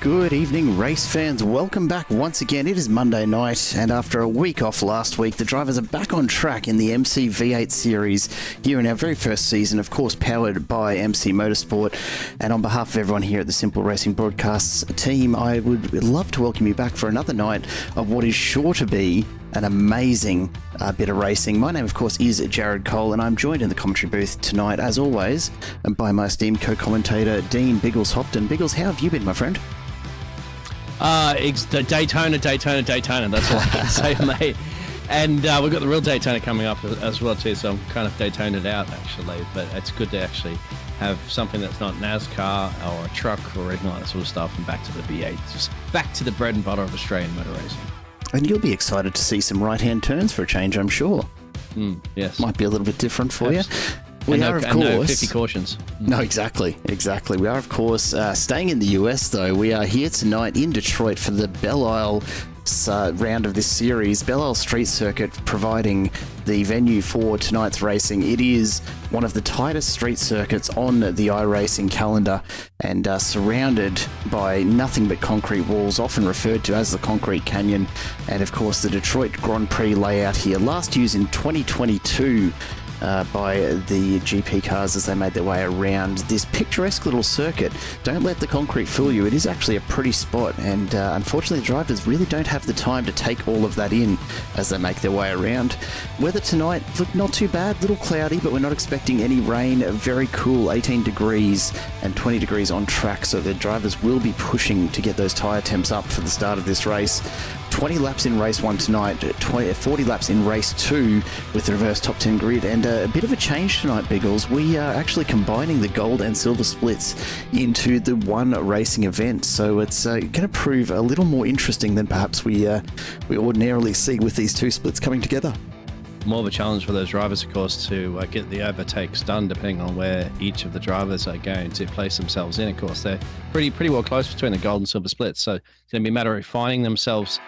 Good evening, race fans. Welcome back once again. It is Monday night, and after a week off last week, the drivers are back on track in the MCV8 series here in our very first season, of course, powered by MC Motorsport. And on behalf of everyone here at the Simple Racing Broadcasts team, I would love to welcome you back for another night of what is sure to be an amazing bit of racing. My name, of course, is Jared Cole, and I'm joined in the commentary booth tonight, as always, by my esteemed co-commentator, Dean Biggles Hopton. Biggles, how have you been, my friend? Daytona. That's all I can say, mate. And we've got the real Daytona coming up as well, too, so I'm kind of Daytona'd out, actually. But it's good to actually have something that's not NASCAR or a truck or anything like that sort of stuff, and back to the V8. Just back to the bread and butter of Australian motor racing. And you'll be excited to see some right-hand turns for a change, I'm sure. Yes. Might be a little bit different for you. We are, of course... no 50 cautions. No, exactly. We are, of course, staying in the US, though. We are here tonight in Detroit for the Belle Isle round of this series. Belle Isle Street Circuit providing the venue for tonight's racing. It is one of the tightest street circuits on the iRacing calendar, and surrounded by nothing but concrete walls, often referred to as the Concrete Canyon. And of course, the Detroit Grand Prix layout here, last used in 2022 by the GP cars as they made their way around this picturesque little circuit. Don't let the concrete fool you. It is actually a pretty spot, and unfortunately the drivers really don't have the time to take all of that in as they make their way around. Weather tonight, look, not too bad, little cloudy, but we're not expecting any rain. Very cool, 18 degrees and 20 degrees on track, so the drivers will be pushing to get those tyre temps up for the start of this race. 20 laps in race 1 tonight, 40 laps in race 2 with the reverse top 10 grid, and a bit of a change tonight, Biggles. We are actually combining the gold and silver splits into the one racing event, so it's going to prove a little more interesting than perhaps we ordinarily see with these two splits coming together. More of a challenge for those drivers, of course, to get the overtakes done, depending on where each of the drivers are going to place themselves in. Of course, they're pretty well close between the gold and silver splits, so it's going to be a matter of finding themselves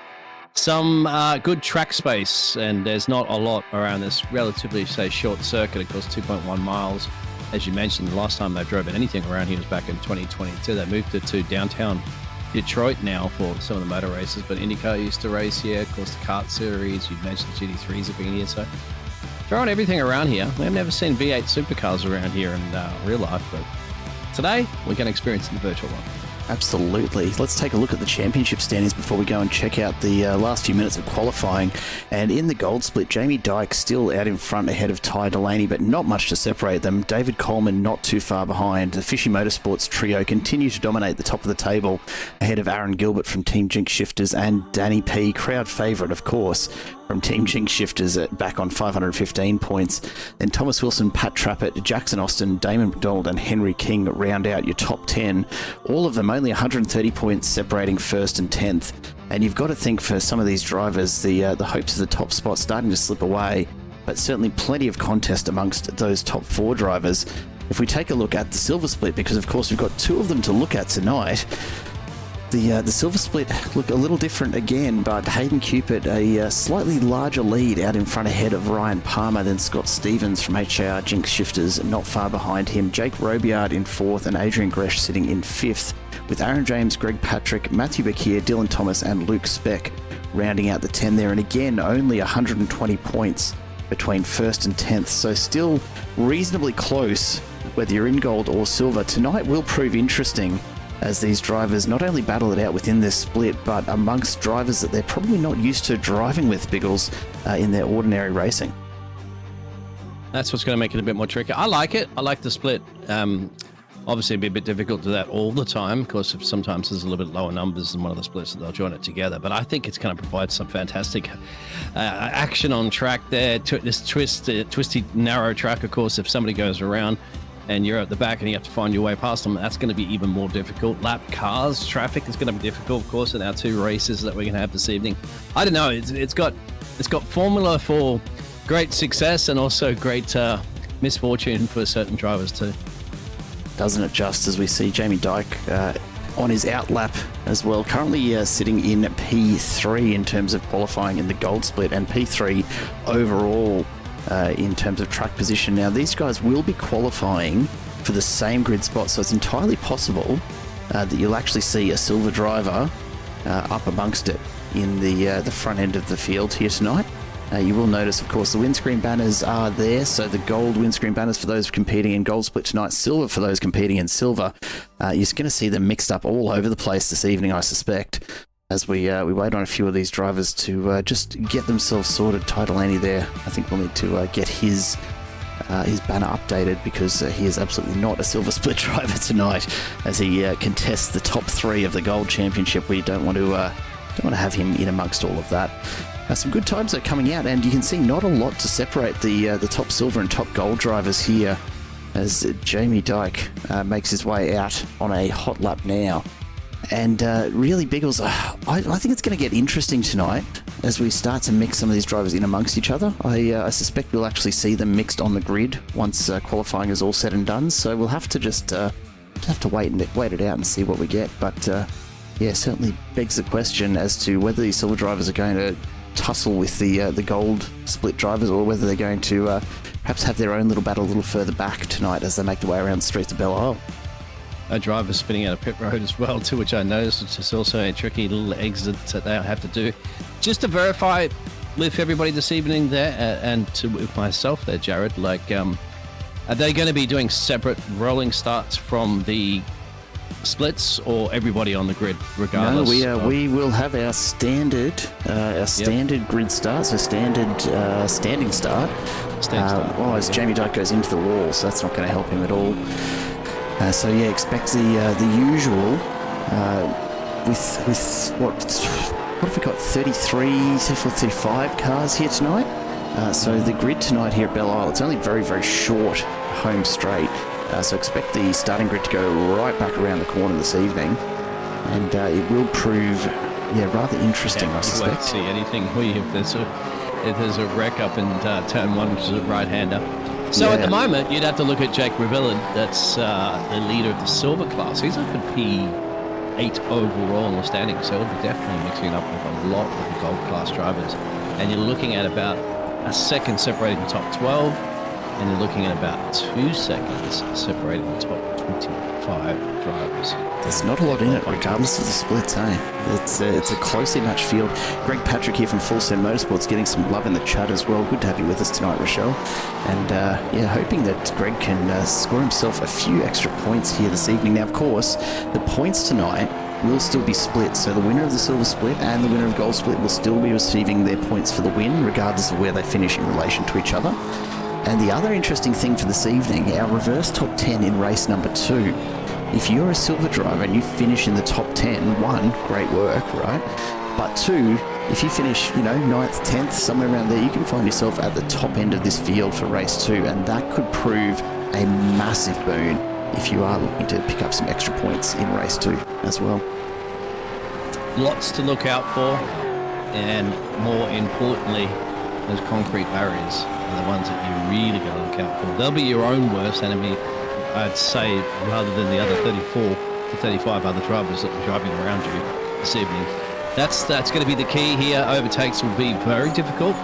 some good track space, and there's not a lot around this relatively, say, short circuit. Of course, 2.1 miles. As you mentioned, the last time they drove anything around here was back in 2022. They moved it to downtown Detroit now for some of the motor races, but IndyCar used to race here. Of course, the kart series, you mentioned GT3s have been here, so throwing everything around here. We've never seen V8 supercars around here in real life, but today we're going to experience in the virtual one. Absolutely. Let's take a look at the championship standings before we go and check out the last few minutes of qualifying. And in the gold split, Jamie Dyke still out in front ahead of Ty Delaney, but not much to separate them. David Coleman not too far behind. The Fishy Motorsports trio continue to dominate the top of the table ahead of Aaron Gilbert from Team Jinx Shifters and Danny P, crowd favourite, of course, from Team Jinx Shifters back on 515 points. Then Thomas Wilson, Pat Trappett, Jackson Austin, Damon McDonald and Henry King round out your top 10. All of them only 130 points separating first and 10th. And you've got to think for some of these drivers, the hopes of the top spot starting to slip away, but certainly plenty of contest amongst those top 4 drivers. If we take a look at the silver split, because of course we've got 2 of them to look at tonight, the silver split look a little different again, but Hayden Cupid a slightly larger lead out in front ahead of Ryan Palmer, then Scott Stevens from HAR Jinx Shifters not far behind him, Jake Robiard in 4th and Adrian Gresh sitting in 5th, with Aaron James, Greg Patrick, Matthew Bakir, Dylan Thomas and Luke Speck rounding out the 10 there, and again only 120 points between 1st and 10th, so still reasonably close whether you're in gold or silver. Tonight will prove interesting as these drivers not only battle it out within this split, but amongst drivers that they're probably not used to driving with, Biggles, in their ordinary racing. That's what's going to make it a bit more tricky. I like it. I like the split. Obviously, it'd be a bit difficult to do that all the time. Of course, if sometimes there's a little bit lower numbers in one of the splits, they'll join it together. But I think it's going to provide some fantastic action on track there. This twisty, narrow track, of course, if somebody goes around and you're at the back and you have to find your way past them, that's going to be even more difficult. Lap cars, traffic is going to be difficult, of course, in our 2 races that we're going to have this evening. I don't know, it's got formula for great success and also great misfortune for certain drivers too. Doesn't it just, as we see Jamie Dyke on his outlap as well, currently sitting in P3 in terms of qualifying in the gold split, and P3 overall in terms of track position. Now, these guys will be qualifying for the same grid spot, so it's entirely possible that you'll actually see a silver driver up amongst it in the front end of the field here tonight. You will notice, of course, the windscreen banners are there. So the gold windscreen banners for those competing in gold split tonight, silver for those competing in silver. You're going to see them mixed up all over the place this evening, I suspect, as we wait on a few of these drivers to just get themselves sorted. Ty Delaney there, I think we'll need to get his banner updated, because he is absolutely not a silver split driver tonight, as he contests the top 3 of the gold championship. We don't want to have him in amongst all of that. Some good times are coming out, and you can see not a lot to separate the top silver and top gold drivers here, as Jamie Dyke makes his way out on a hot lap now. And really, Biggles, I think it's going to get interesting tonight as we start to mix some of these drivers in amongst each other. I suspect we'll actually see them mixed on the grid once qualifying is all said and done. So we'll have to just have to wait it out and see what we get. But yeah, certainly begs the question as to whether these silver drivers are going to tussle with the gold split drivers, or whether they're going to perhaps have their own little battle a little further back tonight as they make their way around the streets of Belle Isle. A driver spinning out of pit road as well, too, which I noticed, which is also a tricky little exit that they'll have to do. Just to verify with everybody this evening there, and with myself there, Jared, like, are they going to be doing separate rolling starts from the splits, or everybody on the grid regardless? No, we will have our standard grid start, so standard standing start. As Jamie Dyke goes into the wall, so that's not going to help him at all. So yeah, expect the usual with what have we got, 34, 35 cars here tonight. So the grid tonight here at Belle Isle, it's only very, very short home straight. So expect the starting grid to go right back around the corner this evening, and it will prove rather interesting, I suspect. Won't see anything if there's a wreck up in turn 1, which is a right-hander. So at the moment, you'd have to look at Jake Revillin. That's the leader of the silver class. He's up at P8 overall in the standings, so he'll be definitely mixing up with a lot of the gold class drivers. And you're looking at about a second separating the top 12, and you're looking at about 2 seconds separating the top 25 drivers. There's not a lot in it, regardless of the splits, It's a closely matched field. Greg Patrick here from MC Motorsport's getting some love in the chat as well. Good to have you with us tonight, Rochelle. And hoping that Greg can score himself a few extra points here this evening. Now, of course, the points tonight will still be split. So the winner of the silver split and the winner of the gold split will still be receiving their points for the win, regardless of where they finish in relation to each other. And the other interesting thing for this evening, our reverse top 10 in race number 2. If you're a silver driver and you finish in the top 10, 1, great work, right? But 2, if you finish, 9th, 10th, somewhere around there, you can find yourself at the top end of this field for race 2, and that could prove a massive boon if you are looking to pick up some extra points in race 2 as well. Lots to look out for, and more importantly, those concrete barriers are the ones that you really got to look out for. They'll be your own worst enemy, I'd say, rather than the other 34 to 35 other drivers that are driving around you this evening. That's going to be the key here. Overtakes will be very difficult,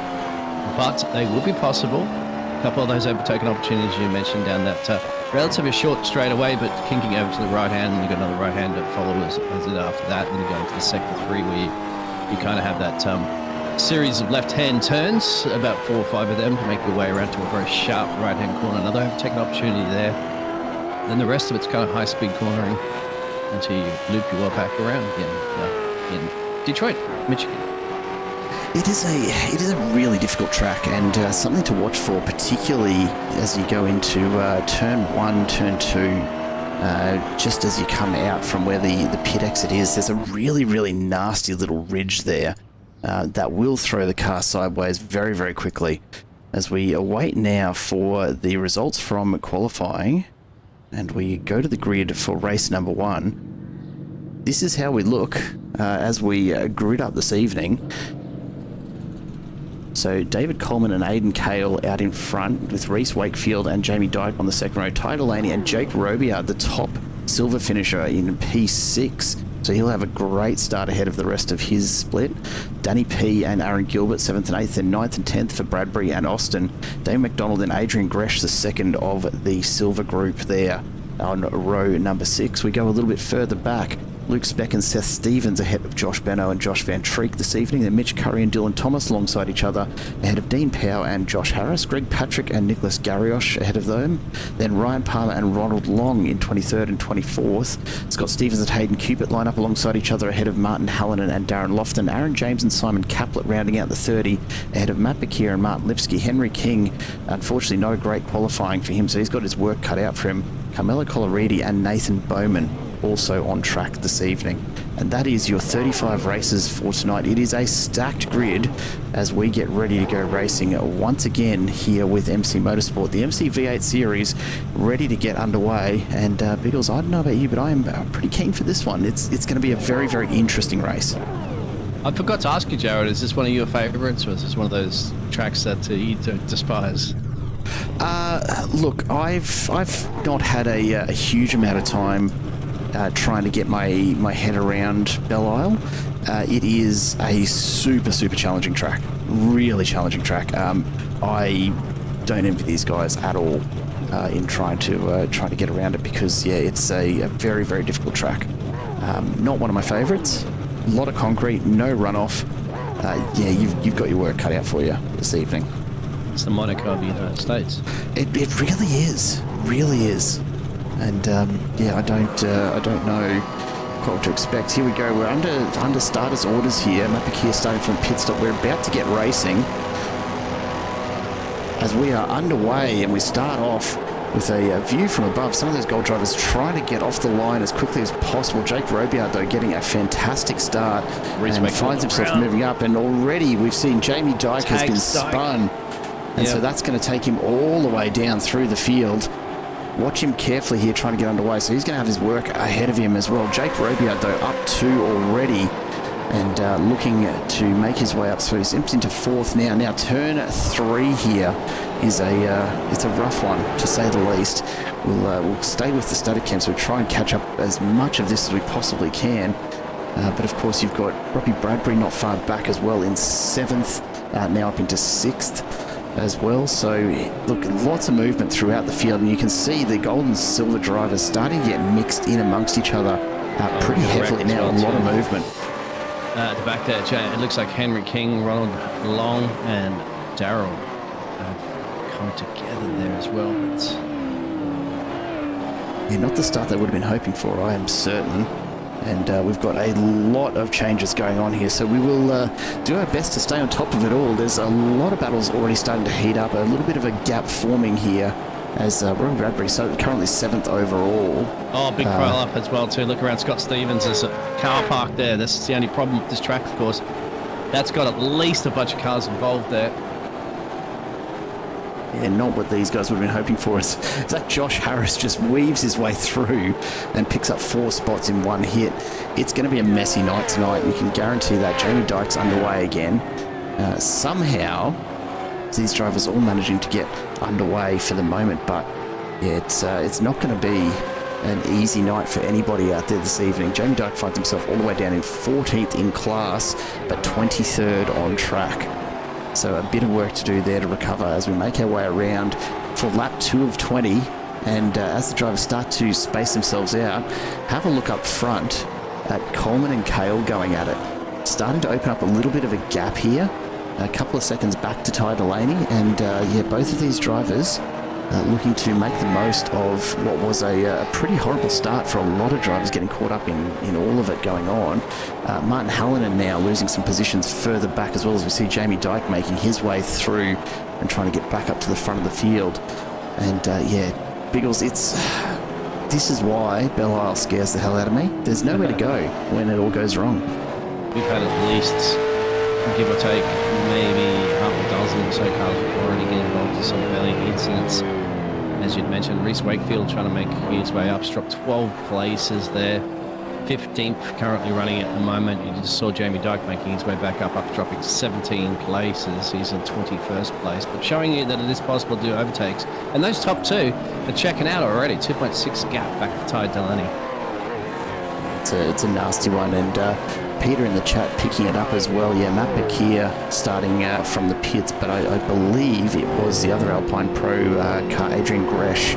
but they will be possible. A couple of those overtaken opportunities you mentioned down that relatively short straightaway, but kinking over to the right hand, and you've got another right hand that follows after that, and then you go into the sector 3 where you kind of have that series of left-hand turns, about 4 or 5 of them, to make your way around to a very sharp right-hand corner. Another overtaken opportunity there. Then the rest of it's kind of high-speed cornering until you loop your way back around again in Detroit, Michigan. It is a really difficult track, and something to watch for, particularly as you go into turn 1, turn 2, just as you come out from where the pit exit is. There's a really, really nasty little ridge there that will throw the car sideways very, very quickly. As we await now for the results from qualifying, and we go to the grid for race number 1. This is how we look as we grid up this evening. So David Coleman and Aidan Cale out in front, with Reese Wakefield and Jamie Dyke on the second row. Ty Delaney and Jake Robillard, the top silver finisher, in P6. So he'll have a great start ahead of the rest of his split. Danny P and Aaron Gilbert, 7th and 8th, and 9th and 10th for Bradbury and Austin. Dave McDonald and Adrian Gresh, the second of the silver group there. on row number 6. We go a little bit further back. Luke Speck and Seth Stevens ahead of Josh Benno and Josh Van Treek this evening. Then Mitch Curry and Dylan Thomas alongside each other ahead of Dean Powell and Josh Harris. Greg Patrick and Nicholas Garriosh ahead of them. Then Ryan Palmer and Ronald Long in 23rd and 24th. Scott Stevens and Hayden Cupid line up alongside each other ahead of Martin Hallinan and Darren Lofton. Aaron James and Simon Caplet rounding out the 30 ahead of Matt Bakir and Martin Lipsky. Henry King, unfortunately not a great qualifying for him, so he's got his work cut out for him. Carmelo Coloridi and Nathan Bowman also on track this evening. And that is your 35 races for tonight. It is a stacked grid as we get ready to go racing once again here with MC Motorsport. The MCV8 series ready to get underway. And Biggles, I don't know about you, but I am pretty keen for this one. It's going to be a very, very interesting race. I forgot to ask you, Jared, is this one of your favourites, or is this one of those tracks that you don't despise? Look, I've not had a huge amount of time trying to get my head around Belle Isle. It is a super challenging track, really challenging track. I don't envy these guys at all in trying to get around it, because it's a very, very difficult track. Not one of my favourites. A lot of concrete, no runoff. You've got your work cut out for you this evening. It's the Monaco of the United States. It really is. And I don't know quite what to expect. Here we go. We're under starters orders here. Matt Bakir starting from pit stop. We're about to get racing as we are underway, and we start off with a view from above. Some of those Gold drivers trying to get off the line as quickly as possible. Jake Robiart, though, getting a fantastic start and finds himself moving up. And already we've seen Jamie Dyke has been spun. And so that's going to take him all the way down through the field. Watch him carefully here trying to get underway. So he's going to have his work ahead of him as well. Jake Robiart, though, up 2 already and looking to make his way up. So he's empty into 4th now. Now turn 3 here is it's a rough one, to say the least. We'll stay with the static cam, so we'll try and catch up as much of this as we possibly can. But of course you've got Robbie Bradbury not far back as well in 7th, now up into 6th. As well, so look, lots of movement throughout the field, and you can see the gold and silver drivers starting to get mixed in amongst each other pretty heavily now. A lot of movement at the back there, Jay. It looks like Henry King, Ronald Long, and Darryl have come together there as well. But not the start they would have been hoping for, I am certain. And we've got a lot of changes going on here, so we will do our best to stay on top of it all. There's a lot of battles already starting to heat up, a little bit of a gap forming here as Robbie Bradbury, so currently 7th overall. Oh, big pile up as well too. Look around Scott Stevens, there's a car park there. That's the only problem with this track, of course. That's got at least a bunch of cars involved there. Yeah, not what these guys would have been hoping for. It's that Josh Harris just weaves his way through and picks up 4 spots in 1 hit. It's going to be a messy night tonight, and you can guarantee that. Jamie Dyke's underway again. Somehow, these drivers all managing to get underway for the moment, but yeah, it's not going to be an easy night for anybody out there this evening. Jamie Dyke finds himself all the way down in 14th in class, but 23rd on track. So a bit of work to do there to recover as we make our way around for lap 2 of 20. And as the drivers start to space themselves out, have a look up front at Coleman and Cale going at it. Starting to open up a little bit of a gap here. A couple of seconds back to Ty Delaney. And both of these drivers looking to make the most of what was a pretty horrible start for a lot of drivers getting caught up in all of it going on. Martin Hallinan now losing some positions further back, as well as we see Jamie Dyke making his way through and trying to get back up to the front of the field. And Biggles, this is why Belle Isle scares the hell out of me. There's nowhere to go when it all goes wrong. We've had at least, give or take, maybe half a dozen or so cars already get involved in some early incidents. As you'd mentioned, Reese Wakefield trying to make his way up, dropped 12 places there. 15th currently running at the moment. You just saw Jamie Dyke making his way back up, dropping 17 places. He's in 21st place, but showing you that it is possible to do overtakes. And those top 2 are checking out already. 2.6 gap back to Ty Delaney. It's a nasty one, and Peter in the chat picking it up as well. Yeah, Matt Bakir starting from the pits, but I believe it was the other Alpine Pro car, Adrian Gresh,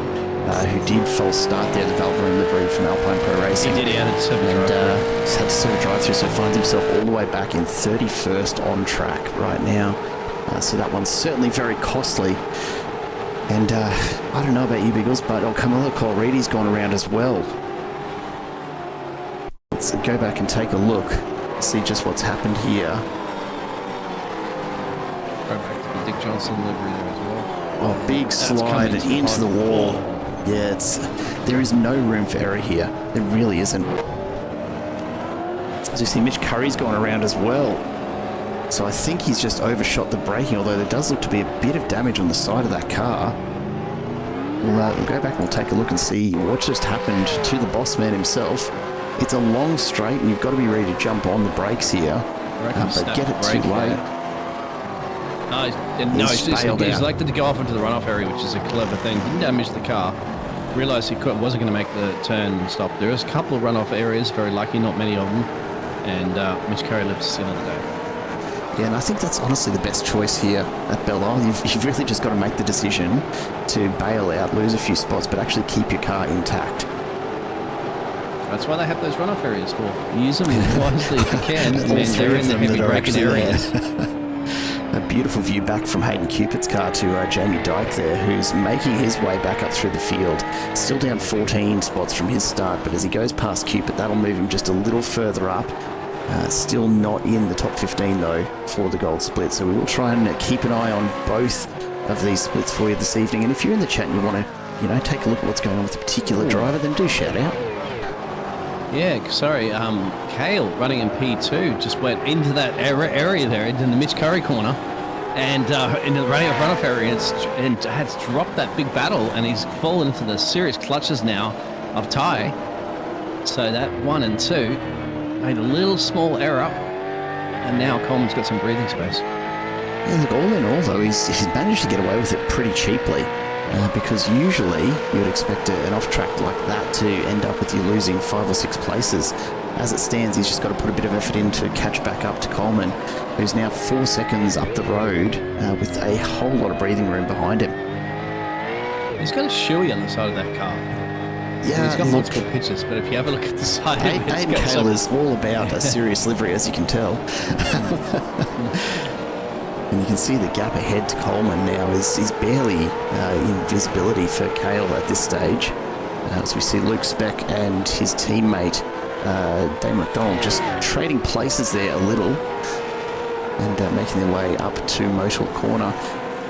who did false start there, the Valvoline livery from Alpine Pro Racing. He did, he had to serve a drive-through. He's had to serve a drive-through, so finds himself all the way back in 31st on track right now. So that one's certainly very costly. And I don't know about you, Biggles, but Camilo Colready's gone around as well. Let's go back and take a look, see just what's happened here. Go back to the Dick Johnson livery there as well. Oh, big slide and into the wall. Yeah, there is no room for error here. There really isn't. As you see, Mitch Curry's gone around as well. So I think he's just overshot the braking, although there does look to be a bit of damage on the side of that car. We'll go back and we'll take a look and see what just happened to the boss man himself. It's a long straight and you've got to be ready to jump on the brakes here. But get it too late. He's elected to go off into the runoff area, which is a clever thing. Didn't damage the car. Realised he wasn't going to make the turn and stop. There was a couple of runoff areas, very lucky, not many of them. And Mitch Curry left us in on the day. Yeah, and I think that's honestly the best choice here at Belle Isle. You've really just got to make the decision to bail out, lose a few spots, but actually keep your car intact. That's why they have those runoff areas for. Use them wisely if you can. They're in the heavy braking areas. A beautiful view back from Hayden Cupid's car to Jamie Dyke there, who's making his way back up through the field. Still down 14 spots from his start, but as he goes past Cupid, that'll move him just a little further up. Still not in the top 15 though for the gold split, so we will try and keep an eye on both of these splits for you this evening. And if you're in the chat and you want to, take a look at what's going on with a particular driver, then do shout out. Yeah, sorry, Kale running in P2 just went into that area there, into the Mitch Curry corner, and into the runoff area, and had to drop that big battle, and he's fallen into the serious clutches now of Ty. So that 1 and 2 made a little small error, and now Coleman's got some breathing space. Yeah, look, all in all though, he's managed to get away with it pretty cheaply. Because usually you would expect an off-track like that to end up with you losing 5 or 6 places. As it stands, he's just got to put a bit of effort in to catch back up to Coleman, who's now 4 seconds up the road with a whole lot of breathing room behind him. He's got a shoey on the side of that car. Yeah, he's got multiple pitches, but if you have a look at the side of it, Aiden Kale is all about a serious livery, as you can tell. And you can see the gap ahead to Coleman now is barely in visibility for Kale at this stage. As we see Luke Speck and his teammate Dave McDonald just trading places there a little and making their way up to Motul Corner.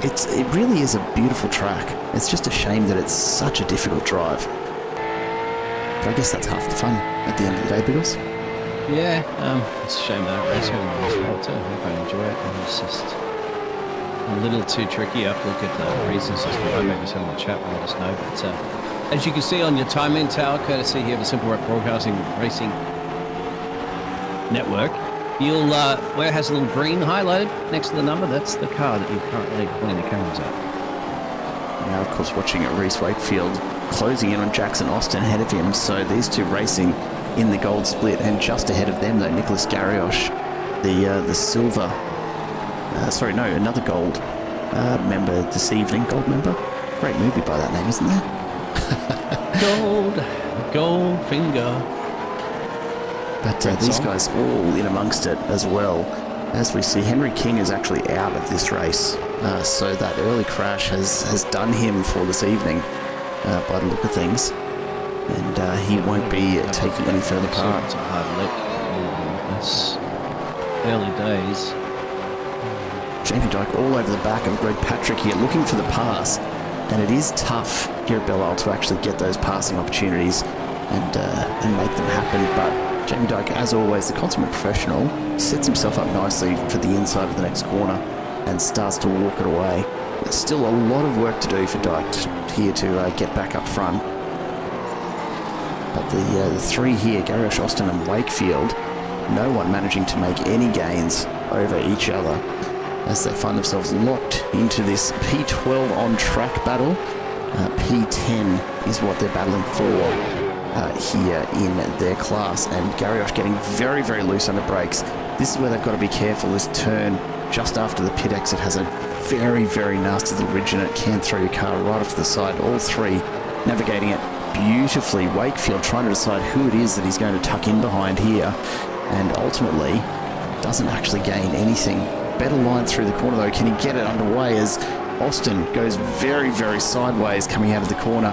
It really is a beautiful track. It's just a shame that it's such a difficult drive. But I guess that's half the fun at the end of the day, Biggles. Yeah, it's a shame that race going on as well too. I hope I enjoy it. It's just a little too tricky. I have to look at the reasons as to why. Maybe someone in the chat will let us know. But as you can see on your timing tower, courtesy here of the Simple Rep Broadcasting Racing Network, you'll where it has a little green highlighted next to the number, that's the car that you're currently pointing the cameras at. Now, of course, watching at Reese Wakefield closing in on Jackson Austin ahead of him. So these two racing in the gold split, and just ahead of them though, Nicholas Garrioch, the silver. Another gold member this evening. Gold member? Great movie by that name, isn't there? Gold finger. But these guys all in amongst it as well. As we see, Henry King is actually out of this race. So that early crash has done him for this evening, by the look of things. And he won't be taking any further part. It's a hard lick. It's early days. Jamie Dyke all over the back of Greg Patrick here, looking for the pass. And it is tough here at Belle Isle to actually get those passing opportunities and make them happen. But Jamie Dyke, as always, the consummate professional, sets himself up nicely for the inside of the next corner and starts to walk it away. There's still a lot of work to do for Dyke here to get back up front. But the three here, Garrioch, Austin and Wakefield, no one managing to make any gains over each other as they find themselves locked into this P12 on track battle. P10 is what they're battling for here in their class, and Garrioch getting very, very loose under brakes. This is where they've got to be careful. This turn just after the pit exit has a very, very nasty little ridge in it. Can throw your car right off to the side. All three navigating it beautifully. Wakefield trying to decide who it is that he's going to tuck in behind here, and ultimately doesn't actually gain anything. Better line through the corner though. Can he get it underway as Austin goes very, very sideways coming out of the corner?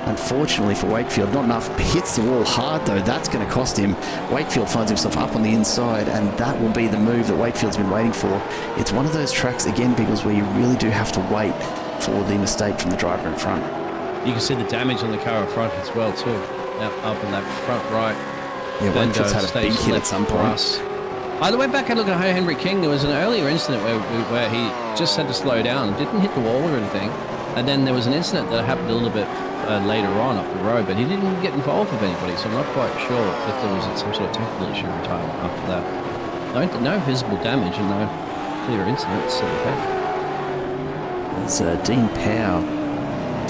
Unfortunately for Wakefield, not enough. Hits the wall hard though. That's going to cost him. Wakefield finds himself up on the inside, and that will be the move that Wakefield's been waiting for. It's one of those tracks, again, Biggles, where you really do have to wait for the mistake from the driver in front. You can see the damage on the car in front as well too. Up in that front right. Yeah, Wakefield's had a big hit at some point. I went back and looked at Henry King. There was an earlier incident where he just had to slow down, didn't hit the wall or anything, and then there was an incident that happened a little bit later on up the road, but he didn't get involved with anybody, so I'm not quite sure if there was some sort of technical issue in retirement after that. No visible damage and no clear incidents. As Dean Power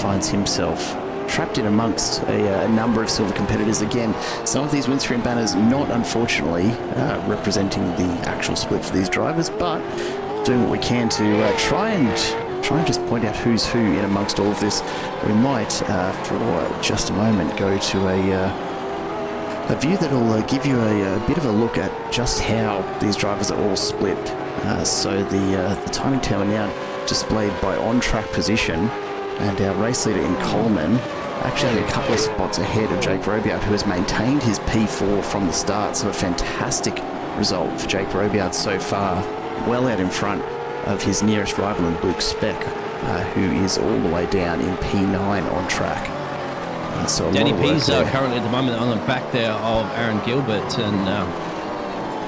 finds himself trapped in amongst a number of silver competitors. Again, some of these windscreen banners not unfortunately representing the actual split for these drivers, but doing what we can to try and just point out who's who in amongst all of this. We might, for just a moment, go to a view that will give you a bit of a look at just how these drivers are all split. So the timing tower now displayed by on-track position, and our race leader in Coleman actually a couple of spots ahead of Jake Robiart, who has maintained his P4 from the start. So a fantastic result for Jake Robiart so far, well out in front of his nearest rival in Luke Speck, who is all the way down in P9 on track. So Danny P's currently at the moment on the back there of Aaron Gilbert, and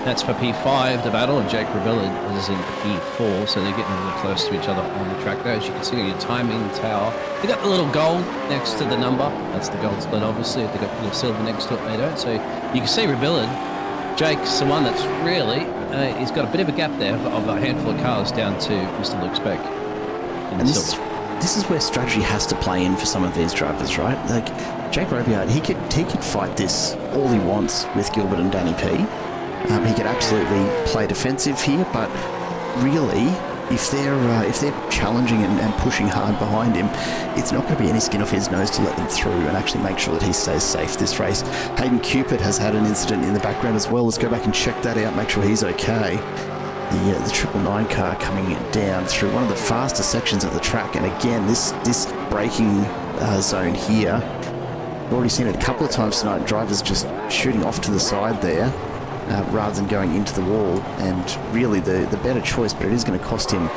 that's for P5, the battle, and Jake Rebella is in P4, so they're getting a little close to each other on the track there. As you can see, your timing tower. They got the little gold next to the number. That's the gold split, obviously. They got the little silver next to it, they don't. So you can see Rebella, Jake's the one that's really, he's got a bit of a gap there of a handful of cars down to Mr. Luke Speck. And this is where strategy has to play in for some of these drivers, right? Like Jake Robiart, he could fight this all he wants with Gilbert and Danny P. He could absolutely play defensive here, but really, if they're challenging and pushing hard behind him, it's not going to be any skin off his nose to let them through and actually make sure that he stays safe this race. Hayden Cupid has had an incident in the background as well. Let's go back and check that out, make sure he's okay. The 999 car coming down through one of the faster sections of the track, and again, this braking zone here, we've already seen it a couple of times tonight. Drivers just shooting off to the side there, rather than going into the wall, and really the better choice, but it is going to cost him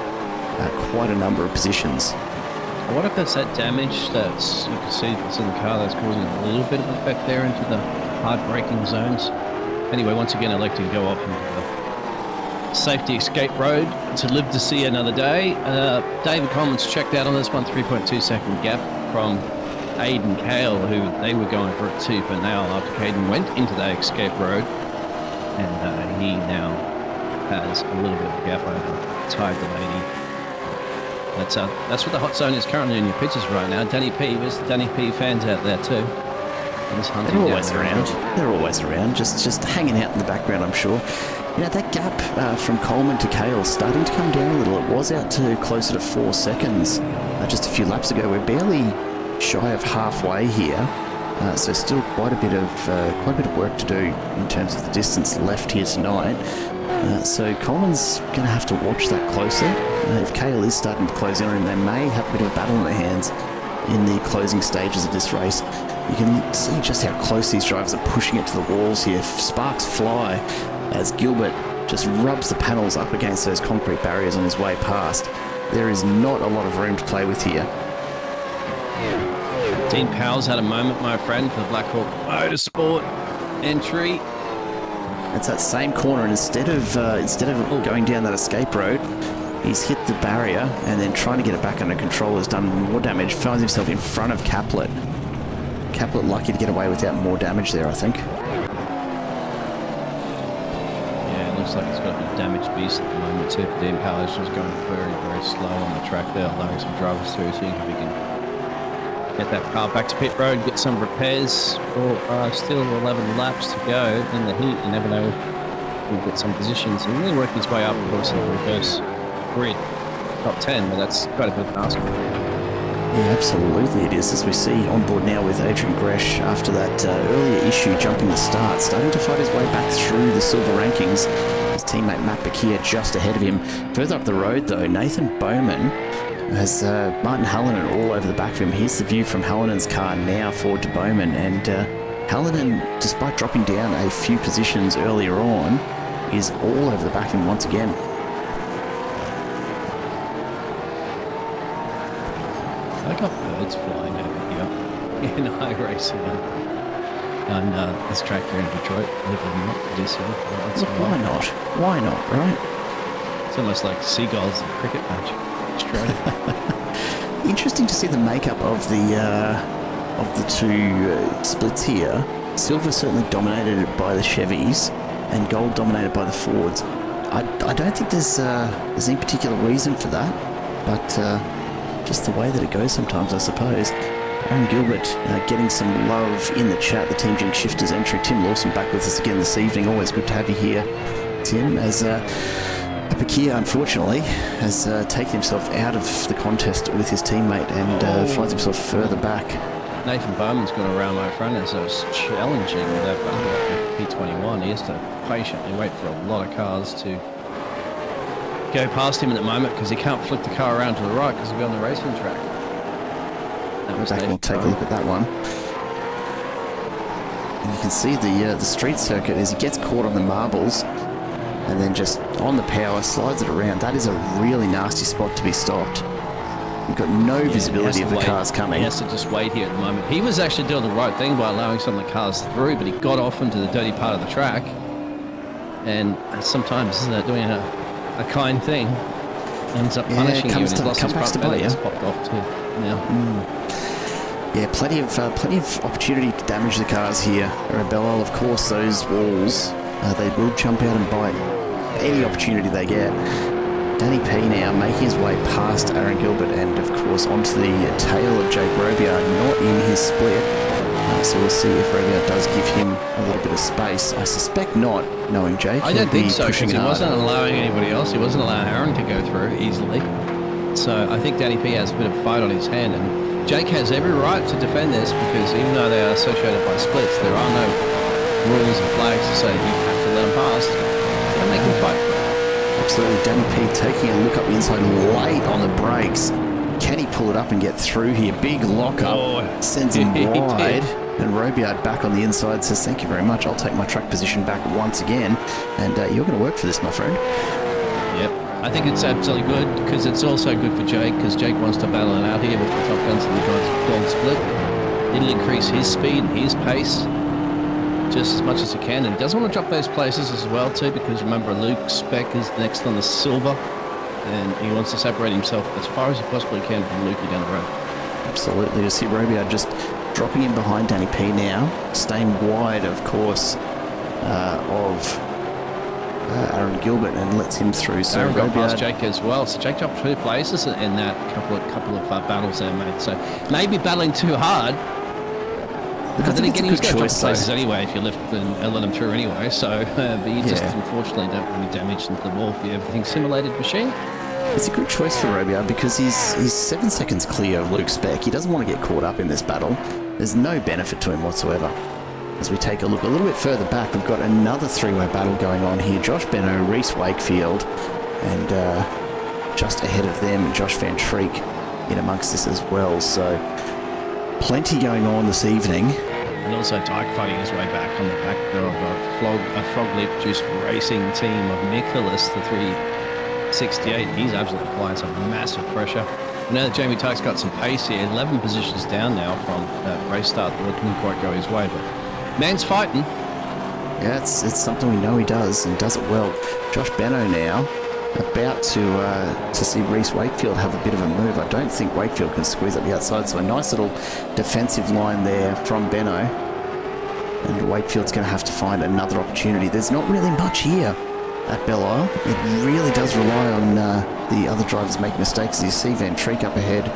quite a number of positions. I wonder if that's that damage that's, you can see that's in the car, that's causing a little bit of effect there into the hard braking zones. Anyway, once again, electing to go off into the safety escape road to live to see another day. David Coleman's checked out on this one, 3.2 second gap from Aiden Cale, who they were going for it too, but now after Caden went into that escape road, and he now has a little bit of a gap over Ty Delaney. That's what the hot zone is currently in your pictures right now. Danny P, there's the Danny P fans out there too. They're always around. They're always around, just hanging out in the background, I'm sure. You know, that gap from Coleman to Cale starting to come down a little. It was out to closer to 4 seconds just a few laps ago. We're barely shy of halfway here. So still quite a bit of work to do in terms of the distance left here tonight. So Coleman's going to have to watch that closer. If Cale is starting to close in on him, they may have a bit of a battle in their hands in the closing stages of this race. You can see just how close these drivers are pushing it to the walls here. Sparks fly as Gilbert just rubs the panels up against those concrete barriers on his way past. There is not a lot of room to play with here. Dean Powell's had a moment, my friend, for the Black Hawk Motorsport entry. It's that same corner, and instead of going down that escape road, he's hit the barrier and then trying to get it back under control has done more damage. Finds himself in front of Caplet. Caplet lucky to get away without more damage there, I think. Yeah, it looks like he's got a damaged beast at the moment too. Dean Powell's just going very, very slow on the track there, allowing some drivers through, seeing if he can get that car back to pit road, get some repairs for still 11 laps to go in the heat. You never know, he'll get some positions and really work his way up, of course, in the reverse grid. Top 10, but that's quite a bit of ask. Yeah, absolutely it is, as we see on board now with Adrian Gresh after that earlier issue jumping the start, starting to fight his way back through the silver rankings. His teammate Matt Bakir just ahead of him. Further up the road though, Nathan Bowman has Martin Hallinan all over the back of him. Here's the view from Hallinan's car now forward to Bowman, and Hallinan, despite dropping down a few positions earlier on, is all over the back of him once again. I got birds flying over here in iRacing on this track here in Detroit. Believe it or not, it is here. Look, why not? Why not, right? It's almost like seagulls in a cricket match. Australia. Interesting to see the makeup of the two splits here. Silver certainly dominated by the Chevys, and gold dominated by the Fords. I don't think there's any particular reason for that, but just the way that it goes sometimes, I suppose. Aaron Gilbert getting some love in the chat. The Team Jinx Shifters entry. Tim Lawson back with us again this evening. Always good to have you here, Tim. As Bakir, unfortunately, has taken himself out of the contest with his teammate and finds himself further back. Nathan Bowman's gone around my front as I was challenging with that P21. He has to patiently wait for a lot of cars to go past him at the moment because he can't flip the car around to the right because he'll be on the racing track. Go back and we'll take a look at that one. And you can see the street circuit as he gets caught on the marbles and then just on the power slides it around. That is a really nasty spot to be stopped. You've got no visibility of the cars coming. He has to just wait here at the moment. He was actually doing the right thing by allowing some of the cars through, but he got off into the dirty part of the track. And sometimes doing a kind thing ends up punishing you, and he's lost his front belly. It's popped off too now. Yeah, plenty of opportunity to damage the cars here. At Belle Isle, of course, those walls, they will jump out and bite any opportunity they get. Danny P now making his way past Aaron Gilbert and, of course, onto the tail of Jake Robiard, not in his split. So we'll see if Robiard does give him a little bit of space. I suspect not, knowing Jake. I don't think so, because he wasn't allowing anybody else. He wasn't allowing Aaron to go through easily. So I think Danny P has a bit of fight on his hand, and Jake has every right to defend this because even though they are associated by splits, there are no rules and flags to say you have to let them pass. And they can fight. Absolutely. Danny P taking a look up the inside late on the brakes. Can he pull it up and get through here? Big lock-up, sends him wide. And Robiard back on the inside says, thank you very much. I'll take my track position back once again. And you're going to work for this, my friend. Yep. I think it's absolutely good because it's also good for Jake because Jake wants to battle it out here with the top guns and the gold split. It'll increase his speed, his pace just as much as he can, and he doesn't want to drop those places as well too because remember Luke Speck is next on the silver and he wants to separate himself as far as he possibly can from Lukey down the road. Absolutely. You see Robiard just dropping in behind Danny P now, staying wide of course of Aaron Gilbert and lets him through. So Aaron got past Jake as well. So Jake dropped 2 places in that couple of battles there, mate. So maybe battling too hard. But then again, he's going to drop places anyway if you lift and let him through anyway. So, but you just unfortunately don't want any damage into the wall for everything simulated machine. It's a good choice for Robiard because he's 7 seconds clear of Luke Speck. He doesn't want to get caught up in this battle. There's no benefit to him whatsoever. As we take a look a little bit further back, we've got another 3-way battle going on here. Josh Benno, Reese Wakefield, and just ahead of them, Josh Van Treek in amongst this as well. So plenty going on this evening. And also Dyke fighting his way back on the back there of a Frog Leap Juice Racing team of Nicholas, the 368. He's absolutely applying some massive pressure. Now that Jamie Tyke's got some pace here, 11 positions down now from that race start that didn't quite go his way, but man's fighting. Yeah, it's something we know he does, and does it well. Josh Benno now about to see Reese Wakefield have a bit of a move. I don't think Wakefield can squeeze up the outside, so a nice little defensive line there from Benno. And Wakefield's going to have to find another opportunity. There's not really much here at Belle Isle. It really does rely on the other drivers making mistakes. You see Van Treek up ahead.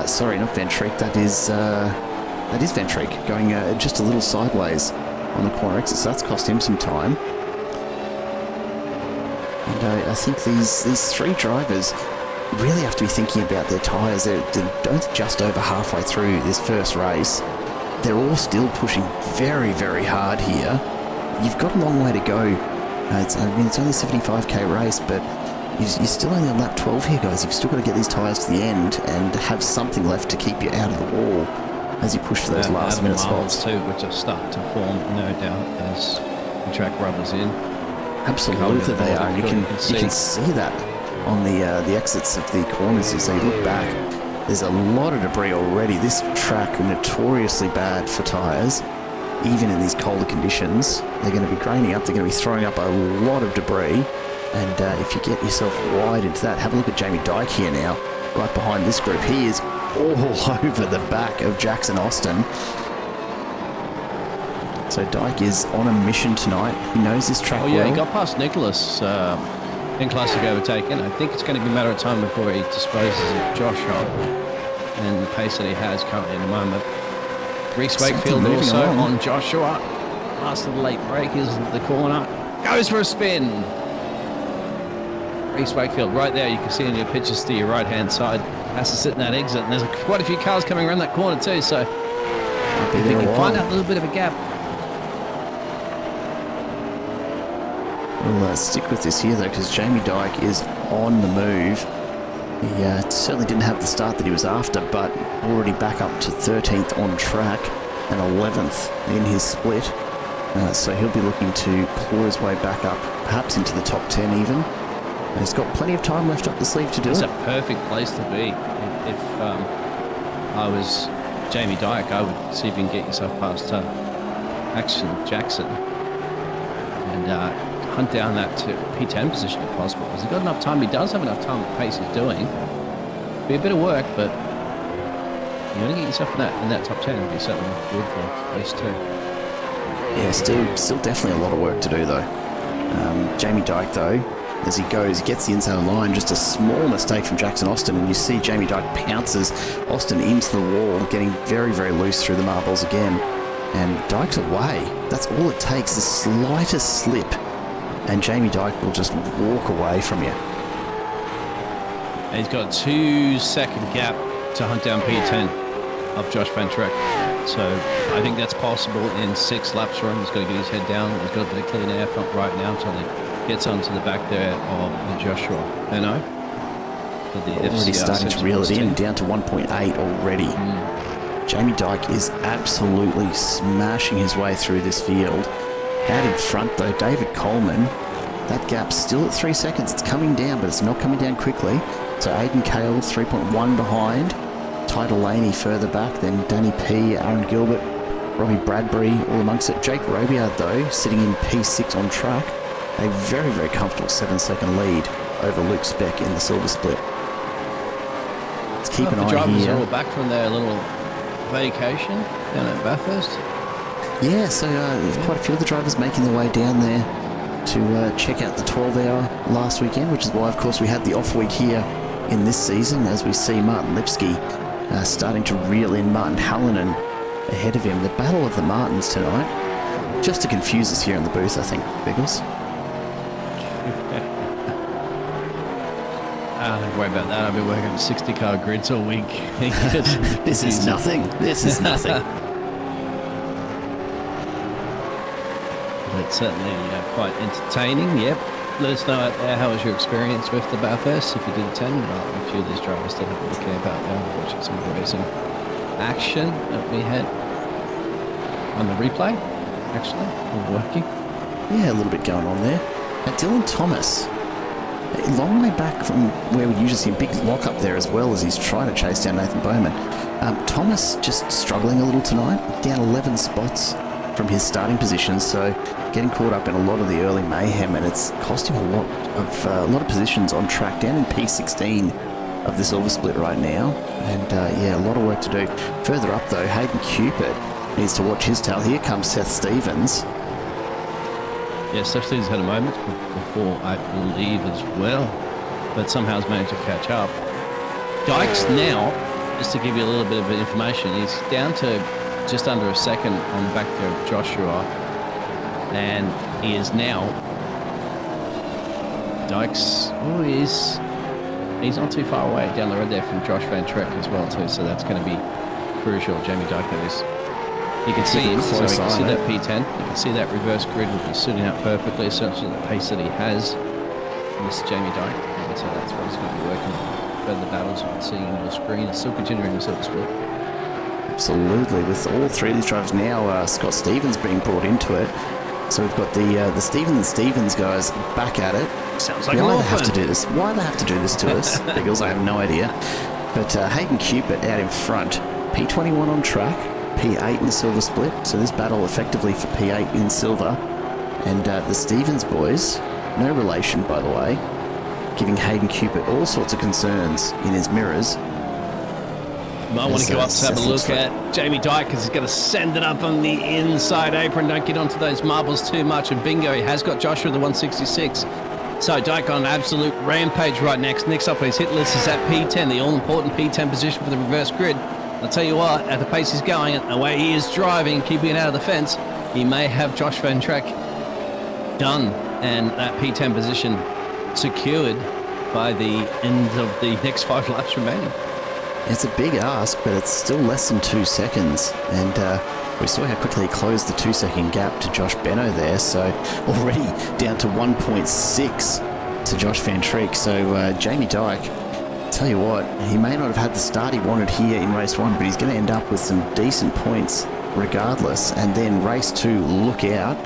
Sorry, not Van Treek. That is Van Treek going just a little sideways on the corner exit, so that's cost him some time. And I think these 3 drivers really have to be thinking about their tyres. They're only just over halfway through this first race. They're all still pushing very, very hard here. You've got a long way to go. It's only a 75k race, but you're still only on lap 12 here, guys. You've still got to get these tyres to the end and have something left to keep you out of the wall as you push for those last minute spots too, which are starting to form, no doubt, as the track rubbers in. Absolutely, they are. You can see that on the exits of the corners. So you look back, there's a lot of debris already. This track notoriously bad for tyres, even in these colder conditions. They're going to be graining up. They're going to be throwing up a lot of debris. And if you get yourself wide into that, have a look at Jamie Dyke here now, right behind this group. He is all over the back of Jackson Austin. So Dyke is on a mission tonight. He knows this track well. He got past Nicholas in classic overtaken. I think it's going to be a matter of time before he disposes of Joshua and the pace that he has currently in the moment. Reese Wakefield also on Joshua. Last of the late break is the corner. Goes for a spin. Reese Wakefield right there. You can see in your pictures to your right-hand side. Has to sit in that exit. And there's quite a few cars coming around that corner too. So if he can find out a little bit of a gap. We'll stick with this here though, because Jamie Dyke is on the move. He certainly didn't have the start that he was after, but already back up to 13th on track and 11th in his split. So he'll be looking to claw his way back up, perhaps into the top 10 even. And he's got plenty of time left up the sleeve to do it. It's a perfect place to be. If I was Jamie Dyke, I would see if you can get yourself past Jackson and hunt down that P10 position if possible, because he's got enough time. He does have enough time at the pace he's doing. Be a bit of work, but you want to get yourself in that top 10 would be certainly good for race 2. Yeah, still definitely a lot of work to do though. Jamie Dyke though, as he goes, he gets the inside line, just a small mistake from Jackson Austin, and you see Jamie Dyke pounces Austin into the wall, getting very, very loose through the marbles again. And Dyke's away. That's all it takes, the slightest slip, and Jamie Dyke will just walk away from you. And he's got a 2-second gap to hunt down P10 of Josh Van Trek. So I think that's possible in 6 laps for him. He's got to get his head down. He's got a bit of clean air front right now until he gets onto the back there of Joshua. Already starting to reel it in, down to 1.8 already. Jamie Dyke is absolutely smashing his way through this field. Out in front though, David Coleman, that gap's still at 3 seconds. It's coming down, but it's not coming down quickly. So Aidan Cale 3.1 behind. Ty Delaney further back, then Danny P, Aaron Gilbert, Robbie Bradbury all amongst it. Jake Robiard though, sitting in P6 on track. A very, very comfortable 7-second lead over Luke Speck in the silver split. Let's keep an eye here. The drivers are all back from their little vacation down at Bathurst. Yeah, so quite a few of the drivers making their way down there to check out the 12-hour last weekend, which is why, of course, we had the off week here in this season, as we see Martin Lipsky starting to reel in Martin Hallinan ahead of him. The battle of the Martins tonight, just to confuse us here in the booth, I think, Biggles. Don't worry about that. I've been working on 60-car grids all week. This is nothing. This is nothing. But certainly quite entertaining. Yep. Let us know out there, how was your experience with the Bathurst? If you did attend, a few of these drivers did have a look about there, watching some racing action that we had on the replay, actually, working. Yeah, a little bit going on there. Dylan Thomas, a long way back from where we usually see a big lock up there, as well as he's trying to chase down Nathan Bowman. Thomas just struggling a little tonight, down 11 spots from his starting position, so getting caught up in a lot of the early mayhem, and it's cost him a lot of positions on track, down in P16 of the silver split right now. And yeah, a lot of work to do. Further up though, Hayden Cupid needs to watch his tail. Here comes Seth Stevens. Yeah, Seth Stevens had a moment before, I believe, as well, but somehow has managed to catch up. Dykes now, just to give you a little bit of information, he's down to just under a second on the back there of Joshua, and he is now, Dykes, he's not too far away down the road there from Josh Van Trek as well too, so that's going to be crucial. Jamie Dyke is. You can see him, so you can see that P10. You can see that reverse grid will be suiting up perfectly, essentially the pace that he has. This Jamie Dyke, and so that's what he's going to be working on. Further battles you can see on your screen. It's still continuing the silver split. Absolutely, with all three of these drivers now, Scott Stevens being brought into it. So we've got the Stevens guys back at it. Sounds like Why they have to do this? Why they have to do this to us? Because I have no idea. But Hayden Cupid out in front, P21 on track, P8 in the silver split. So this battle effectively for P8 in silver. And the Stevens boys, no relation by the way, giving Hayden Cupid all sorts of concerns in his mirrors. Might want to go up to have a look at Jamie Dyke because he's going to send it up on the inside apron. Don't get onto those marbles too much. And bingo, he has got Joshua the 166. So Dyke on an absolute rampage right next. Next up on his hit list is that P10, the all-important P10 position for the reverse grid. I'll tell you what, at the pace he's going, and the way he is driving, keeping it out of the fence, he may have Josh Van Trek done and that P10 position secured by the end of the next 5 laps remaining. It's a big ask, but it's still less than 2 seconds. And we saw how quickly he closed the 2-second gap to Josh Benno there. So already down to 1.6 to Josh Van Trek. So Jamie Dyke, tell you what, he may not have had the start he wanted here in race 1, but he's going to end up with some decent points regardless. And then race 2, look out.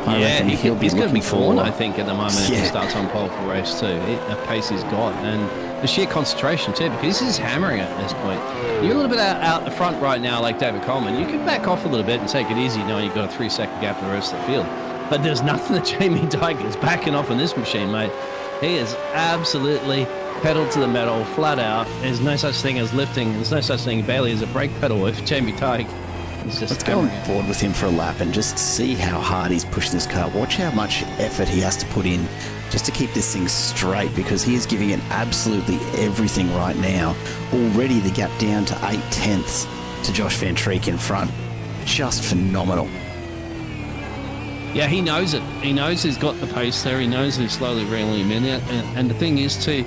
I reckon he's going to be torn, I think, at the moment if he starts on pole for race 2. The pace he's got and the sheer concentration too, because this is hammering at this point. You're a little bit out the front right now like David Coleman. You can back off a little bit and take it easy knowing you've got a 3-second gap in the rest of the field. But there's nothing that Jamie Dyke is backing off on this machine, mate. He is absolutely pedal to the metal, flat out. There's no such thing as lifting. There's no such thing barely as a brake pedal with Jamie Dyke. Let's go on board with him for a lap and just see how hard he's pushing this car. Watch how much effort he has to put in just to keep this thing straight, because he is giving it absolutely everything right now. Already the gap down to 0.8 to Josh Van Trek in front. Just phenomenal. Yeah, he knows it. He knows he's got the pace there. He knows he's slowly reeling him in. And the thing is, too,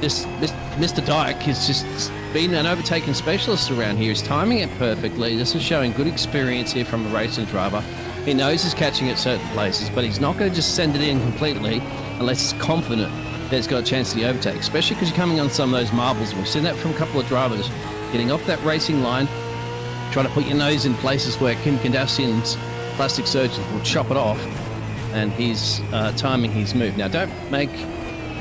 Mr. Dyke has just been an overtaking specialist around here. He's timing it perfectly. This is showing good experience here from a racing driver. He knows he's catching at certain places, but he's not going to just send it in completely unless he's confident that he's got a chance to overtake, especially because you're coming on some of those marbles. We've seen that from a couple of drivers getting off that racing line, trying to put your nose in places where Kim Kardashian's plastic surgeons will chop it off, and he's timing his move. Now, don't make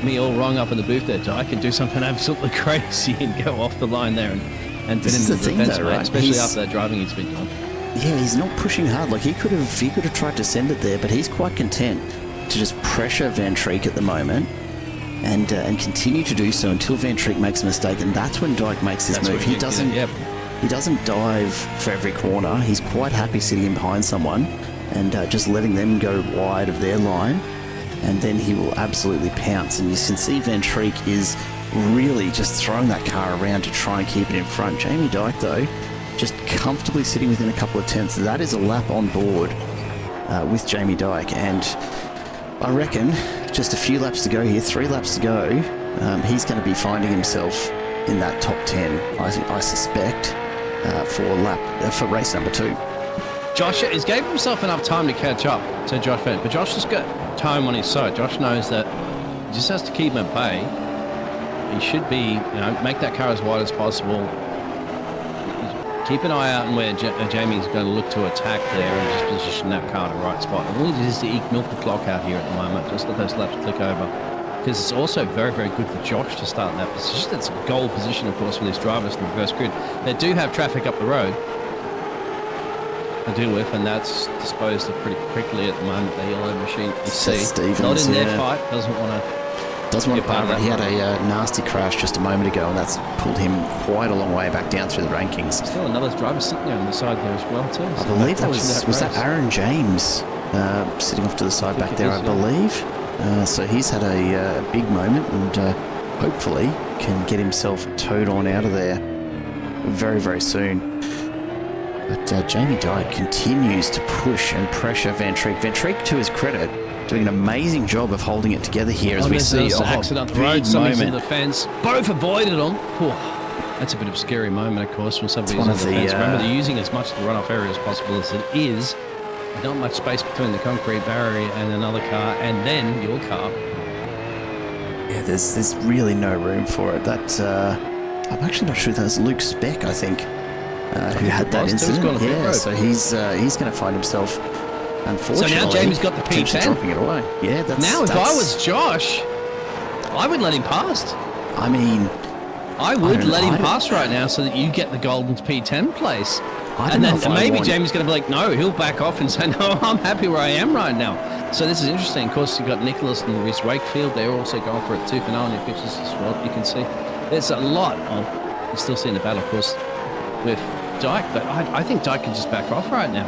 me all wrong up in the booth there, Dyke, and do something absolutely crazy and go off the line there and fit into the fence, right? Especially after that driving he's been doing. Yeah, he's not pushing hard. Like he could have tried to send it there, but he's quite content to just pressure Van Trek at the moment and continue to do so until Van Trek makes a mistake, and that's when Dyke makes his move. He doesn't dive for every corner. He's quite happy sitting in behind someone and just letting them go wide of their line, and then he will absolutely pounce. And you can see Van Trek is really just throwing that car around to try and keep it in front. Jamie Dyke, though, just comfortably sitting within a couple of tenths. That is a lap on board with Jamie Dyke, and I reckon just a few laps to go here, 3 laps to go, he's going to be finding himself in that top 10, I suspect, for race number 2. Josh has gave himself enough time to catch up to Josh Van, but Josh has got time on his side. Josh knows that he just has to keep him at bay. He should be, make that car as wide as possible. Keep an eye out on where Jamie's going to look to attack there and just position that car in the right spot. And all he does is to milk the clock out here at the moment. Just let those laps click over. Because it's also very, very good for Josh to start in that position. That's a goal position, of course, for these drivers in the reverse grid. They do have traffic up the road to deal with, and that's disposed of pretty quickly at the moment. The yellow machine, you see, Stevens, not in their fight, doesn't want to part of it. He had a nasty crash just a moment ago, and that's pulled him quite a long way back down through the rankings. Still another driver sitting there on the side there as well, too. I believe that was that Aaron James sitting off to the side back there, I believe. So he's had a big moment, and hopefully can get himself towed on out of there very, very soon. But Jamie Dyke continues to push and pressure Van Trek. Van Trek, to his credit, doing an amazing job of holding it together here as we see an accident on the road. big Somebody's in moment. the fence. Both avoided them. That's a bit of a scary moment, of course, when somebody's in the fence. Remember, they're using as much of the runoff area as possible as it is. Not much space between the concrete barrier and another car, and then your car. Yeah, there's really no room for it. That I'm actually not sure if that was Luke Speck, I think, who had that incident. Yeah, so he's going to find himself, unfortunately. So now Jamie's got the P10. Dropping it away. Yeah, now if I was Josh, I would let him past. I mean, I would let him pass right now so that you get the golden P10 place. And then maybe Jamie's going to be like, no, he'll back off and say, no, I'm happy where I am right now. So this is interesting. Of course, you've got Nicholas and Reese Wakefield. They're also going for it tooth and nail in your pictures as well. You can see there's a lot of, you're still seeing the battle, of course, with Dyke. But I think Dyke can just back off right now.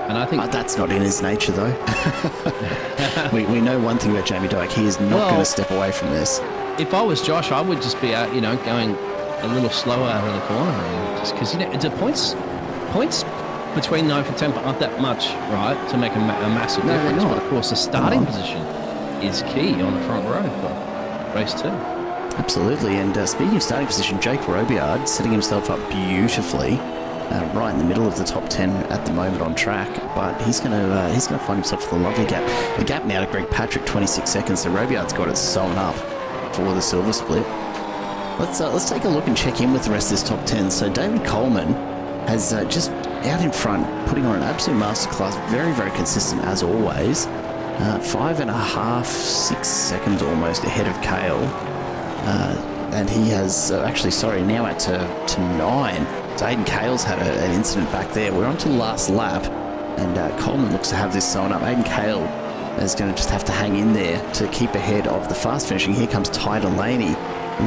And I think that's not in his nature, though. we know one thing about Jamie Dyke. He is not going to step away from this. If I was Josh, I would just be out, going a little slower out of the corner, just because the points between 9th and 10th aren't that much, right, to make a massive difference. But of course, the starting position is key on the front row for race 2. Absolutely. And speaking of starting position, Jake Robillard setting himself up beautifully, right in the middle of the top 10 at the moment on track. But he's going to find himself with a lovely gap. The gap now to Greg Patrick, 26 seconds. So Robillard's got it sewn up for the silver split. Let's take a look and check in with the rest of this top 10. So David Coleman has just out in front, putting on an absolute masterclass, very, very consistent as always. 5.5, 6 seconds almost ahead of Cale. And he has, now out to 9. So Aiden Cale's had an incident back there. We're on to the last lap, and Coleman looks to have this sewn up. Aiden Cale is going to just have to hang in there to keep ahead of the fast finishing. Here comes Ty Delaney,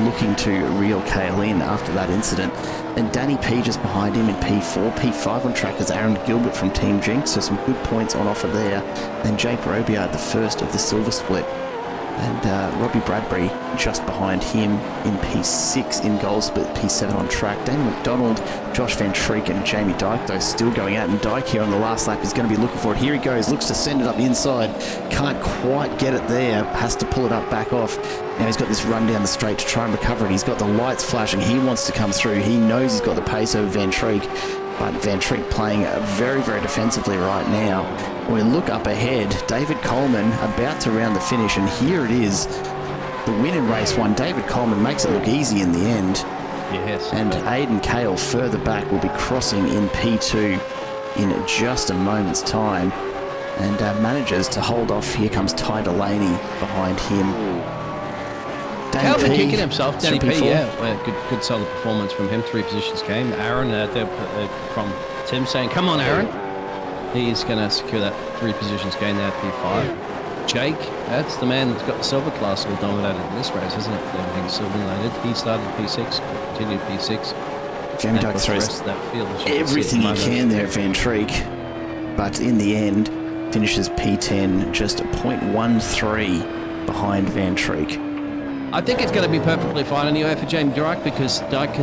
looking to reel Cale in after that incident. And Danny P just behind him in P4. P5 on track is Aaron Gilbert from Team Jinx, so some good points on offer there. And Jake Robillard, the first of the silver split. And Robbie Bradbury just behind him in P6 in gold split, P7 on track. Damon McDonald, Josh Van Treek and Jamie Dyke, though, still going out. And Dyke here on the last lap is going to be looking for it. Here he goes, looks to send it up the inside. Can't quite get it there, has to pull it up back off. Now he's got this run down the straight to try and recover it. He's got the lights flashing. He wants to come through. He knows he's got the pace over Van Treek. But Van Treek playing very, very defensively right now. We look up ahead. David Coleman about to round the finish, and here it is. The win in race 1. David Coleman makes it look easy in the end. Yes. And Aiden Cale further back will be crossing in P2 in just a moment's time. And manages to hold off. Here comes Ty Delaney behind him. Cale been kicking himself. Danny P, good solid performance from him. 3 positions game. Aaron from Tim saying, come on, Aaron. He's going to secure that 3 positions gain there at P5. Jake, that's the man that's got the silver class all dominated in this race, isn't it? Everything's silver related. He started P6, continued P6. Jamie Dyke throws everything he can there at Van Treek, but in the end finishes P10, just a 0.13 behind Van Treek. I think it's going to be perfectly fine anyway for Jamie Dyke because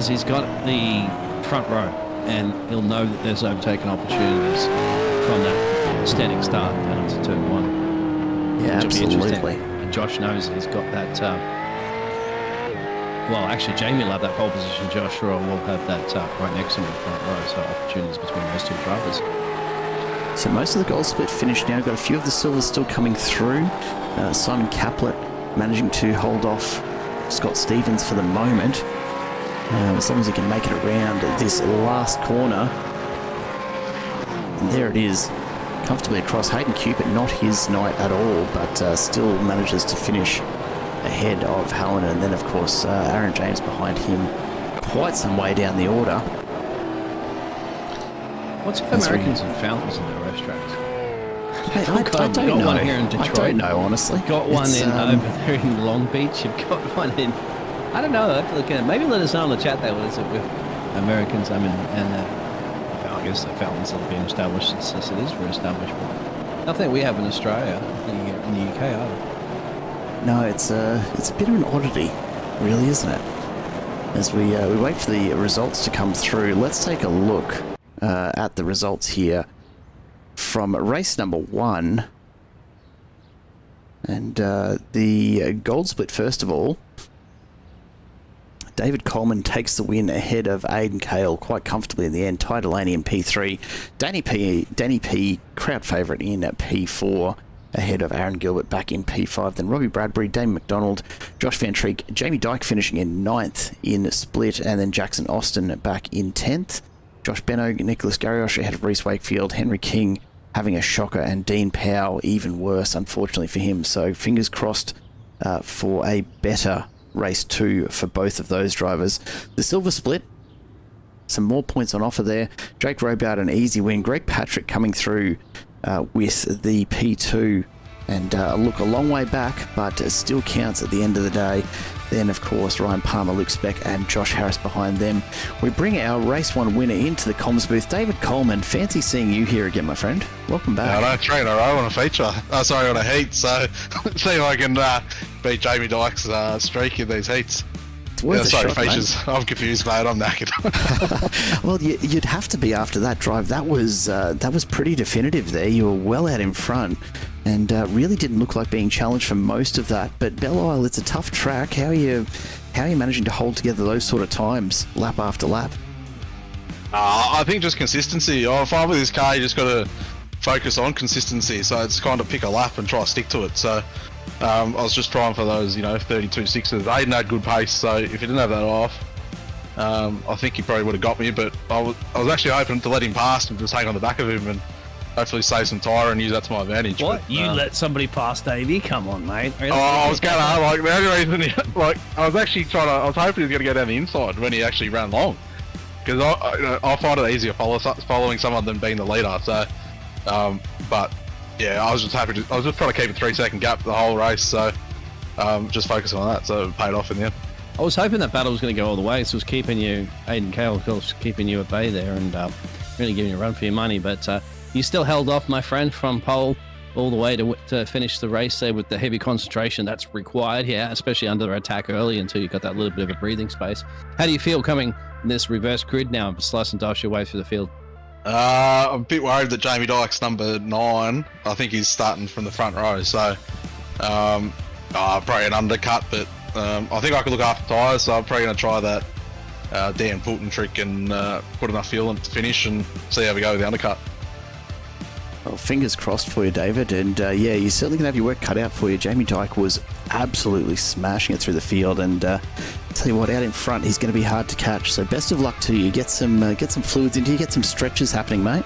he's got the front row and he'll know that there's overtaken opportunities from that standing start down to turn 1. Yeah, absolutely. And Josh knows he's got that. Well, actually, Jamie will have that pole position. Josh will have that right next to him in the front row. So opportunities between those 2 drivers. So most of the gold split finished now. Got a few of the silvers still coming through. Simon Caplet managing to hold off Scott Stevens for the moment. As long as he can make it around this last corner. And there it is, comfortably across. Hayden Cupid, not his night at all, but still manages to finish ahead of Hallinan. And then, of course, Aaron James behind him quite some way down the order. What's with Americans and fountains in their racetracks? I don't know. One here in Detroit. I don't know, honestly. Got one over there in Long Beach. You've got one in... I don't know. I have to look at it. Maybe let us know in the chat there what is it with Americans. I guess the fountains that have been established as it is for establishment. Nothing we have in Australia, in the UK either. No, it's a bit of an oddity, really, isn't it? As we wait for the results to come through, let's take a look at the results here from race number 1. And the gold split, first of all, David Coleman takes the win ahead of Aidan Cale quite comfortably in the end. Ty Delaney in P3. Danny P, crowd favourite in P4, ahead of Aaron Gilbert back in P5. Then Robbie Bradbury, Damon McDonald, Josh Van Treek, Jamie Dyke finishing in 9th in split, and then Jackson Austin back in 10th. Josh Benno, Nicholas Garriosh ahead of Reece Wakefield, Henry King having a shocker, and Dean Powell even worse, unfortunately for him. So fingers crossed for a better race 2 for both of those drivers. The silver split, some more points on offer there. Jake Robardt, an easy win. Greg Patrick coming through with the P2, and look, a long way back, but it still counts at the end of the day. Then, of course, Ryan Palmer, Luke Speck, and Josh Harris behind them. We bring our Race 1 winner into the comms booth. David Coleman, fancy seeing you here again, my friend. Welcome back. Yeah, I know, 3 in a row on a feature. On a heat, so see if I can beat Jamie Dyke's streak in these heats. Features. Mate. I'm confused, mate. I'm knackered. Well, you'd have to be after that drive. That was pretty definitive there. You were well out in front, and really didn't look like being challenged for most of that. But Belle Isle, it's a tough track. How are you managing to hold together those sort of times, lap after lap? I think just consistency. If I'm with this car, you just got to focus on consistency. So it's kind of pick a lap and try to stick to it. So I was just trying for those, 32 sixes. Aiden had good pace, so if he didn't have that off, I think he probably would have got me. But I was actually hoping to let him pass and just hang on the back of him and hopefully save some tyre and use that to my advantage. What? But, You let somebody pass Davey? Come on, mate. Really? I was going to, the only reason, I was hoping he was going to go down the inside when he actually ran long. Because I find it easier following someone than being the leader. So, but yeah, I was just trying to keep a 3-second gap the whole race. So, just focusing on that. So it paid off in the end. I was hoping that battle was going to go all the way. So it was keeping you, Aidan Cale, of course, keeping you at bay there and really giving you a run for your money. But you still held off, my friend, from pole all the way to finish the race there with the heavy concentration that's required here, especially under attack early until you got that little bit of a breathing space. How do you feel coming in this reverse grid now, slice and dice your way through the field? I'm a bit worried that Jamie Dyke's number 9. I think he's starting from the front row, so probably an undercut, but I think I could look after tyres, so I'm probably going to try that Dan Fulton trick and put enough fuel in to finish and see how we go with the undercut. Well, fingers crossed for you, David. And yeah, you're certainly going to have your work cut out for you. Jamie Dyke was absolutely smashing it through the field. And tell you what, out in front, he's going to be hard to catch. So best of luck to you. Get some fluids into you. Get some stretches happening, mate.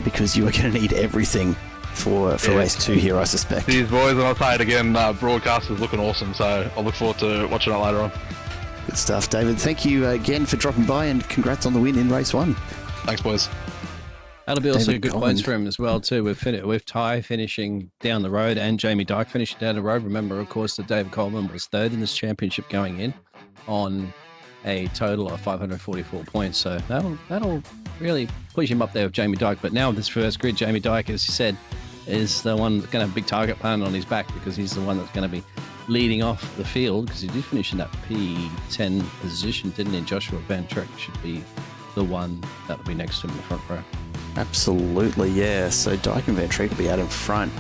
Because you are going to need everything for race 2 here, I suspect. Cheers, boys. And I'll say it again, broadcast is looking awesome. So I'll look forward to watching it later on. Good stuff, David. Thank you again for dropping by, and congrats on the win in race 1. Thanks, boys. That'll be also David good Coleman. points for him as well too. With Ty finishing down the road and Jamie Dyke finishing down the road. Remember, of course, that David Coleman was 3rd in this championship going in on a total of 544 points. So that'll really push him up there with Jamie Dyke. But now this first grid, Jamie Dyke, as you said, is the one that's going to have a big target plan on his back, because he's the one that's going to be leading off the field, because he did finish in that P10 position, didn't he? Joshua Van Treek should be the one that'll be next to him in the front row. Absolutely, yeah. So Dyke and Van Treek will be out in front.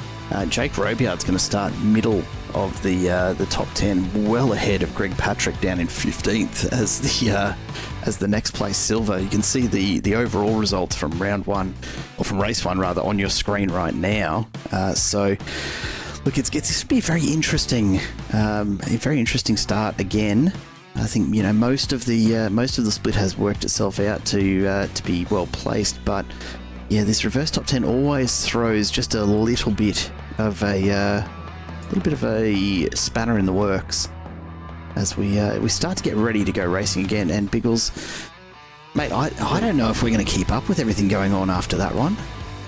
Jake Robiart's going to start middle of the top 10, well ahead of Greg Patrick down in 15th as the next place silver. You can see the overall results from round 1, or from race 1 rather, on your screen right now. So look, it's going to be a very interesting start again. I think most of the split has worked itself out to be well placed, but yeah, this reverse top 10 always throws just a little bit of a spanner in the works as we start to get ready to go racing again. And Biggles, mate, I don't know if we're going to keep up with everything going on after that one.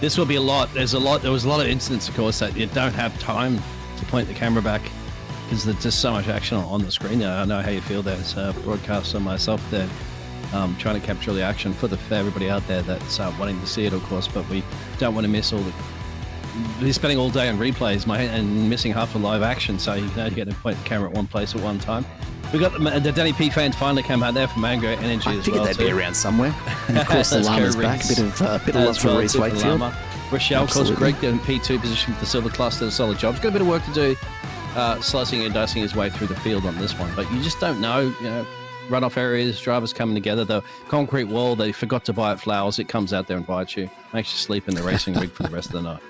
This will be a lot. There was a lot of incidents, of course, that you don't have time to point the camera back, because there's just so much action on the screen there. I know how you feel there as a broadcaster myself there, trying to capture the action for everybody out there that's wanting to see it, of course, but we don't want to miss we're spending all day on replays, mate, and missing half the live action, so you can get to point the camera at one place at one time. We got the Danny P fans finally came out there from Mango Energy as well. I figured they'd be around somewhere. And of course the Llama's back. A bit of love for Reece Wakefield. Rochelle, of course, Absolutely. Greg in P2 position for the Silver Class, did a solid job. He's got a bit of work to do, slicing and dicing his way through the field on this one, but you just don't know, runoff areas, drivers coming together, the concrete wall, they forgot to buy it flowers, it comes out there and bites you, makes you sleep in the racing rig for the rest of the night.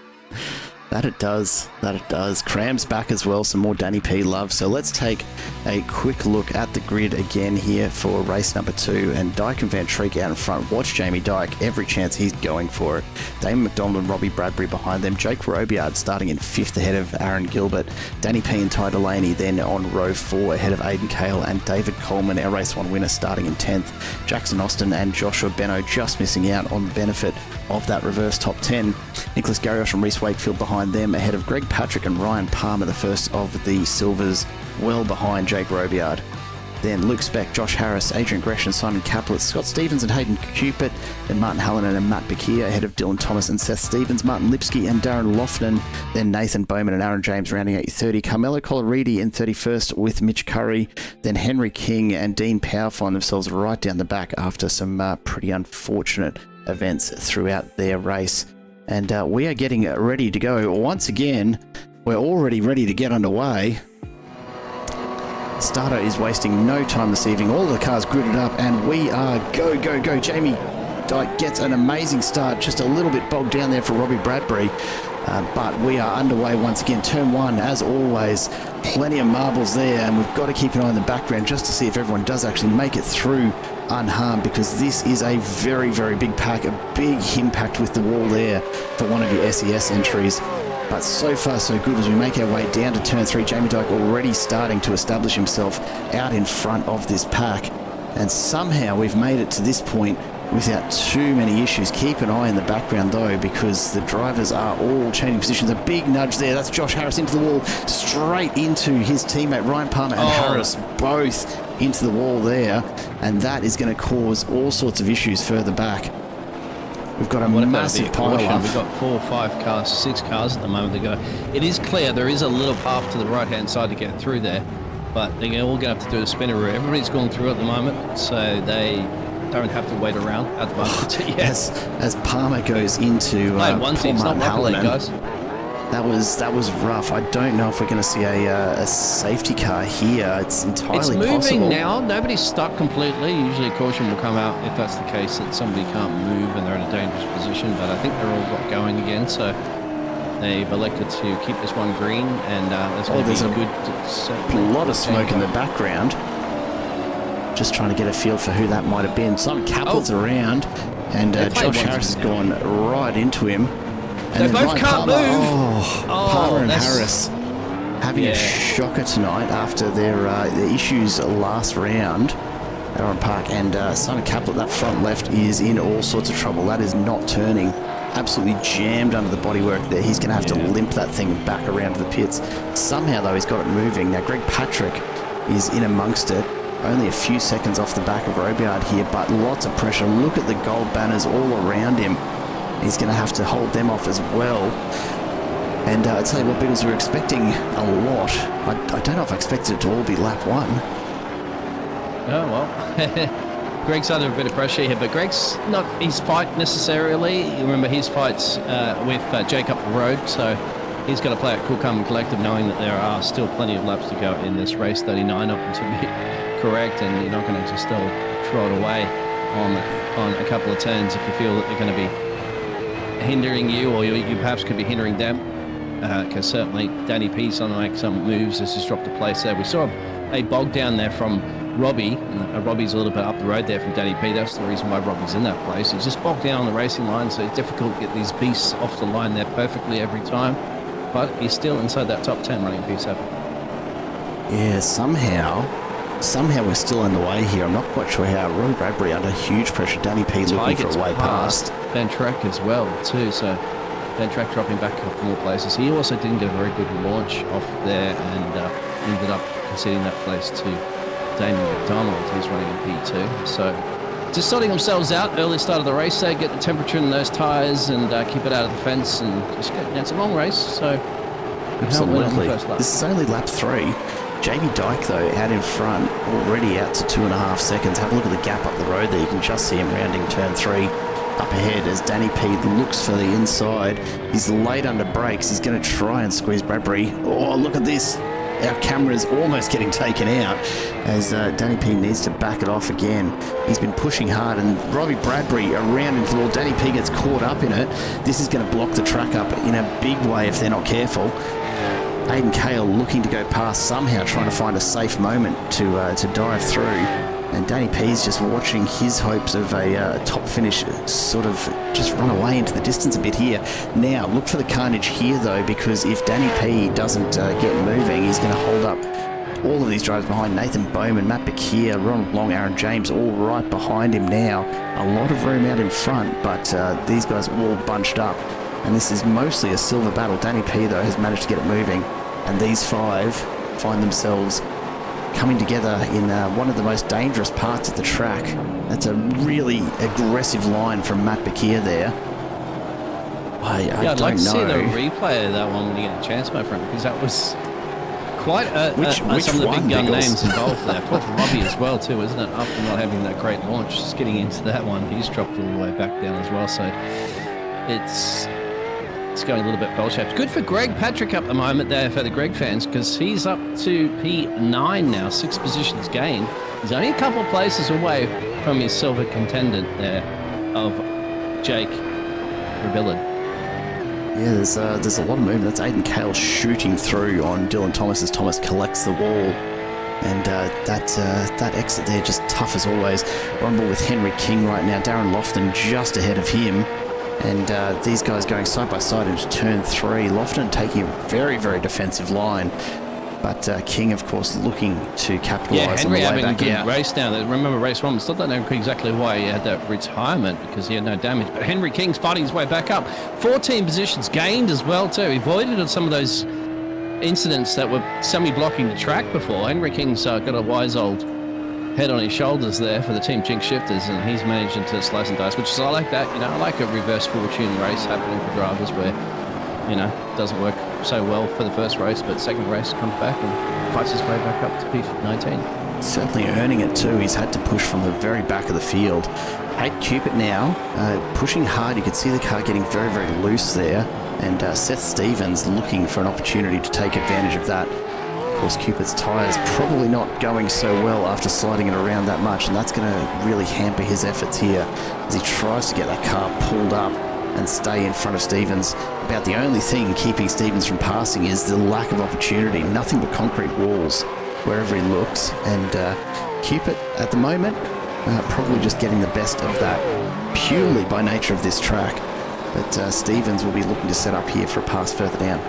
That it does. That it does. Cram's back as well. Some more Danny P love. So let's take a quick look at the grid again here for race number 2. And Dyke and Van Treek out in front. Watch Jamie Dyke. Every chance he's going for it. Damon McDonald and Robbie Bradbury behind them. Jake Robiard starting in 5th ahead of Aaron Gilbert. Danny P and Ty Delaney then on row 4 ahead of Aidan Cale and David Coleman, our race 1 winner, starting in 10th. Jackson Austin and Joshua Benno just missing out on the benefit of that reverse top 10. Nicholas Garriosh and Reese Wakefield behind them, ahead of Greg Patrick and Ryan Palmer, the first of the Silvers, well behind Jake Robiard. Then Luke Speck, Josh Harris, Adrian Gresham, Simon Caplet, Scott Stevens and Hayden Cupid, then Martin Hallinan and Matt Bakir ahead of Dylan Thomas and Seth Stevens, Martin Lipsky and Darren Loughnan, then Nathan Bowman and Aaron James rounding out your 30, Carmelo Coloridi in 31st with Mitch Curry, then Henry King and Dean Power find themselves right down the back after some pretty unfortunate events throughout their race. And we are getting ready to go. Once again, we're already ready to get underway. Starter is wasting no time this evening. All the cars gridded up, and we are go, go, go. Jamie Dyke gets an amazing start. Just a little bit bogged down there for Robbie Bradbury. But we are underway once again. Turn 1, as always, plenty of marbles there, and we've got to keep an eye on the background just to see if everyone does actually make it through unharmed, because this is a very, very big pack, a big impact with the wall there for one of your SES entries. But so far so good as we make our way down to turn 3. Jamie Dyke already starting to establish himself out in front of this pack, and somehow we've made it to this point without too many issues. Keep an eye in the background though, because the drivers are all changing positions. A big nudge there. That's Josh Harris into the wall, straight into his teammate Ryan Palmer and Harris, both into the wall there, and that is going to cause all sorts of issues further back. We've got a massive pile up. We've got 4 or 5 cars, 6 cars at the moment to go. It is clear there is a little path to the right hand side to get through there, but they're all going to have to do a spinner route. Everybody's going through at the moment, so they don't have to wait around at the moment. Yes, as Palmer goes into one thing, it's not lucky, guys. That was rough. I don't know if we're going to see a safety car here. It's entirely possible. It's moving now. Nobody's stuck completely. Usually a caution will come out if that's the case, that somebody can't move and they're in a dangerous position, but I think they're all got going again, so they've elected to keep this one green, and there's going to be a lot of smoke in the background. Just trying to get a feel for who that might have been. Simon Capel's around, and Josh Harris has gone right into him. And they both can't move. Palmer and Harris having a shocker tonight after their issues last round at Oran Park. And Simon Capel, that front left, is in all sorts of trouble. That is not turning. Absolutely jammed under the bodywork there. He's going to have to limp that thing back around to the pits. Somehow, though, he's got it moving. Now, Greg Patrick is in amongst it. Only a few seconds off the back of Robiard here, but lots of pressure. Look at the gold banners all around him. He's going to have to hold them off as well. And I tell you what, Beatles, we're expecting a lot. I don't know if I expected it to all be lap 1. Oh, well. Greg's under a bit of pressure here, but Greg's not his fight necessarily. You remember his fights with Jake up the road, so he's got to play it cool, calm and collective, knowing that there are still plenty of laps to go in this race. 39 up to be correct, and you're not going to just throw it away on a couple of turns if you feel that they're going to be hindering you, or you perhaps could be hindering them, because certainly Danny P's on to make some moves. Has just dropped a place there. We saw a bog down there from Robbie, and Robbie's a little bit up the road there from Danny P. That's the reason why Robbie's in that place. He's just bogged down on the racing line, so it's difficult to get these beasts off the line there perfectly every time, but he's still inside that top 10 running P7. Yeah, somehow we're still in the way here. I'm not quite sure how. Roy Bradbury under huge pressure. Danny P looking for a way past. Ben Trek as well too, so Ben Trek dropping back a couple more places. He also didn't get a very good launch off there, and ended up conceding that place to Damien McDonald. He's running in P2, so just sorting themselves out early start of the race. They get the temperature in those tyres and keep it out of the fence, and just get. It's a long race, so absolutely. This is only lap 3. Jamie Dyke, though, out in front, already out to 2.5 seconds. Have a look at the gap up the road there. You can just see him rounding turn 3. up ahead as Danny P looks for the inside. He's late under brakes. He's going to try and squeeze Bradbury. Oh, look at this. Our camera is almost getting taken out as Danny P needs to back it off again. He's been pushing hard, and Robbie Bradbury around into the wall. Danny P gets caught up in it. This is going to block the track up in a big way if they're not careful. Aiden Kale looking to go past, somehow trying to find a safe moment to dive through. And Danny P's just watching his hopes of a top finish sort of just run away into the distance a bit here. Now, look for the carnage here, though, because if Danny P doesn't get moving, he's going to hold up all of these drivers behind. Nathan Bowman, Matt Bakir, Ronald Long, Aaron James, all right behind him now. A lot of room out in front, but these guys all bunched up. And this is mostly a silver battle. Danny P, though, has managed to get it moving. And these five find themselves coming together in one of the most dangerous parts of the track. That's a really aggressive line from Matt Bakir there. I'd like to see the replay of that one when you get a chance, my friend, because that was quite some of the big gun names involved there. Poor for Robbie as well, too, isn't it? After not having that great launch, just getting into that one, he's dropped all the way back down as well. So it's going a little bit bell-shaped. Good for Greg Patrick up the moment there for the Greg fans, because he's up to P9 now, 6 positions gained. He's only a couple of places away from his silver contendant there of Jake Rebillard. Yeah, there's a lot of movement. That's Aiden Kale shooting through on Dylan Thomas as Thomas collects the wall. And that exit there just tough as always. Rumble with Henry King right now. Darren Lofton just ahead of him. And these guys going side by side into turn 3. Lofton taking a very, very defensive line. But King, of course, looking to capitalise on the way back out. Yeah, Henry having a good race down there. Remember race 1, still don't know exactly why he had that retirement, because he had no damage. But Henry King's fighting his way back up. 14 positions gained as well, too. He avoided some of those incidents that were semi-blocking the track before. Henry King's got a wise old head on his shoulders there for the Team Jinx Shifters, and he's managing to slice and dice, which is, I like that. You know, I like a reverse fortune race happening for drivers where, you know, it doesn't work so well for the first race, but second race comes back and fights his way back up to P19. Certainly earning it too. He's had to push from the very back of the field. Hayden Cupid now pushing hard. You can see the car getting very, very loose there, and Seth Stevens looking for an opportunity to take advantage of that. Of course, Cupid's tyres probably not going so well after sliding it around that much, and that's going to really hamper his efforts here as he tries to get that car pulled up and stay in front of Stevens. About the only thing keeping Stevens from passing is the lack of opportunity. Nothing but concrete walls wherever he looks, and Cupid at the moment probably just getting the best of that purely by nature of this track. But Stevens will be looking to set up here for a pass further down.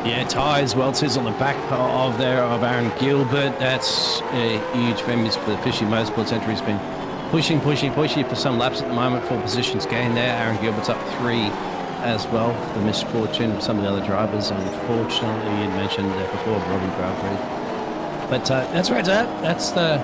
Yeah, tyres, Welters on the back of Aaron Gilbert. That's huge for him. For the Fishy Motorsport Centre, he's been pushing for some laps at the moment. 4 positions gained there. Aaron Gilbert's up 3 as well. The misfortune of some of the other drivers, unfortunately, you mentioned that before, Robbie Bradbury. But that's where it's at. That's the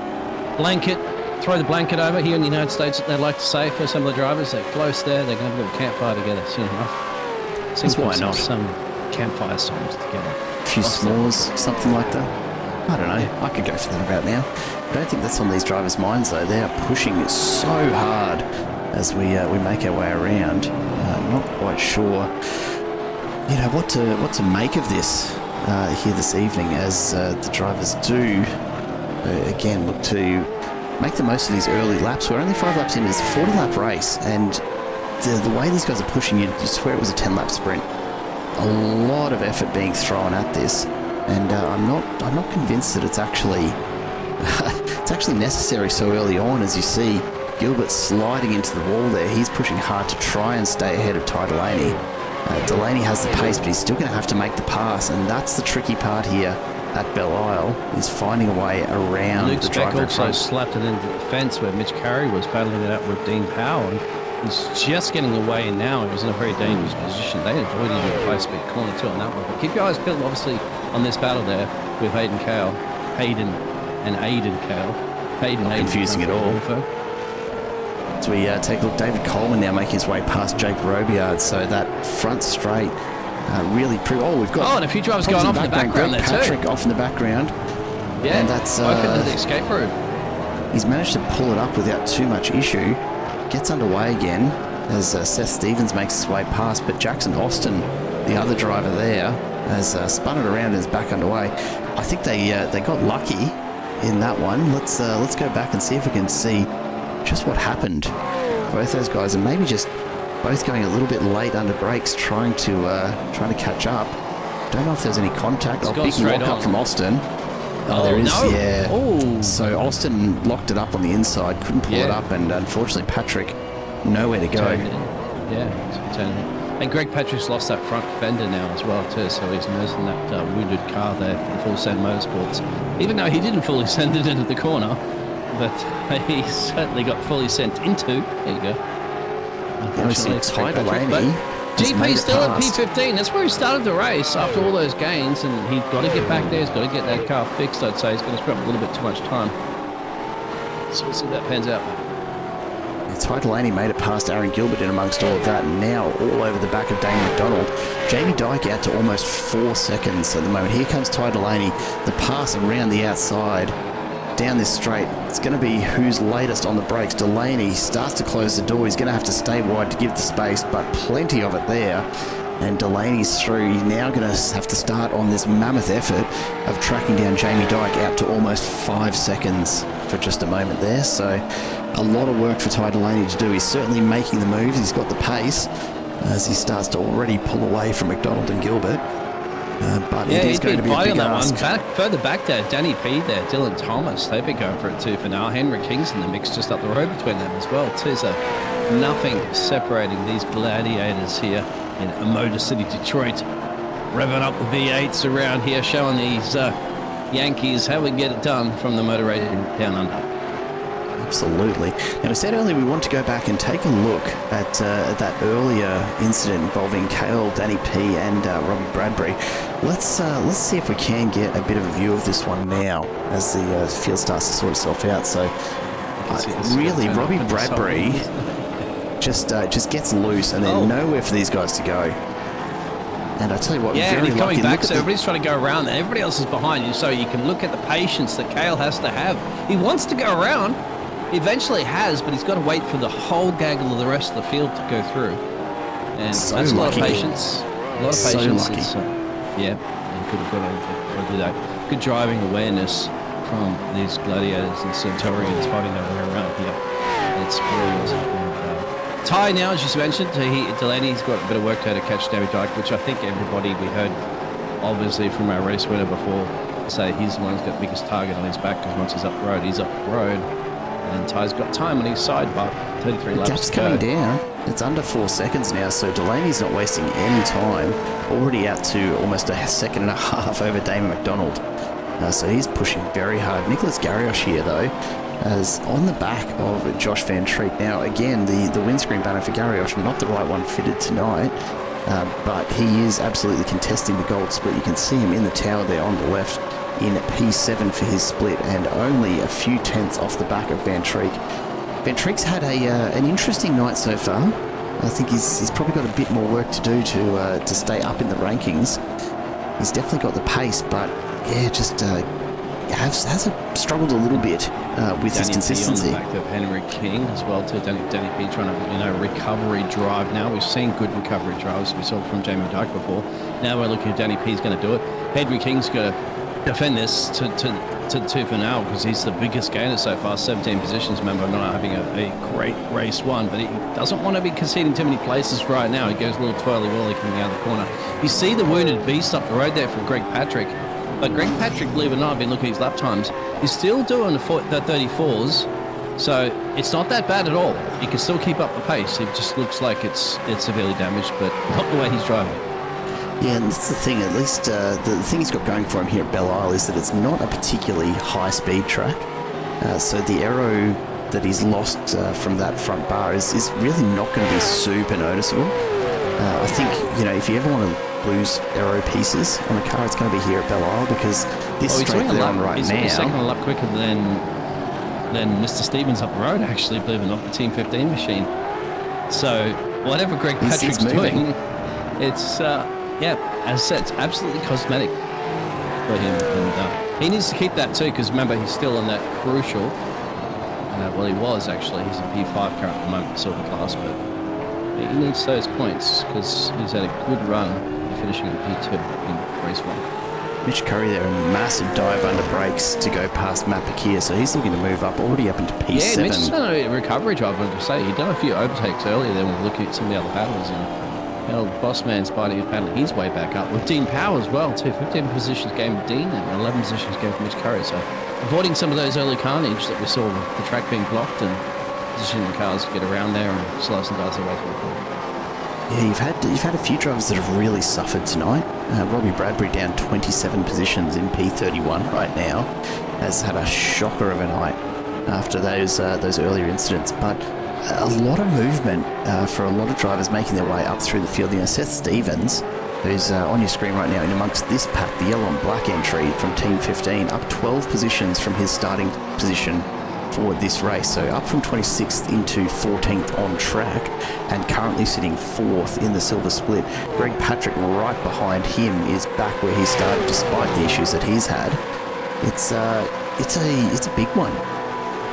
blanket. Throw the blanket over here in the United States, they like to say, for some of the drivers. They're close there. They're going to have a little campfire together soon enough. Seems why not? Some campfire songs together. A few s'mores, something like that. I don't know. I could go for that about now. I don't think that's on these drivers' minds, though. They are pushing so hard as we make our way around. Not quite sure, you know, what to make of this here this evening, as the drivers do again look to make the most of these early laps. We're only 5 laps in. It's a 40-lap race, and the way these guys are pushing, you swear it was a 10-lap sprint. A lot of effort being thrown at this, and I'm not convinced that it's actually necessary so early on. As you see, Gilbert sliding into the wall there. He's pushing hard to try and stay ahead of Ty Delaney. Delaney has the pace, but he's still going to have to make the pass, and that's the tricky part here at Belle Isle, is finding a way around Luke the Speck driver. Also slapped it into the fence where Mitch Carey was battling it out with Dean Powell. He's just getting away now. He was in a very dangerous position. They avoided a high speed corner too on that one. But keep your eyes peeled, obviously, on this battle there with Hayden Kale. Hayden Kale. Confusing it all. So we take a look. David Coleman now making his way past Jake Robiard. So that front straight really we've got... Oh, and a few drivers going off in the background there too. Patrick off in the background. Yeah, and that's open to the escape route. He's managed to pull it up without too much issue. Gets underway again. as Seth Stevens makes his way past, but Jackson Austin, the other driver there, has spun it around and is back underway. I think they got lucky in that one. Let's go back and see if we can see just what happened. Both those guys, and maybe just both going a little bit late under brakes, trying to catch up. Don't know if there's any contact. Big lock up from Austin. Oh, there is, no. yeah. Oh. So Austin locked it up on the inside, couldn't pull it up, and unfortunately Patrick nowhere to go. And Greg Patrick's lost that front fender now as well too, so he's nursing that wounded car there for the Full Send Motorsports. Even though he didn't fully send it into the corner, but he certainly got fully sent into. There you go. Unfortunately, Ty Delaney. GP's still at P15. That's where he started the race after all those gains, and he's got to get back there. He's got to get that car fixed, I'd say. He's going to spend a little bit too much time. So we'll see if that pans out. Ty Delaney made it past Aaron Gilbert in amongst all of that, and now all over the back of Damon McDonald. Jamie Dyke out to almost 4 seconds at the moment. Here comes Ty Delaney. The pass around the outside, down this straight. It's going to be who's latest on the brakes. Delaney starts to close the door. He's going to have to stay wide to give the space, but plenty of it there. And Delaney's through. He's now going to have to start on this mammoth effort of tracking down Jamie Dyke out to almost 5 seconds for just a moment there. So a lot of work for Ty Delaney to do. He's certainly making the moves. He's got the pace as he starts to already pull away from McDonald and Gilbert. But it is going to be a big ask. Further back there, Danny P there, Dylan Thomas, they've been going for it too for now. Henry King's in the mix just up the road between them as well too. So nothing separating these gladiators here in Motor City, Detroit. Revving up the V8s around here, showing these Yankees how we get it done from the motor racing down under. Absolutely. Now, we said earlier we want to go back and take a look at that earlier incident involving Cale, Danny P and Robbie Bradbury. Let's see if we can get a bit of a view of this one now as the field starts to sort itself out. So really, Robbie Bradbury just gets loose and then nowhere for these guys to go. And I tell you what, and very he's coming lucky. back, so everybody's trying to go around, and everybody else is behind you, so you can look at the patience that Cale has to have. He wants to go around. He eventually has, but he's got to wait for the whole gaggle of the rest of the field to go through. And so that's a lot lucky. of patience. A lot of So patience. lucky. And good do that. Good driving awareness from these gladiators and Centaurians fighting their way around. It's brilliant. Ty now, as you mentioned, Delaney's got a bit of work to catch David Dyke, which I think everybody we heard, obviously, from our race winner before, say he's the one who's got the biggest target on his back, because once he's up the road, he's up the road. And Ty's got time on his side, but 33 laps Gap's to go. coming down. It's under 4 seconds now, so Delaney's not wasting any time. Already out to almost a second and a half over Damon McDonald. So he's pushing very hard. Nicholas Garrioch here, though, as on the back of Josh Van Treek. Now, again, the windscreen banner for Garrioch, not the right one fitted tonight, but he is absolutely contesting the gold split. You can see him in the tower there on the left in P7 for his split, and only a few tenths off the back of Van Treek. Van Treek's had an interesting night so far. I think he's probably got a bit more work to do to stay up in the rankings. He's definitely got the pace, but yeah, just has struggled a little bit with his consistency. On the back of Henry King as well too. Danny P trying to recovery drive now. We've seen good recovery drives we saw from Jamie Dyke before. Now we're looking at Danny P's going to do it. Henry King's got to defend this to the tooth and nail, because he's the biggest gainer so far, 17 positions. Remember, not having a great race one, but he doesn't want to be conceding too many places right now. He goes a little twirly-whirly coming out of the corner. You see the wounded beast up the road there from Greg Patrick, but Greg Patrick, believe it or not, I've been looking at his lap times, he's still doing the 34s, so it's not that bad at all. He can still keep up the pace. It just looks like it's severely damaged, but not the way he's driving. Yeah, and that's the thing. At least the thing he's got going for him here at Belle Isle is that it's not a particularly high-speed track. So the aero that he's lost from that front bar is really not going to be super noticeable. I think, if you ever want to lose aero pieces on a car, it's going to be here at Belle Isle, because this straight they're on right now. He's second a lap quicker than Mr. Stevens up the road, actually, believe it or not, the Team 15 machine. So whatever Greg Patrick's doing, it's... as I said, it's absolutely cosmetic for him, and he needs to keep that too, because remember, he's still in that crucial. He was actually. He's a P5 car at the moment, silver class, but He needs those points because he's had a good run finishing in P2 in race 1. Mitch Curry there, a massive dive under brakes to go past Matt Pakia, so he's looking to move up, already up into P7. Yeah, Mitch has done a recovery drive, I'm going to say. He'd done a few overtakes earlier then when we were looking at some of the other battles, and old boss man's fighting his way back up with Dean Power as well, too. 15 positions game with Dean and 11 positions game for Mitch Curry, so avoiding some of those early carnage that we saw with the track being blocked and positioning the cars to get around there and slice and dice their way through the field. Yeah, you've had a few drivers that have really suffered tonight. Robbie Bradbury down 27 positions in P31 right now, has had a shocker of a night after those earlier incidents. But a lot of movement for a lot of drivers making their way up through the field. You know, Seth Stevens, who's on your screen right now, in amongst this pack, the yellow and black entry from Team 15, up 12 positions from his starting position for this race, so up from 26th into 14th on track, and currently sitting 4th in the silver split. Greg Patrick right behind him is back where he started despite the issues that he's had. It's a big one.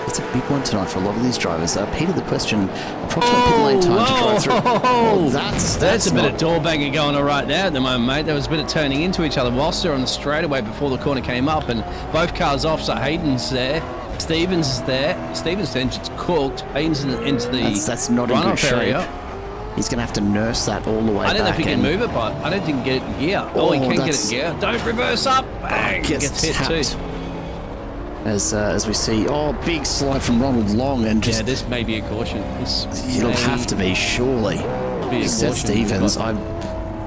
It's a big one tonight for a lot of these drivers. Peter, the question, approximate pit lane time to drive through. Oh, that's a bit of door banging going on right there at the moment, mate. There was a bit of turning into each other whilst they're on the straightaway before the corner came up, and both cars off, so Hayden's there. Stevens is there. Stevens' engine's cooked. Hayden's into the that's not in good shape. Area. He's going to have to nurse that all the way back. I don't know if he can move it, but I don't think he can get it in gear. Oh, he can get it in gear. Don't reverse up. Bang! Gets hit too. As we see, big slide from Ronald Long, and just this may be a caution. It'll have to be, surely. Seth Stevens, I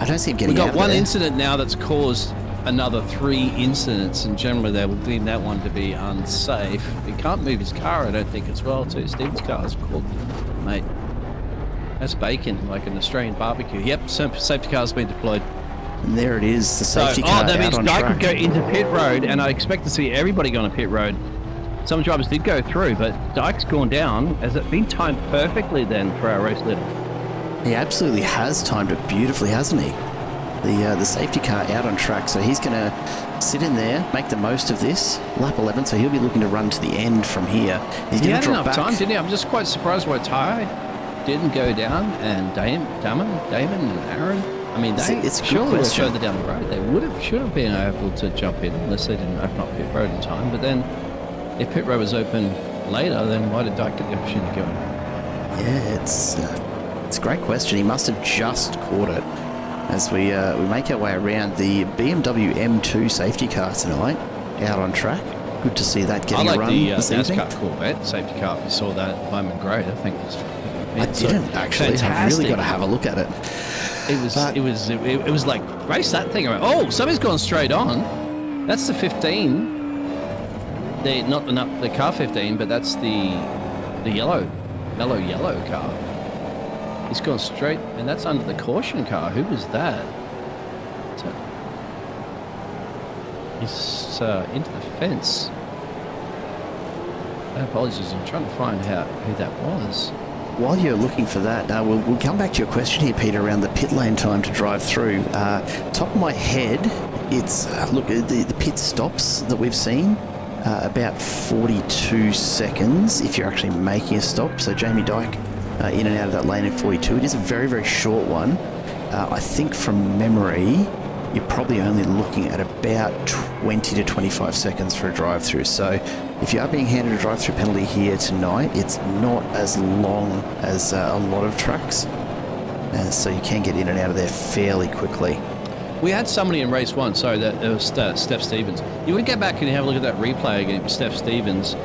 don't see him getting out of there. We've got one incident now that's caused another 3 incidents, and generally they will deem that one to be unsafe. He can't move his car, I don't think, as well, too. Stevens' car is called, mate. That's bacon, like an Australian barbecue. Yep, safety car's been deployed. And there it is, the safety car that means out on Dyke track. could go into pit road, and I expect to see everybody go on a pit road. Some drivers did go through, but Dyke's gone down. Has it been timed perfectly then for our race leader? He absolutely has timed it beautifully, hasn't he? The safety car out on track, so he's going to sit in there, make the most of this. Lap 11, so he'll be looking to run to the end from here. He's going to drop back. Time, didn't he? I'm just quite surprised why Ty didn't go down, and Damon and Aaron. I mean, it's surely were further down the road. They should have been able to jump in unless they didn't open up pit road in time. But then, if pit road was open later, then why did Dyke get the opportunity to go in? Yeah, it's a great question. He must have just caught it. As we make our way around the BMW M2 safety car tonight, out on track. Good to see that getting a run this evening. I like the NASCAR Corvette safety car. If you saw that at Bowman Grade, I think it's. I didn't actually. Fantastic. I've really got to have a look at it. It was like race that thing around. Oh, somebody's gone straight on. That's the 15. Not the car 15, but that's the mellow yellow car. He's gone straight, and that's under the caution car. Who was that? He's into the fence. Apologies, I'm trying to find out who that was. While you're looking for that, we'll come back to your question here, Peter, around the pit lane time to drive through. Top of my head, it's the pit stops that we've seen, about 42 seconds if you're actually making a stop. So Jamie Dyke in and out of that lane at 42. It is a very, very short one. I think from memory, you're probably only looking at about 20 to 25 seconds for a drive-through. So if you are being handed a drive-through penalty here tonight, it's not as long as a lot of tracks. So you can get in and out of there fairly quickly. We had somebody in race 1, sorry, that it was Steph Stevens. You would get back and have a look at that replay again with Steph Stevens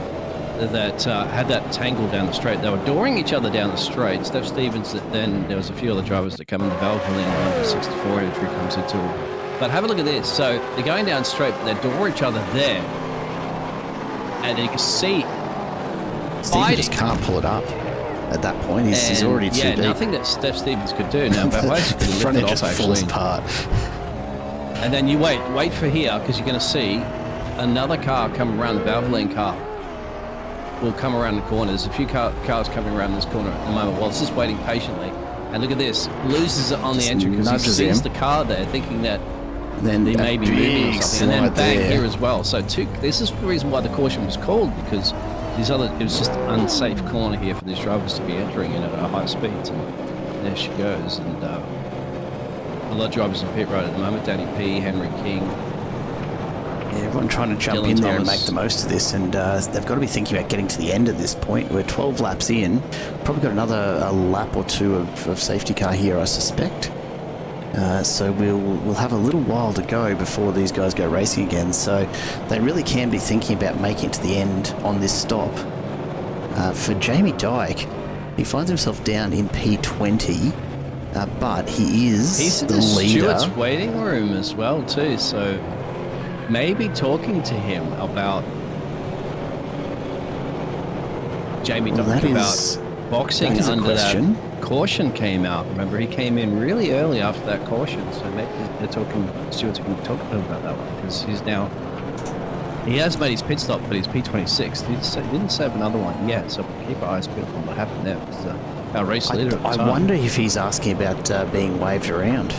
that had that tangle down the straight. They were dooring each other down the straight. Steph Stevens, then there was a few other drivers that come in the Valville in the 64 entry comes into it. But have a look at this. So they're going down straight, but they door each other there. And you can see Stevens just can't pull it up at that point. He's already too deep. Yeah, nothing that Steph Stevens could do. Now, but basically the front end just falls actually. Apart. And then you wait for here, because you're going to see another car come around, the Valvoline car will come around the corner. There's a few cars coming around this corner at the moment while it's just waiting patiently. And look at this, loses it on the entry because he sees the car there, thinking that then he may be moving or something, and then bang there. here as well. So this is the reason why the caution was called, because it was just an unsafe corner here for these drivers to be entering in at a high speed. there she goes. And a lot of drivers on pit road at the moment. Danny P, Henry King. Yeah, everyone trying to jump Dylan in there and Thomas. make the most of this, and they've got to be thinking about getting to the end at this point. We're 12 laps in, probably got another lap or two of safety car here, I suspect. So we'll have a little while to go before these guys go racing again. So they really can be thinking about making it to the end on this stop. For Jamie Dyke, he finds himself down in P20, but he is He's in the the leader. steward's waiting room as well too, so maybe talking to him about Jamie Well, that talking is- about boxing that is a under question. that caution came out. Remember, he came in really early after that caution, so maybe they're talking. Stewards are going to talk to him about that one because he's now. He has made his pit stop, but he's P26. He didn't save another one yet, so we'll keep our eyes peeled on what happened there. Because our race leader at the I time. wonder if he's asking about being waved around.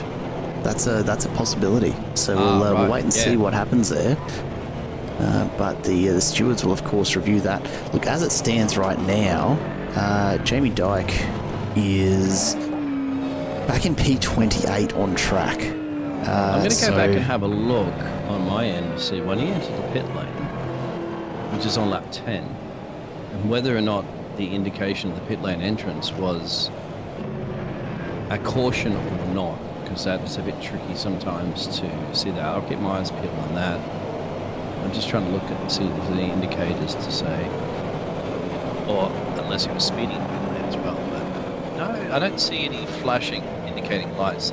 That's a possibility. So we'll right, wait and yeah. see what happens there. But the stewards will of course review that. Look, as it stands right now, Jamie Dyke is back in P28 on track. I'm going to go back and have a look on my end to see when he entered the pit lane, which is on lap 10, and whether or not the indication of the pit lane entrance was a caution or not, because that's a bit tricky sometimes to see that. I'll keep my eyes peeled on that. I'm just trying to look at and see if there's any indicators to say, or unless he was speeding in the pit lane as well. But no, I don't see any flashing indicating lights.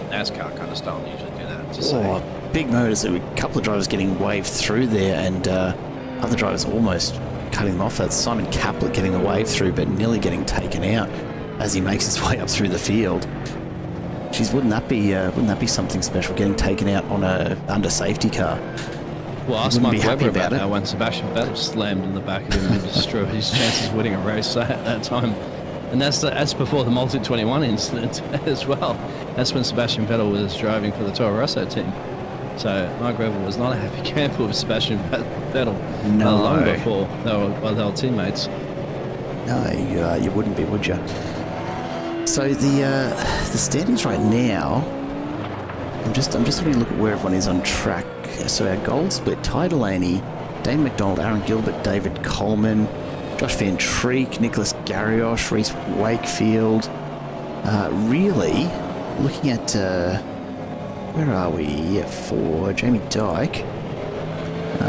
NASCAR kind of style usually do that to say. Big motors. A couple of drivers getting waved through there, and other drivers almost cutting them off. That's Simon Caplet getting the wave through, but nearly getting taken out as he makes his way up through the field. Geez, wouldn't that be something special? Getting taken out on a under safety car. Well, ask Wouldn't Mark be happy Webber about about it. that when Sebastian Vettel slammed in the back of him and destroyed his chances of winning a race at that time. And that's before the Multi 21 incident as well. That's when Sebastian Vettel was driving for the Toro Rosso team. So Mark Webber was not a happy camper with Sebastian Vettel No. long before they were teammates. No, you wouldn't be, would you? So the standings right now. I'm just having a look at where everyone is on track. So our gold split: Ty Delaney, Dane McDonald, Aaron Gilbert, David Coleman, Josh Van Treek, Nicholas Garriosh, Reese Wakefield. Really, looking at where are we for Jamie Dyke?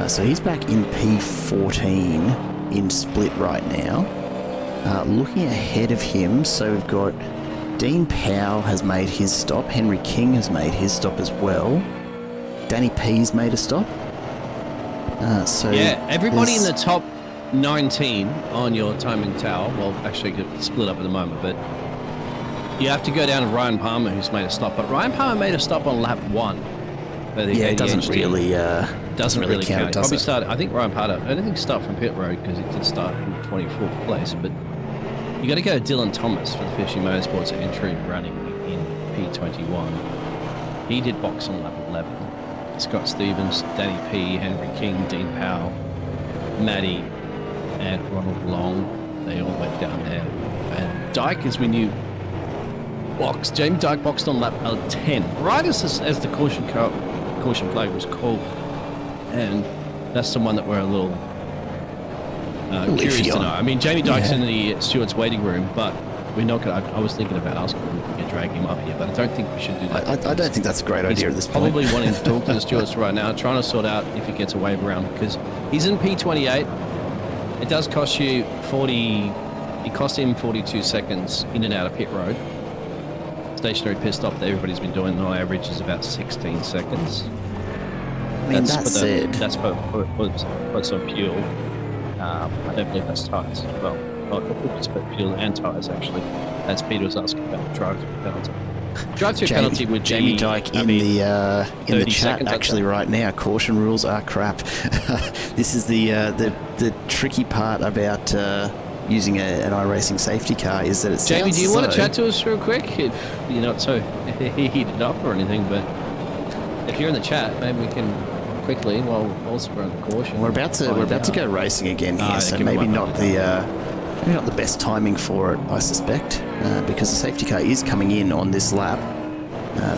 So he's back in P14 in split right now. Looking ahead of him, so we've got Dean Powell has made his stop. Henry King has made his stop as well. Danny P's made a stop. So Yeah, everybody in there's- the top 19 on your timing tower, well, actually, it could split up at the moment, but you have to go down to Ryan Palmer, who's made a stop. But Ryan Palmer made a stop on lap 1. Yeah, it doesn't really count, He does probably it? started, I think Ryan Palmer, I don't think he started from pit road because he did start in 24th place, but you got to go Dylan Thomas for the Fishing Motorsports entry running in P21. He did box on lap 11. Scott Stevens, Danny P, Henry King, Dean Powell, Matty, and Ronald Long. They all went down there. And Dyke, as we knew, boxed. Jamie Dyke boxed on lap 10, right as the caution flag was called. And that's the one that we're a little curious iffy to on. know. I mean, Jamie Dyke's Yeah. in the steward's waiting room, but we're not going to. I was thinking about asking him if we could drag him up here, but I don't think we should do that. I don't think that's a great idea at this point. Probably wanting to talk to the stewards right now, trying to sort out if he gets a wave around, because he's in P28. It does cost you 40. It cost him 42 seconds in and out of pit road. Stationary pit stop that everybody's been doing on average is about 16 seconds. I mean, that said, That's for some fuel. I don't believe that's tyres as well. It's fuel and tyres actually. As Peter was asking about drive-through penalty. Drive-through penalty would Jamie be, Dyke I in mean, the 30 chat seconds, I'd actually say. right now. Caution rules are crap. This is the tricky part about using an iRacing safety car is that it Jamie, sounds do you want to so- chat to us real quick? If you're not so heated up or anything, but if you're in the chat, maybe we can quickly, whilst we're on the caution. We're about to go racing again here, so give me maybe one not minute. Maybe not the best timing for it, I suspect, because the safety car is coming in on this lap.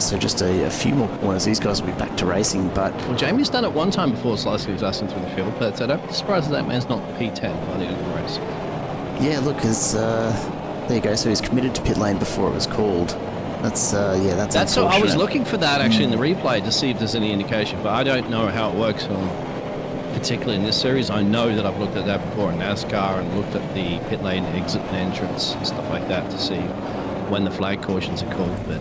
So just a few more corners, these guys will be back to racing, but... Well, Jamie's done it one time before slicing his ass through the field, but I don't be surprised if that man's not P10 by the end of the race. Yeah, look, there you go, so he's committed to pit lane before it was called. That's what I was looking for that actually in the replay to see if there's any indication, but I don't know how it works particularly in this series. I know that I've looked at that before in NASCAR and looked at the pit lane exit and entrance and stuff like that to see when the flag cautions are called, but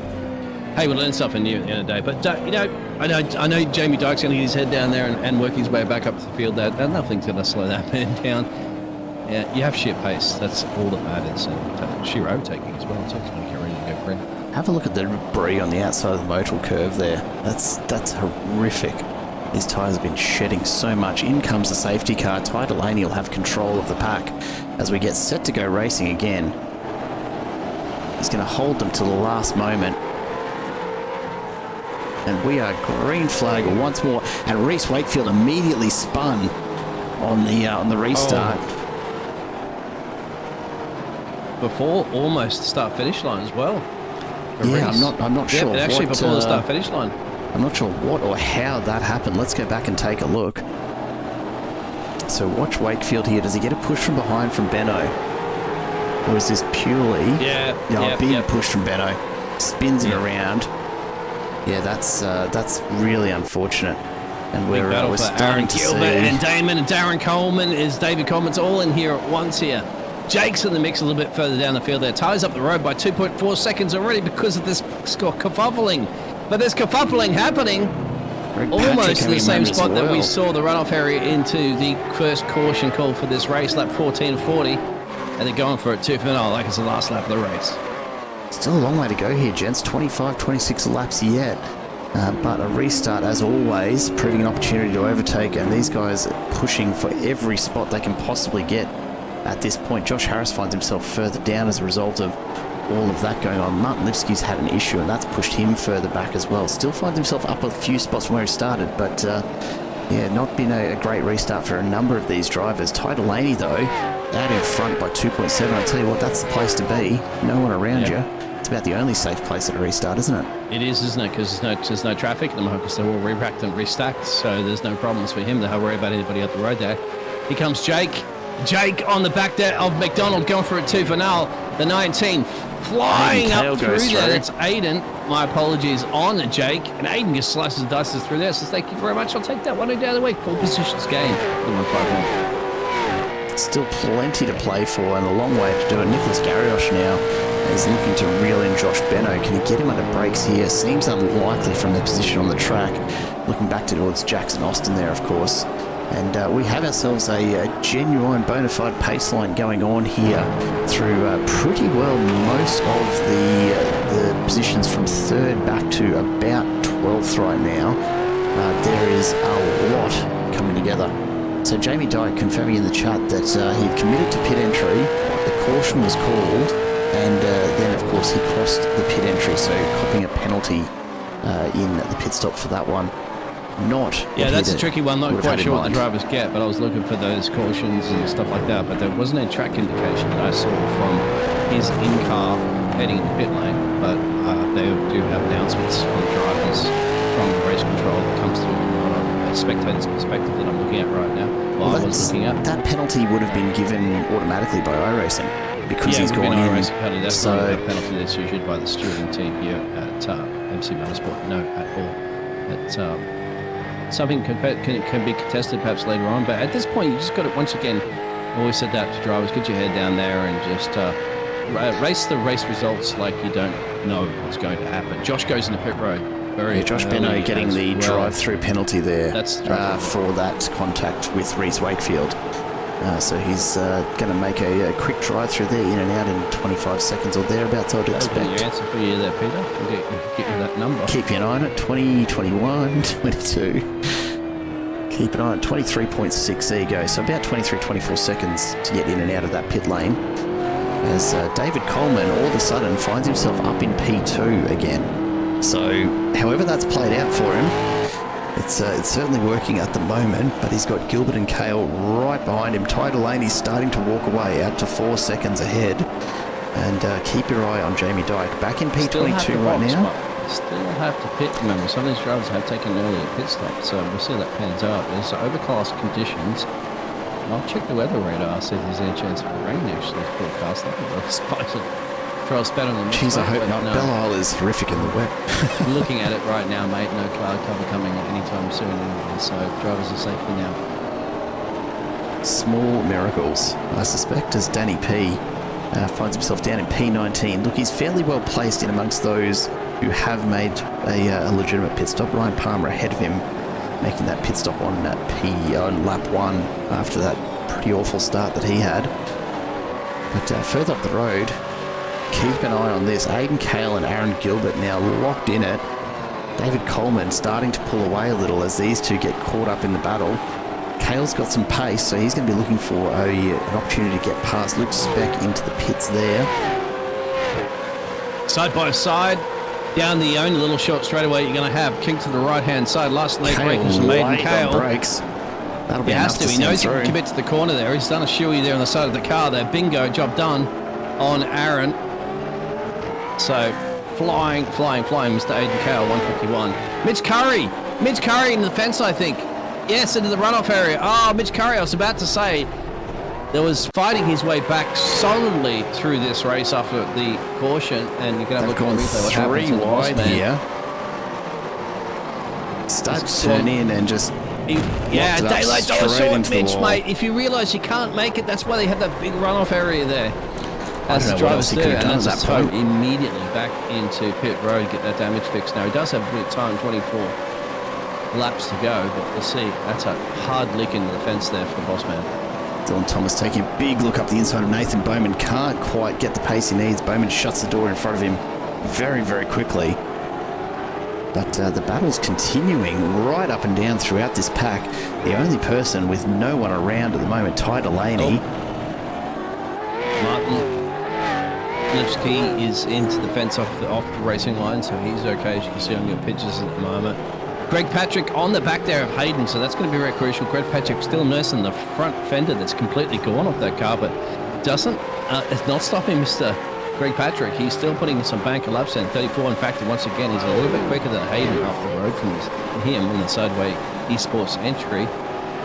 hey, we'll learn something new at the end of the day. But, you know, I know Jamie Dyke's going to get his head down there and work his way back up to the field. Nothing's going to slow that man down. Yeah, you have sheer pace. That's all that matters. And sheer overtaking as well. So it's going to carry and go green. Have a look at the debris on the outside of the modal curve there. That's horrific. These tyres have been shedding so much. In comes the safety car. Ty Delaney will have control of the pack as we get set to go racing again. He's going to hold them till the last moment. And we are green flag once more. And Reese Wakefield immediately spun on the restart. Before almost the start-finish line as well. Yeah, I'm not sure. Actually, before the start-finish line. I'm not sure what or how that happened. Let's go back and take a look. So watch Wakefield here. Does he get a push from behind from Benno? Or is this purely... big push from Benno. Spins it around. Yeah, that's really unfortunate. And we're starting to see... and Damon and Darren Coleman is David Coleman's all in here at once here. Jake's in the mix a little bit further down the field there. Ties up the road by 2.4 seconds already because of this kerfuffling. But there's kerfuffling happening almost in the same spot that we saw the runoff area into the first caution call for this race, lap 14:40. And they're going for it too, like it's the last lap of the race. Still a long way to go here, gents. 25, 26 laps yet. But a restart, as always, proving an opportunity to overtake. And these guys are pushing for every spot they can possibly get at this point. Josh Harris finds himself further down as a result of all of that going on. Martin Lipsky's had an issue, and that's pushed him further back as well. Still finds himself up a few spots from where he started, but not been a great restart for a number of these drivers. Ty Delaney, though, out in front by 2.7. I'll tell you what, that's the place to be. No one around you. It's about the only safe place at a restart, isn't it? It is, isn't it? Because there's no traffic at the moment because they're all re-racked and restacked, so there's no problems for him to worry about anybody up the road there. Here comes Jake. Jake on the back there of McDonald going for it too for now. The 19 flying up through there. It's Aiden. My apologies on Jake. And Aiden just slices and dices through there. So thank you very much. I'll take that one down the week. 4 positions gained. The 151. Still plenty to play for and a long way to do it. Nicholas Garriosh now is looking to reel in Josh Benno. Can he get him under brakes here? Seems unlikely from the position on the track. Looking back towards Jackson Austin there, of course. And we have ourselves a genuine bona fide pace line going on here through pretty well most of the positions from 3rd back to about 12th right now. There is a lot coming together. So Jamie Dyke confirming in the chat that he had committed to pit entry, the caution was called, and then of course he crossed the pit entry, so copping a penalty in the pit stop for that one. That's a tricky one. Not quite sure what the drivers get, but I was looking for those cautions and stuff like that. But there wasn't a track indication that I saw from his in-car heading into pit lane. But they do have announcements from drivers from the race control that comes through from a spectator's perspective that I'm looking at right now. I was looking at that penalty would have been given automatically by iRacing because he's gone in. Penalty. That's not a penalty that's issued by the stewarding team here at MC Motorsport. No, at all. Something can be contested perhaps later on, but at this point you just got to, once again, I always said that to drivers, get your head down there and just race the race results like you don't know what's going to happen. Josh goes into pit road. Josh Benno getting the drive-through penalty there for that contact with Reese Wakefield. So he's going to make a quick drive-through there, in and out in 25 seconds or thereabouts, I'd expect. Your answer for you there, Peter. We'll get you that number. Keep an eye on it, 20, 21, 22. Keep an eye on it, 23.6, there you go. So about 23, 24 seconds to get in and out of that pit lane. As David Coleman all of a sudden finds himself up in P2 again. So however that's played out for him, It's certainly working at the moment, but he's got Gilbert and Kale right behind him. Ty Delaney's starting to walk away, out to 4 seconds ahead. And keep your eye on Jamie Dyke. Back in P22 right now. Still have to pit. Remember, some of these drivers have taken earlier pit stops, so we'll see that pans out. There's overcast conditions. I'll check the weather radar, see if there's any chance of rain actually forecast. That would really spice it. Try spell on the Jeez, I hope not. no. Belle Isle is horrific in the wet. Looking at it right now, mate, no cloud cover coming anytime soon anyway, so drivers are safe for now. Small miracles, I suspect, as Danny P finds himself down in P19. Look, he's fairly well placed in amongst those who have made a legitimate pit stop. Ryan Palmer ahead of him, making that pit stop on lap 1 after that pretty awful start that he had. But further up the road, keep an eye on this. Aidan Kale and Aaron Gilbert now locked in it. David Coleman starting to pull away a little as these two get caught up in the battle. Kale's got some pace, so he's going to be looking for an opportunity to get past Luke Speck into the pits there. Side by side, down the only little short straightaway you're going to have. King to the right-hand side. Last leg breakers from Aidan Kale. Brakes. That'll be He has to. He knows he through. can commit to the corner there. He's done a shoey there on the side of the car there. Bingo, job done on Aaron. So, flying, Mr. Aidan Kale, 151. Mitch Curry in the fence, I think. Yes, into the runoff area. Oh, Mitch Curry, I was about to say, there was fighting his way back solidly through this race after the caution, and you can have a look at the replay what happens to the boss man. here. Start to turn in and just daylight dollar straight short, into the Mitch, wall. mate. If you realise you can't make it, that's why they have that big runoff area there. As the what drivers else he do, could have and done that's at just that home point. immediately back into pit road, get that damage fixed. Now he does have a bit of time, 24 laps to go, but we'll see. That's a hard lick into the fence there for the boss man. Dylan Thomas taking a big look up the inside of Nathan Bowman. Can't quite get the pace he needs. Bowman shuts the door in front of him very, very quickly. But the battle's continuing right up and down throughout this pack. The only person with no one around at the moment, Ty Delaney. Martin Lipsky is into the fence off the racing line, so he's okay, as you can see on your pictures at the moment. Greg Patrick on the back there of Hayden, so that's going to be very crucial. Greg Patrick still nursing the front fender that's completely gone off that car, but it's not stopping Mr. Greg Patrick. He's still putting in some banker laps in 34. In fact, once again, he's a little bit quicker than Hayden up the road from him in the sideway esports entry.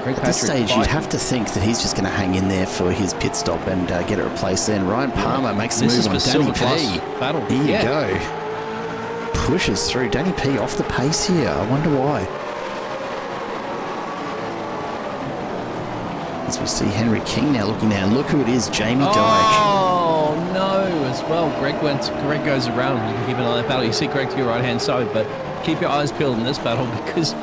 Greg At this stage, you'd have to think that he's just going to hang in there for his pit stop and get it replaced then. Ryan Palmer makes the move on Danny P. Battle. Here you go. Pushes through. Danny P off the pace here. I wonder why. As we see Henry King now looking down. Look who it is, Jamie Dyke. Oh, no, as well. Greg goes around. You can keep an eye on that battle. You see Greg to your right-hand side, but keep your eyes peeled in this battle because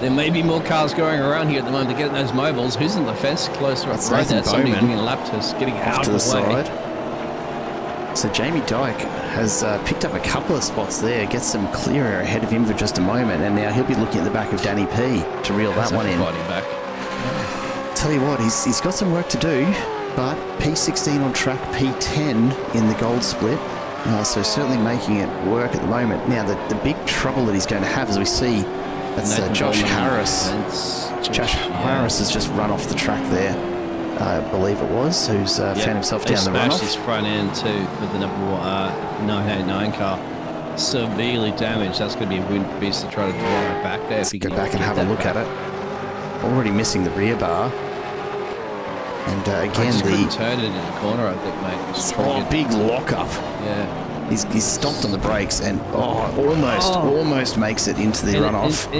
there may be more cars going around here at the moment to get in those mobiles. Who's in the fence closer up That's right Nathan there? Somebody Bowman. doing a lap test, getting Off out to of the the way. side. So Jamie Dyke has picked up a couple of spots there, gets some clear air ahead of him for just a moment, and now he'll be looking at the back of Danny P to reel that one in. Back. Tell you what, he's got some work to do, but P16 on track, P10 in the gold split, so certainly making it work at the moment. Now the big trouble that he's going to have, as we see, that's Josh Harris. Josh Harris has just run off the track there. I believe it was, who's found himself down the runoff. His front end too for the number 989 car. Severely damaged. That's going to be a win piece to try to draw it back there. Let's go back and have a look at it. Already missing the rear bar. And again, couldn't turn it in the corner, I think, mate. big lock-up. Yeah. He's stomped on the brakes and almost makes it into the runoff.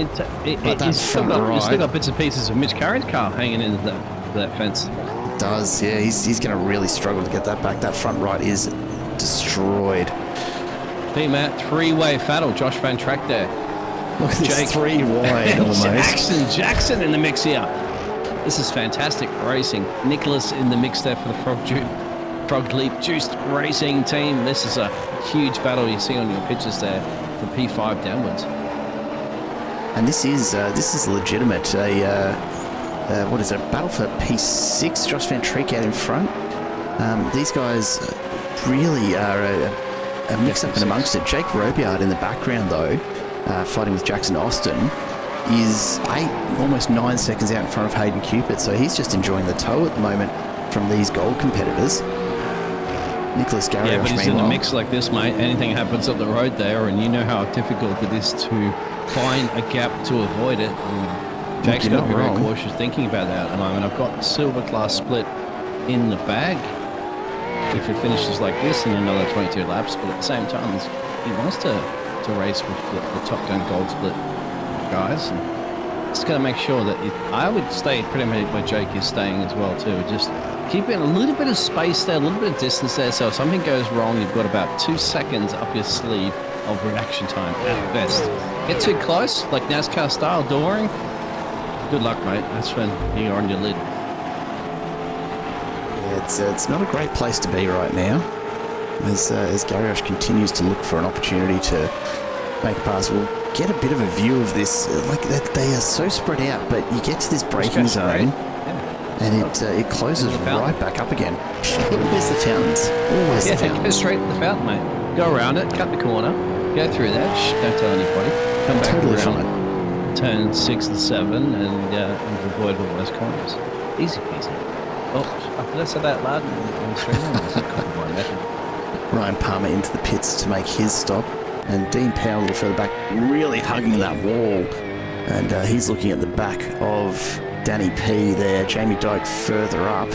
He's still got bits and pieces of Mitch Curry's car hanging into that fence. It does, yeah. He's going to really struggle to get that back. That front right is destroyed. Matt, three-way battle. Josh Van Track there. Look at this, 3 wide almost. Jackson in the mix here. This is fantastic racing. Nicholas in the mix there for the Frog Leap Juiced Racing team. This is a huge battle you see on your pictures there from P5 downwards. And this is legitimate. What is it? A battle for P6. Josh Van Treek out in front. These guys really are a mix-up in amongst it. Jake Robyard in the background, though, fighting with Jackson Austin. is almost 9 seconds out in front of Hayden Cupid, so he's just enjoying the tow at the moment from these gold competitors. Nicholas Garrioch, yeah, but he's in meanwhile, the mix like this, mate. Anything happens up the road there, and you know how difficult it is to find a gap to avoid it. And Jake's got to be very cautious thinking about that at the moment. I've got silver class split in the bag if it finishes like this in another 22 laps, but at the same time, he wants to race with the top 10 gold split guys. And just got to make sure that I would stay pretty much where Jake is staying as well too. Just keeping a little bit of space there, a little bit of distance there, so if something goes wrong, you've got about 2 seconds up your sleeve of reaction time at best. Get too close, like NASCAR style dooring, good luck, mate. That's when you're on your lid. Yeah, it's not a great place to be right now, as Garrioch continues to look for an opportunity to make a pass. We'll get a bit of a view of this. Like they are so spread out, but you get to this braking zone, and it closes right back up again. Where's the fountains? Always the fountains. Go straight to the fountain, mate. Go around it, cut the corner, go through that. Shh, don't tell anybody. Come back Totally around. fine. Turn 6 and 7 and avoid all those corners. Easy peasy. Oh, did I say that loud? Ryan Palmer into the pits to make his stop, and Dean Powell a little further back, really hugging that wall, and he's looking at the back of Danny P there. Jamie Dyke further up,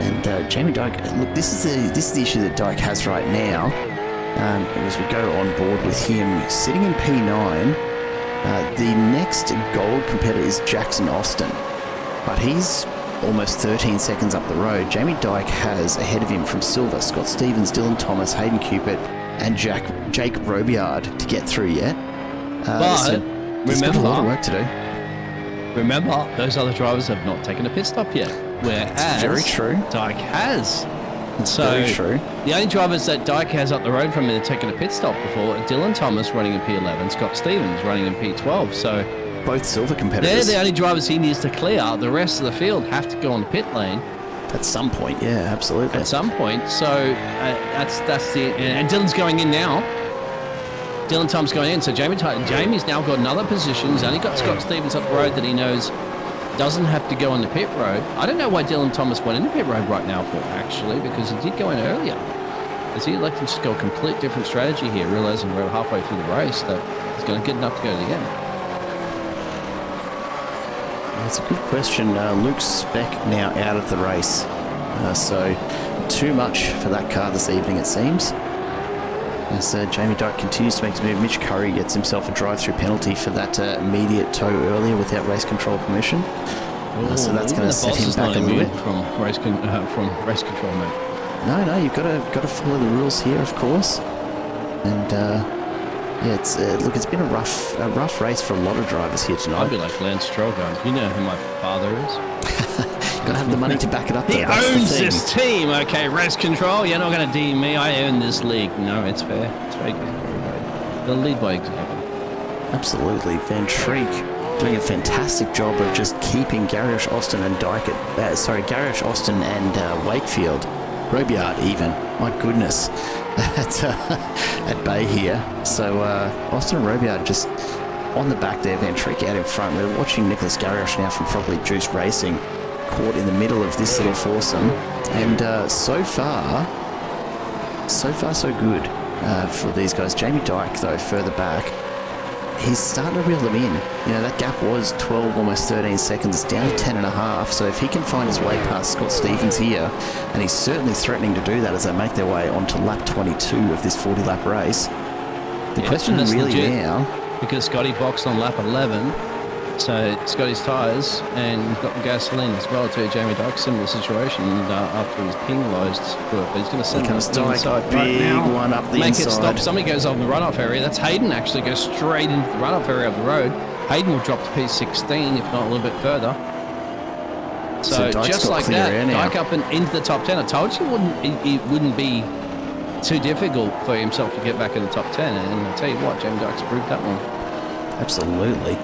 and Jamie Dyke, look, this is the issue that Dyke has right now. As we go on board with him sitting in P9, the next gold competitor is Jackson Austin, but he's almost 13 seconds up the road. Jamie Dyke has ahead of him from silver Scott Stevens, Dylan Thomas, Hayden Cupid, and Jake Robiard to get through yet. But he's got a lot of work to do. Remember, those other drivers have not taken a pit stop yet, whereas very true. Dyke has. It's very true. The only drivers that Dyke has up the road from him that have taken a pit stop before are Dylan Thomas running in P11, Scott Stevens running in P12. So both silver competitors. they're the only drivers he needs to clear. The rest of the field have to go on the pit lane. At some point, yeah, absolutely. At some point. So that's the... And Dylan's going in now. Dylan Thomas going in. So Jamie's now got another position. He's only got Scott Stevens up the road that he knows doesn't have to go on the pit road. I don't know why Dylan Thomas went into pit road right now for, actually, because he did go in earlier. Because he elected to just go a complete different strategy here, realizing we're halfway through the race that he's going to get enough to go to the end. That's a good question. Luke Speck now out of the race. So too much for that car this evening, it seems. As Jamie Dyke continues to make his move, Mitch Curry gets himself a drive-through penalty for that immediate tow earlier without race control permission. So that's going to set him back a little bit. From race control, mate. No, you've got to follow the rules here, of course. And yeah, it's been a rough race for a lot of drivers here tonight. I'd be like Lance Stroll going, you know who my father is? Got to have the money to back it up. He owns this team. Okay, race control. You're not going to deem me. I own this league. No, it's fair. It's very good for everybody. They'll lead by example. Absolutely. Van Treek doing a fantastic job of just keeping Garrioch, Austin and Dyke Garrioch, Austin and Wakefield, Robiard even. My goodness, at bay here. So Austin and Robiard just on the back there. Van Treek out in front. We're watching Nicholas Garrioch now from Frogly Juice Racing, caught in the middle of this little foursome, and so far so good for these guys. Jamie Dyke, though, further back, he's starting to reel them in. You know, that gap was 12, almost 13 seconds. It's down to 10 and a half. So if he can find his way past Scott Stevens here, and he's certainly threatening to do that as they make their way onto lap 22 of this 40-lap race. The question really legit now, because Scotty boxed on lap 11. So Scotty's tyres and got the gasoline as well to Jamie Dyke. Similar situation after he's penalised for it. But he's going to send it the inside right now. One up the Make inside. It stop. Somebody goes off the runoff area. That's Hayden actually goes straight into the runoff area of the road. Hayden will drop to P16 if not a little bit further. So just like that, Dyke up and into the top 10. I told you it wouldn't be too difficult for himself to get back in the top 10. And I'll tell you what, Jamie Dyke's proved that one. Absolutely.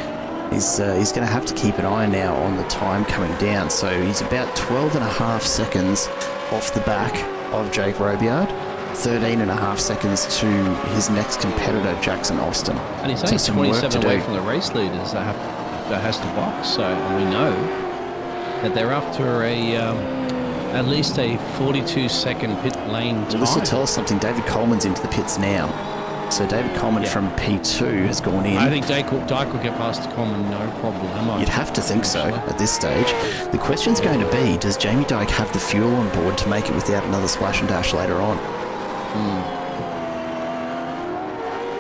He's going to have to keep an eye now on the time coming down. So he's about 12 and a half seconds off the back of Jake Robiard, 13 and a half seconds to his next competitor, Jackson Austin. And he's only 27 away from the race leaders. has to box. So we know that they're after at least a 42-second pit lane time. Well, this will tell us something. David Coleman's into the pits now. So David Coleman from P2 has gone in. I think Dyke will get past Coleman, no problem. You'd have to think so at this stage. The question's going to be, does Jamie Dyke have the fuel on board to make it without another splash and dash later on?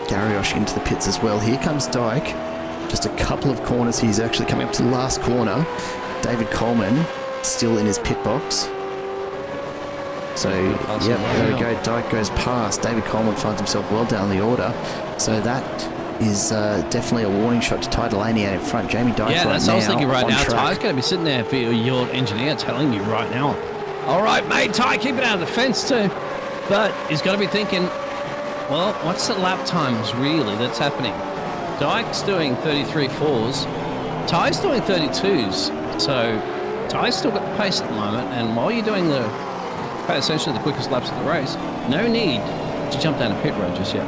Garriosh into the pits as well. Here comes Dyke. Just a couple of corners. He's actually coming up to the last corner. David Coleman still in his pit box. So, yep, there we go. Dyke goes past. David Coleman finds himself well down the order. So that is definitely a warning shot to Ty Delaney out in front. Jamie Dyke yeah, that's what I was thinking right now. track. Ty's going to be sitting there for your engineer telling you right now, all right, mate, Ty, keep it out of the fence too. But he's got to be thinking, well, what's the lap times really that's happening? Dyke's doing 33.4s. Ty's doing 32s. So Ty's still got the pace at the moment. And while you're doing essentially the quickest laps of the race, no need to jump down a pit road just yet.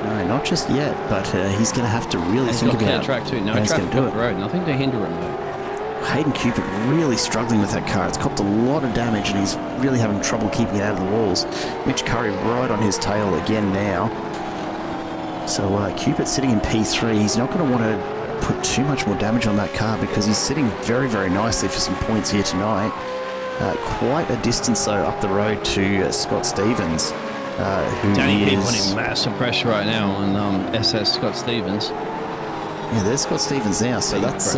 No, not just yet, but he's going to have to really think about track too. No how he's traffic going to do on the road. Nothing to hinder him though. Hayden Cupid really struggling with that car. It's copped a lot of damage and he's really having trouble keeping it out of the walls. Mitch Curry right on his tail again now. So Cupid sitting in P3. He's not going to want to put too much more damage on that car because he's sitting very, very nicely for some points here tonight. Quite a distance though up the road to Scott Stevens, who Danny P is putting massive pressure right now on SS Scott Stevens. Yeah, there's Scott Stevens now. So that's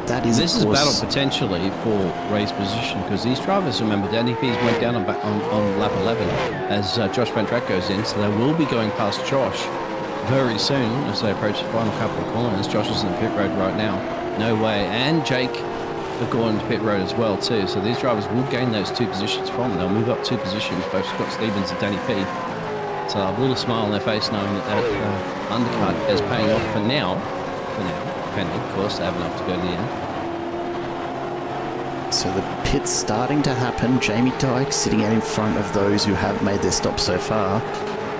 that is. This is a battle potentially for race position because these drivers, remember, Danny P's went down on lap 11 as Josh Van Track goes in, so they will be going past Josh very soon as they approach the final couple of corners. Josh is in the pit road right now. No way, and Jake have gone to pit road as well too, so these drivers will gain those two positions from them. They'll move up two positions, both Scott Stevens and Danny P. So a little smile on their face knowing that undercut is paying off for now, depending, of course, they have enough to go to the end. So the pit's starting to happen. Jamie Dyke sitting out in front of those who have made their stop so far.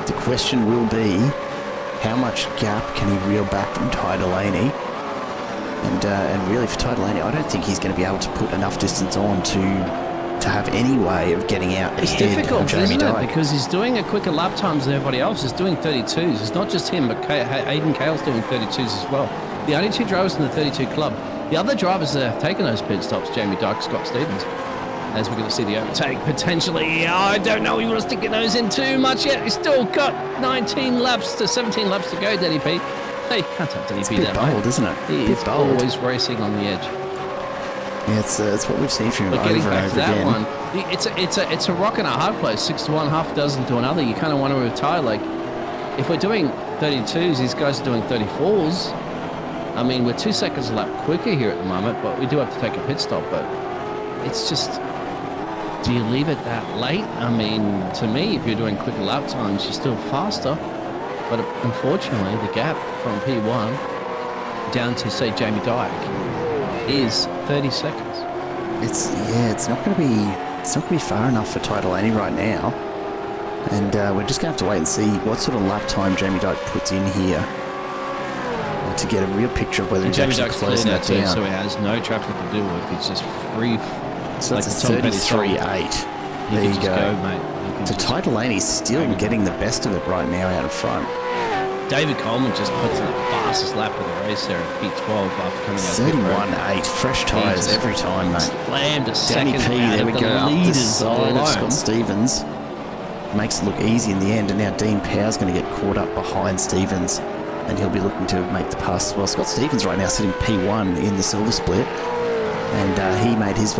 The question will be, how much gap can he reel back from Ty Delaney? And really for Ty Delaney, I don't think he's going to be able to put enough distance on to have any way of getting out It's ahead difficult, of Jamie isn't Dyke. it? Because he's doing a quicker lap times than everybody else. He's doing 32s. It's not just him, but Aiden Cale's doing 32s as well. The only two drivers in the 32 club. The other drivers that have taken those pit stops, Jamie Dyke, Scott Stevens. As we're going to see the overtake potentially. I don't know, you want to stick those in too much yet. He's still got 17 laps to 17 laps to go, Denny P. Hey, can't tell Denny P that, bold, isn't it? He is always racing on the edge. Yeah, it's what we've seen from him But over getting and back over to that again. one, it's a rock and a hard place. 6 to 1, half a dozen to another. You kind of want to retire. Like, if we're doing 32s, these guys are doing 34s. I mean, we're 2 seconds a lap quicker here at the moment, but we do have to take a pit stop. But it's just, do you leave it that late? I mean, to me, if you're doing quicker lap times, you're still faster. But unfortunately, the gap from P1 down to, say, Jamie Dyke is 30 seconds. It's not going to be far enough for Ty Delaney right now, and we're just going to have to wait and see what sort of lap time Jamie Dyke puts in here to get a real picture of whether he's actually closing that down. So he has no traffic to deal with. It's just free. So like that's a 33.8. There you go. Mate. So Ty Delaney's still getting the best of it right now out in front. David Coleman just puts in the fastest lap of the race there at P12 after coming out. 31.8. Fresh tyres every time, mate. Slammed a Danny second P, out there of we go, the up the leaders side alone. of Scott Stevens. Makes it look easy in the end, and now Dean Power's going to get caught up behind Stevens, and he'll be looking to make the pass as well. Scott Stevens right now sitting P1 in the silver split, and he made his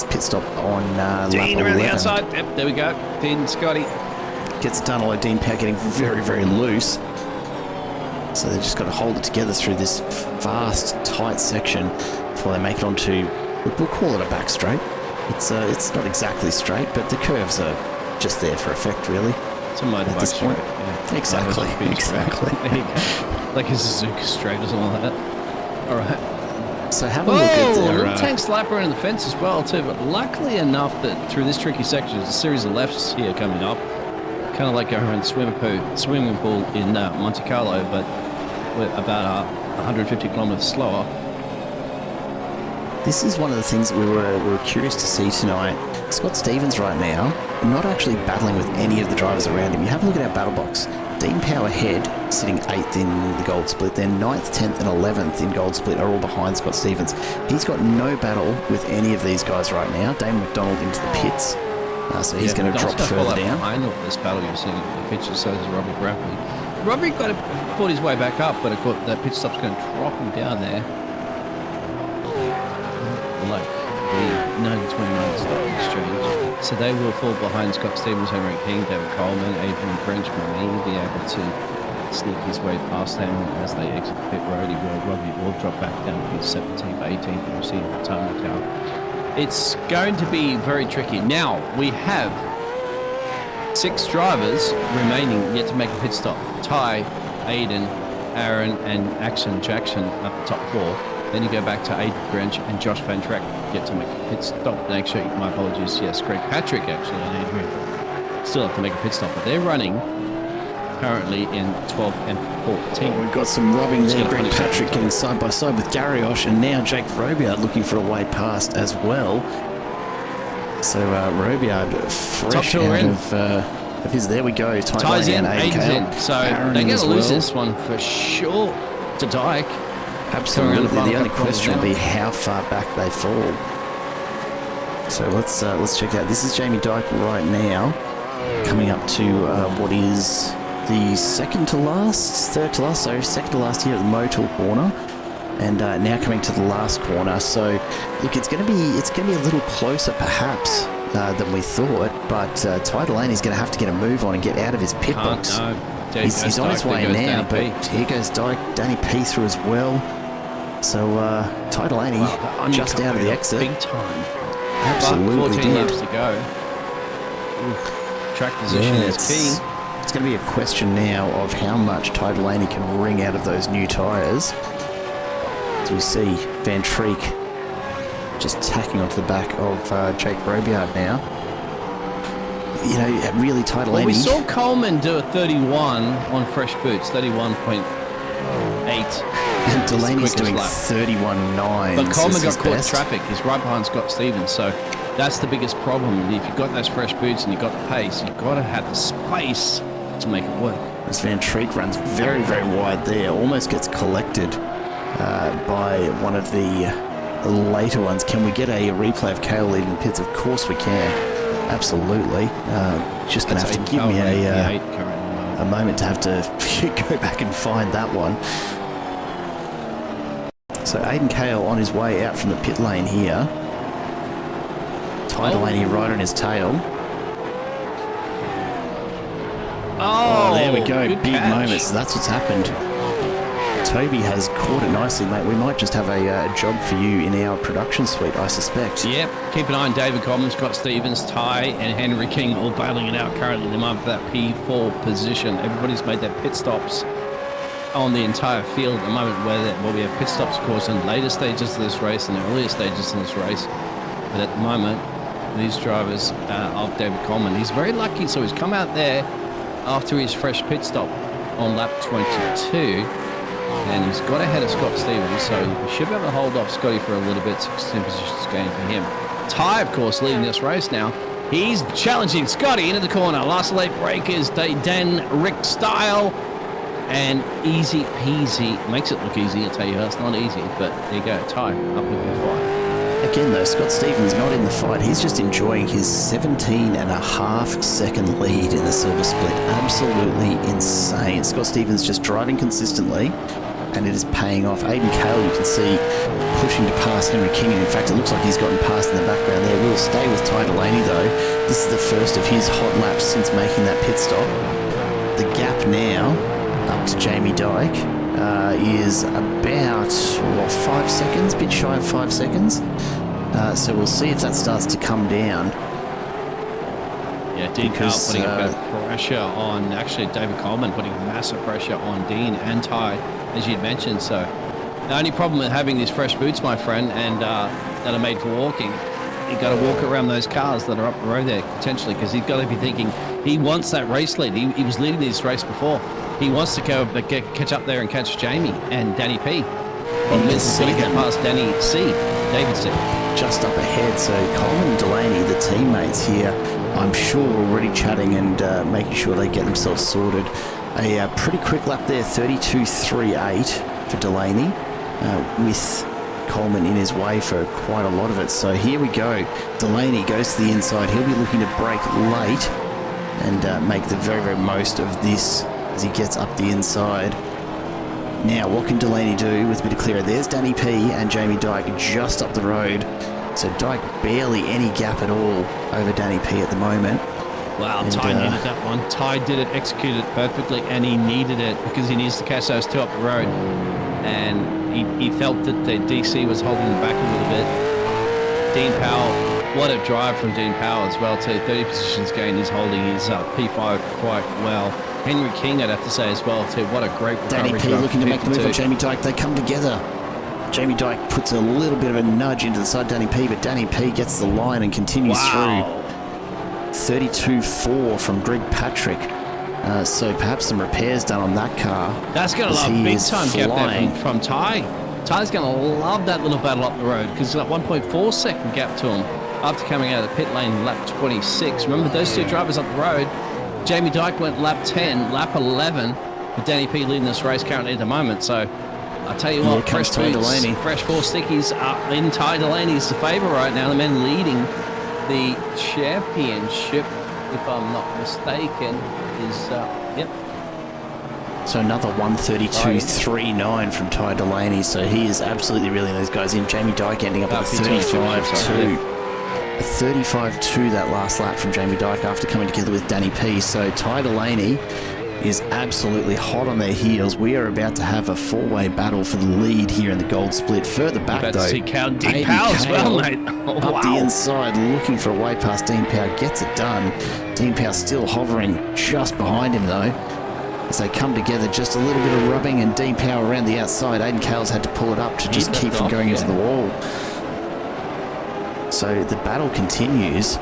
pit stop on lap 11. Dean around the outside. Yep, there we go. Dean Scotty. Gets it done, although Dean Power getting very, very loose. So they've just got to hold it together through this fast, tight section before they make it onto, we'll call it a back straight. It's not exactly straight, but the curves are just there for effect, really. It's a motorbike straight. Yeah. Exactly. There you go. Like a Suzuka straight or something like that. All right. So have a look at their... little tank slap around the fence as well too, but luckily enough that through this tricky section, there's a series of lefts here coming up. Kind of like going around the swimming pool in Monte Carlo, but we're about 150 kilometers slower. This is one of the things that we were curious to see tonight. Scott Stevens right now, not actually battling with any of the drivers around him. You have a look at our battle box. Dean Power Head sitting 8th in the gold split. Then 9th, 10th and 11th in gold split are all behind Scott Stevens. He's got no battle with any of these guys right now. Damon McDonald into the pits. So he's going to drop further down. Behind all this battle you're seeing in the picture, so is Robbie Bradley. Robbie fought his way back up, but of course that pit stop's going to drop him down there. Like the 1929 stock exchange. So they will fall behind Scott Stevens, Henry King, David Coleman, Adrian Frenchman may be able to sneak his way past them as they exit pit road. Robbie will drop back down to 17th, 18th, and we'll see the time will count. It's going to be very tricky. Now we have 6 drivers remaining yet to make a pit stop. Ty, Aiden, Aaron, and Axon Jackson at the top 4. Then you go back to Aiden Grinch and Josh Van Track get to make a pit stop. And actually, my apologies, yes, Greg Patrick actually and Adrian still have to make a pit stop, but they're running currently in 12th and 14th. We've got some rubbing there. Greg Patrick getting side by side with Garriosh, and now Jake Robiard looking for a way past as well. So Robiard fresh out of his. There we go. Ties in, Aiden's in. So they're going to lose this one for sure to Dyke. Absolutely. The only question will be how far back they fall. So let's check out. This is Jamie Dyke right now, coming up to what is the third to last here at the Motul corner, and now coming to the last corner. So look, it's going to be a little closer perhaps than we thought, but Ty Delaney's going to have to get a move on and get out of his pit box. He's on his way now, but here goes Dyke. Danny P through as well. So Ty Delaney just out of the exit. Big time. Absolutely. 14 laps to go. Track position is key. It's going to be a question now of how much Ty Delaney can wring out of those new tyres. As we see Van Treek just tacking onto the back of Jake Robiard now. You know, really Ty Delaney. Well, we saw Coleman do a 31 on fresh boots, 31.8. And Delaney's doing 31.9. But Coleman got caught in traffic. He's right behind Scott Stevens, so that's the biggest problem. If you've got those fresh boots and you've got the pace, you've got to have the space to make it work. As Van Treek runs very, very wide there, almost gets collected by one of the later ones. Can we get a replay of Kale leading the pits? Of course we can. Absolutely. Just going to have to give me a moment to have to go back and find that one. So Aiden Kale on his way out from the pit lane here. Ty Delaney right on his tail. Oh, there we go. Big moment. So that's what's happened. Toby has caught it nicely, mate. We might just have a job for you in our production suite, I suspect. Yep. Keep an eye on David Coleman, Scott Stevens, Ty, and Henry King all battling it out currently at the moment for that P4 position. Everybody's made their pit stops on the entire field at the moment, where we have pit stops, of course, in later stages of this race and earlier stages in this race. But at the moment, these drivers of David Coleman, he's very lucky. So he's come out there after his fresh pit stop on lap 22. And he's got ahead of Scott Stevens, so we should be able to hold off Scotty for a little bit. 16 positions gain for him. Ty, of course, leading this race now. He's challenging Scotty into the corner. Last late breakers, Dan Rick style. And easy peasy. Makes it look easy, I tell you. It's not easy, but there you go. Ty, up with the fight. Again, though, Scott Stevens not in the fight. He's just enjoying his 17.5 second lead in the silver split. Absolutely insane. Scott Stevens just driving consistently, and it is paying off. Aiden Kale, you can see, pushing to pass Henry King, and in fact, it looks like he's gotten past in the background there. We'll stay with Ty Delaney, though. This is the first of his hot laps since making that pit stop. The gap now up to Jamie Dyke is about 5 seconds, a bit shy of 5 seconds. So we'll see if that starts to come down. Yeah, Dean Carl putting a bit of pressure on, actually David Coleman putting massive pressure on Dean and Ty, as you'd mentioned. So the only problem with having these fresh boots, my friend, and that are made for walking, you've got to walk around those cars that are up the road there, potentially, because he's got to be thinking he wants that race lead. He was leading this race before. He wants to go but catch up there and catch Jamie and Danny P. You can He's see going to get them past Danny C. David C. just up ahead. So Coleman and Delaney, the teammates here, I'm sure already chatting and making sure they get themselves sorted. A pretty quick lap there, 32.38 for Delaney, with Coleman in his way for quite a lot of it. So here we go. Delaney goes to the inside. He'll be looking to brake late and make the very, very most of this as he gets up the inside. Now, what can Delaney do with a bit of clearer? There's Danny P and Jamie Dyke just up the road. So Dyke barely any gap at all over Danny P at the moment. Wow, And, Ty needed that one. Ty did it, executed it perfectly, and he needed it because he needs to catch those two up the road. And he felt that the DC was holding him back a little bit. Dean Powell, what a drive from Dean Powell as well too. 30 positions gain. He's holding his P5 quite well. Henry King, I'd have to say as well too. What a great recovery. Danny P looking to make the move on Jamie Dyke. They come together. Jamie Dyke puts a little bit of a nudge into the side of Danny P, but Danny P gets the line and continues through. 32.4 from Greg Patrick. So perhaps some repairs done on that car. That's going to love big time gap there from Ty. Ty's going to love that little battle up the road because it's like 1.4 second gap to him after coming out of the pit lane lap 26. Remember those two drivers up the road. Jamie Dyke went lap 10, lap 11, with Danny P leading this race currently at the moment. So I'll tell you what, fresh boots, fresh four stickies are in Ty Delaney's favour right now. The men leading the championship, if I'm not mistaken, is yep. So another 132.39 from Ty Delaney. So he is absolutely reeling those guys in. Jamie Dyke ending up at 35.2. A 35.2 that last lap from Jamie Dyke after coming together with Danny P. So Ty Delaney is absolutely hot on their heels. We are about to have a four-way battle for the lead here in the gold split. Further back though, Dean Powell as well, mate. Oh, up the inside looking for a way past Dean Powell, gets it done. Dean Powell still hovering just behind him though, as they come together. Just a little bit of rubbing and Dean Powell around the outside. Aidan Cales had to pull it up to just keep from going into the wall. So the battle continues,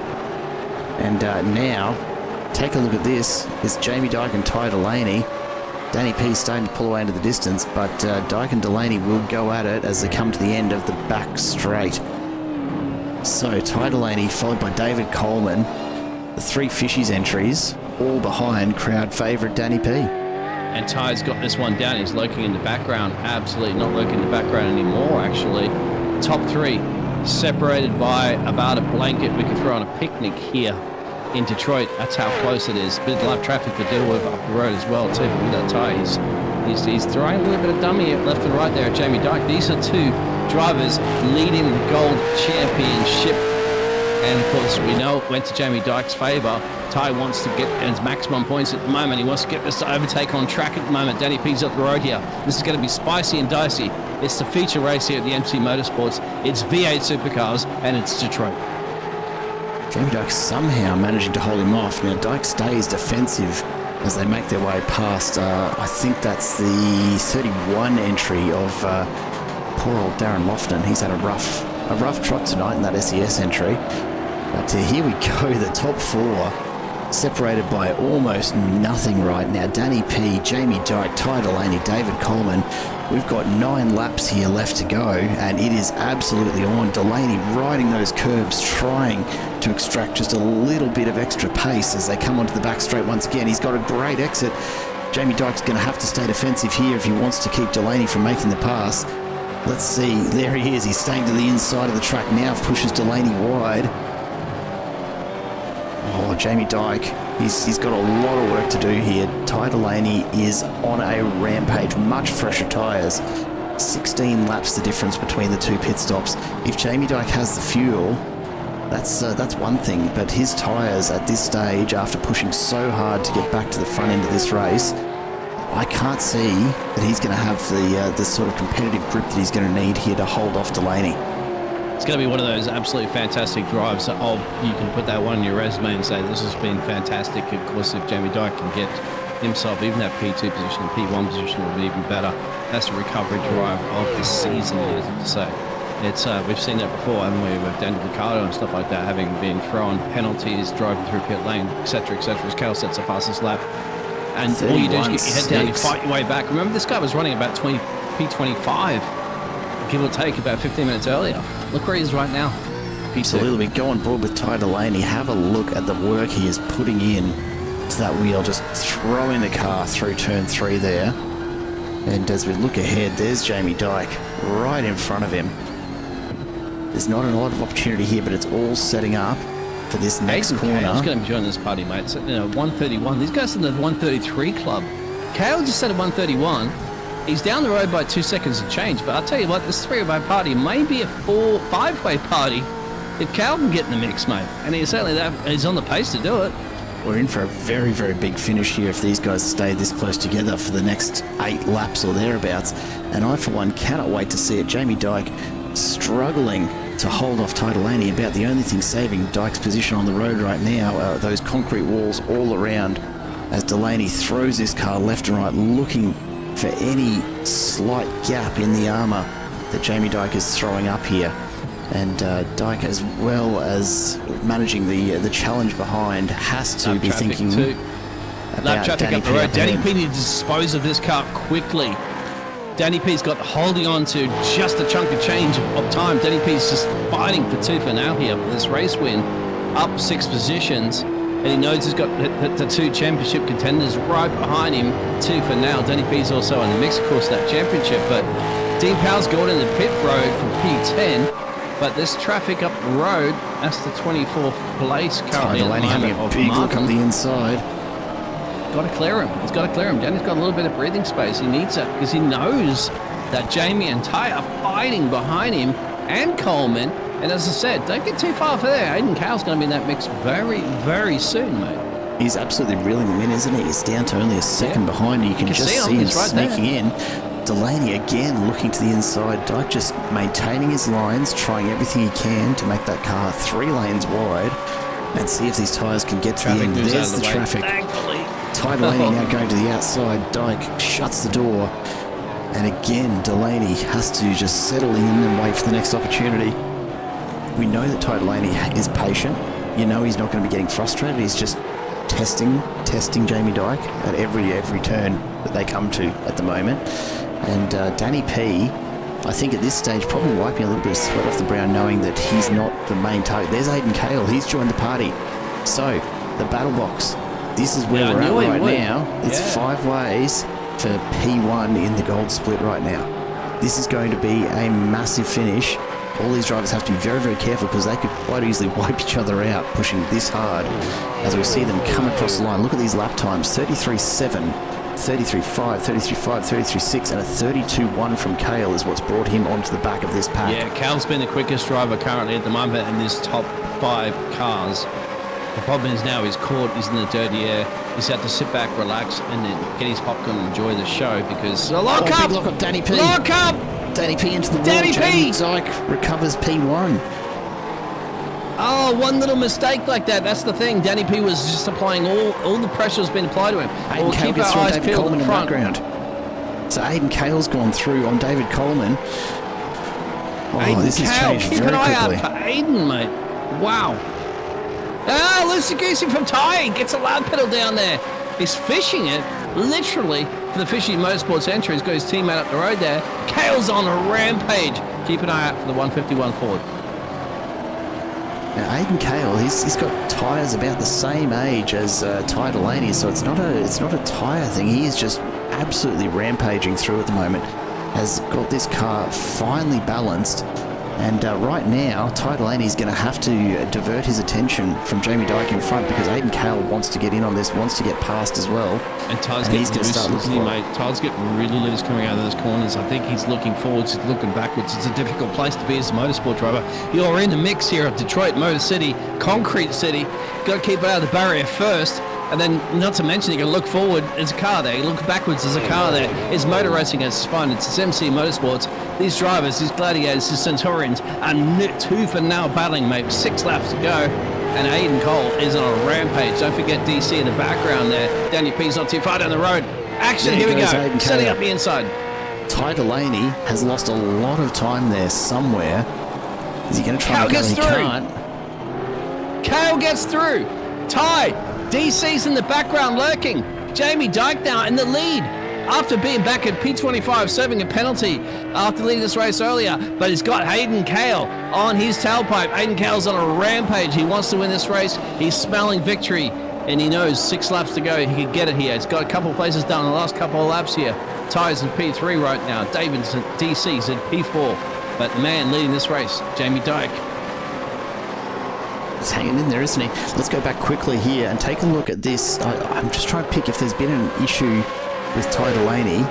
and now take a look at this. It's Jamie Dyke and Ty Delaney. Danny P starting to pull away into the distance, but Dyke and Delaney will go at it as they come to the end of the back straight. So Ty Delaney followed by David Coleman, the three Fishies entries, all behind crowd favourite Danny P. And Ty's got this one down. He's lurking in the background. Absolutely not lurking in the background anymore, actually. Top three separated by about a blanket we could throw on a picnic here in Detroit. That's how close it is. Bit of live traffic to deal with up the road as well too. But with that Ty, he's throwing a little bit of dummy left and right there at Jamie Dyke. These are two drivers leading the gold championship, and of course we know it went to Jamie Dyke's favour. Ty wants to get his maximum points at the moment. He wants to get this to overtake on track at the moment. Danny P's up the road here. This is going to be spicy and dicey. It's the feature race here at the MC Motorsports. It's V8 Supercars and it's Detroit. Jamie Dyke somehow managing to hold him off. Now Dyke stays defensive as they make their way past, I think that's the 31 entry of poor old Darren Lofton. He's had a rough trot tonight in that SES entry. But here we go, the top four separated by almost nothing right now. Danny P, Jamie Dyke, Ty Delaney, David Coleman. We've got 9 laps here left to go, and it is absolutely on. Delaney riding those curbs, trying to extract just a little bit of extra pace as they come onto the back straight once again. He's got a great exit. Jamie Dyke's going to have to stay defensive here if he wants to keep Delaney from making the pass. Let's see, there he is. He's staying to the inside of the track now, pushes Delaney wide. Oh, Jamie Dyke, he's got a lot of work to do here. Ty Delaney is on a rampage, much fresher tyres. 16 laps the difference between the two pit stops. If Jamie Dyke has the fuel, that's one thing, but his tyres at this stage, after pushing so hard to get back to the front end of this race, I can't see that he's going to have the sort of competitive grip that he's going to need here to hold off Delaney. It's going to be one of those absolutely fantastic drives. Oh, you can put that one on your resume and say this has been fantastic. Of course, if Jamie Dyke can get himself even that P2 position and P1 position will be even better. That's the recovery drive of the season, as to say. It's we've seen that before, haven't we, with Daniel Ricciardo and stuff like that, having been thrown penalties, driving through pit lane, etc., etc. As Cal sets the fastest lap And all you do is get your head down, you fight your way back. Remember, this guy was running about P25, give or take, about 15 minutes earlier. Look where he is right now. Absolutely. Go on board with Ty Delaney. Have a look at the work he is putting in to that wheel, just throwing the car through turn 3 there. And as we look ahead, there's Jamie Dyke right in front of him. There's not a lot of opportunity here, but it's all setting up for this next corner. Kale's going to be joining this party, mate. So, 131. These guys are in the 133 club. Kale just said at 131. He's down the road by 2 seconds of change. But I'll tell you what, this three-way party may be a 5-way party if Kale can get in the mix, mate. And he's certainly he's on the pace to do it. We're in for a very, very big finish here if these guys stay this close together for the next 8 laps or thereabouts. And I, for one, cannot wait to see it. Jamie Dyke struggling to hold off Ty Delaney. About the only thing saving Dyke's position on the road right now are those concrete walls all around as Delaney throws his car left and right, looking for any slight gap in the armour that Jamie Dyke is throwing up here. And Dyke, as well as managing the challenge behind, has to be thinking about traffic Danny up the road. P. Danny P needs to dispose of this car quickly. Danny P's got holding on to just a chunk of change of time. Danny P's just fighting for tooth and nail here for this race win, up 6 positions. And he knows he's got the 2 championship contenders right behind him, tooth and nail. Danny P's also in the mix, of course, that championship. But Dean Powell's gone in the pit road from P10. But this traffic up the road, that's the 24th place currently. Delaney having a big look up the inside. Got to clear him. He's got to clear him. Danny's got a little bit of breathing space. He needs that because he knows that Jamie and Ty are fighting behind him and Coleman. And as I said, don't get too far for there. Aiden Cowell's going to be in that mix very, very soon, mate. He's absolutely reeling them in, isn't he? He's down to only a second behind. You can just see him right sneaking in. Delaney again looking to the inside. Dyke just maintaining his lines, trying everything he can to make that car 3 lanes wide and see if these tyres can get to the end. There's the traffic. Ty Delaney now going to the outside. Dyke shuts the door. And again, Delaney has to just settle in and wait for the next opportunity. We know that Ty Delaney is patient. You know he's not going to be getting frustrated. He's just testing Jamie Dyke at every turn that they come to at the moment. And Danny P, I think at this stage, probably wiping a little bit of sweat off the brow, knowing that he's not the main target. There's Aiden Cale. He's joined the party. So, the battle box. This is where we're at right now. It's 5 ways for P1 in the gold split right now. This is going to be a massive finish. All these drivers have to be very, very careful because they could quite easily wipe each other out pushing this hard as we see them come across the line. Look at these lap times. 33.7, 33.5, 33.5, 33.6 and a 32.1 from Cale is what's brought him onto the back of this pack. Yeah, Cale's been the quickest driver currently at the moment in this top 5 cars. The problem is now he's caught, he's in the dirty air. He's had to sit back, relax, and then get his popcorn and enjoy the show because... Lock up, Danny P. Lock up! Danny P into the wall. Jamie Dyke recovers P1. Oh, one little mistake like that. That's the thing. Danny P was just applying all the pressure has been applied to him. Aiden Cale gets through David Coleman in the background. So Aiden Cale's gone through on David Coleman. Oh, this has changed very quickly. Keep an eye out for Aiden, mate. Wow. Ah, loosey-goosey from Ty. Gets a loud pedal down there. He's fishing it, literally, for the Fishy Motorsports entry. He's got his teammate up the road there. Cale's on a rampage. Keep an eye out for the 151 Ford. Now, Aiden Cale, he's got tyres about the same age as Ty Delaney, so it's not a tyre thing. He is just absolutely rampaging through at the moment. Has got this car finally balanced. And right now, Ty Delaney's going to have to divert his attention from Jamie Dyke in front because Aiden Cale wants to get in on this, wants to get past as well. And Ty's getting loose, isn't he, mate? Ty's getting really loose coming out of those corners. I think he's looking forwards, he's looking backwards. It's a difficult place to be as a motorsport driver. You're in the mix here of Detroit Motor City, Concrete City. Got to keep out of the barrier first. And then, not to mention, you can look forward, there's a car there. You look backwards, there's a car there. It's motor racing as it's fun. It's MC Motorsports. These drivers, these gladiators, these Centaurians are tooth and nail battling, mate. 6 laps to go. And Aiden Cole is on a rampage. Don't forget DC in the background there. Danny P's not too far down the road. Action, here we go. Setting up the inside. Ty Delaney has lost a lot of time there somewhere. Is he going to try and go? He can't. Cale gets through. Ty. DC's in the background lurking. Jamie Dyke now in the lead after being back at P25, serving a penalty after leading this race earlier. But he's got Hayden Cale on his tailpipe. Hayden Cale's on a rampage. He wants to win this race. He's smelling victory, and he knows 6 laps to go. He can get it here. He's got a couple of places down in the last couple of laps here. Tyres in P3 right now. David's at DC's at P4. But the man leading this race, Jamie Dyke. He's hanging in there, isn't he? Let's go back quickly here and take a look at this. I'm just trying to pick if there's been an issue with Ty Delaney.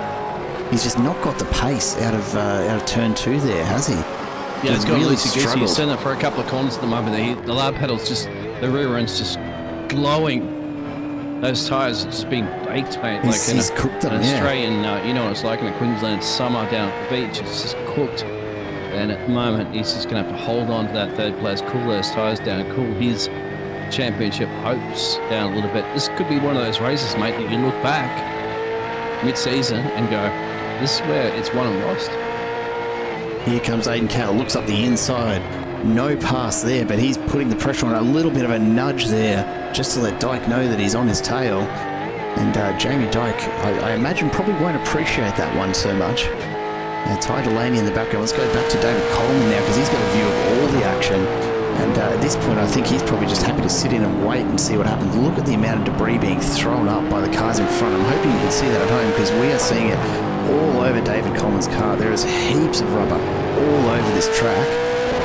He's just not got the pace out of turn 2 there, has he? Yeah, it's got really struggled. He's sent it for a couple of corners at the moment. The loud pedals just, the rear end's just glowing. Those tyres have just been baked, mate. He's cooked them, in Australian, you know what it's like in a Queensland summer down at the beach. It's just cooked. And at the moment, he's just going to have to hold on to that third place, cool those tyres down, cool his championship hopes down a little bit. This could be one of those races, mate, that you look back mid-season and go, this is where it's won and lost. Here comes Hayden Cale, looks up the inside. No pass there, but he's putting the pressure on. A little bit of a nudge there, just to let Dyke know that he's on his tail. And Jamie Dyke, I imagine, probably won't appreciate that one so much. Ty Delaney in the background. Let's go back to David Coleman now, because he's got a view of all the action. And at this point, I think he's probably just happy to sit in and wait and see what happens. Look at the amount of debris being thrown up by the cars in front. I'm hoping you can see that at home, because we are seeing it all over David Coleman's car. There is heaps of rubber all over this track.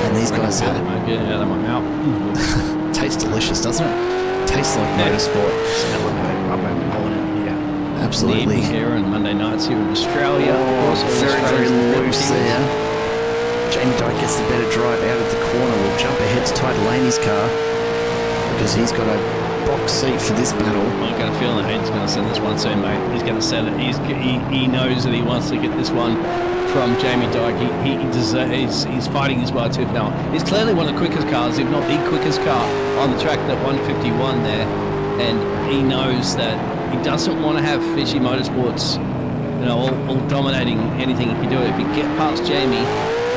And these guys have... Get it out of my mouth. Tastes delicious, doesn't it? Tastes like motorsport. Smell like rubber in the morning. Yeah. Absolutely. Here and Monday nights here in Australia. Very, very loose there. Jamie Dyke gets the better drive out of the corner. We'll jump ahead to Ty Delaney's car, because he's got a box seat for this battle. I've got a feeling Hayden's going to send this one soon, mate. He's going to send it. He knows that he wants to get this one from Jamie Dyke. He's fighting his way tooth now. He's clearly one of the quickest cars, if not the quickest car on the track, that 151 there. And he knows that he doesn't want to have Fishy Motorsports, all dominating anything he can do. If he get past Jamie,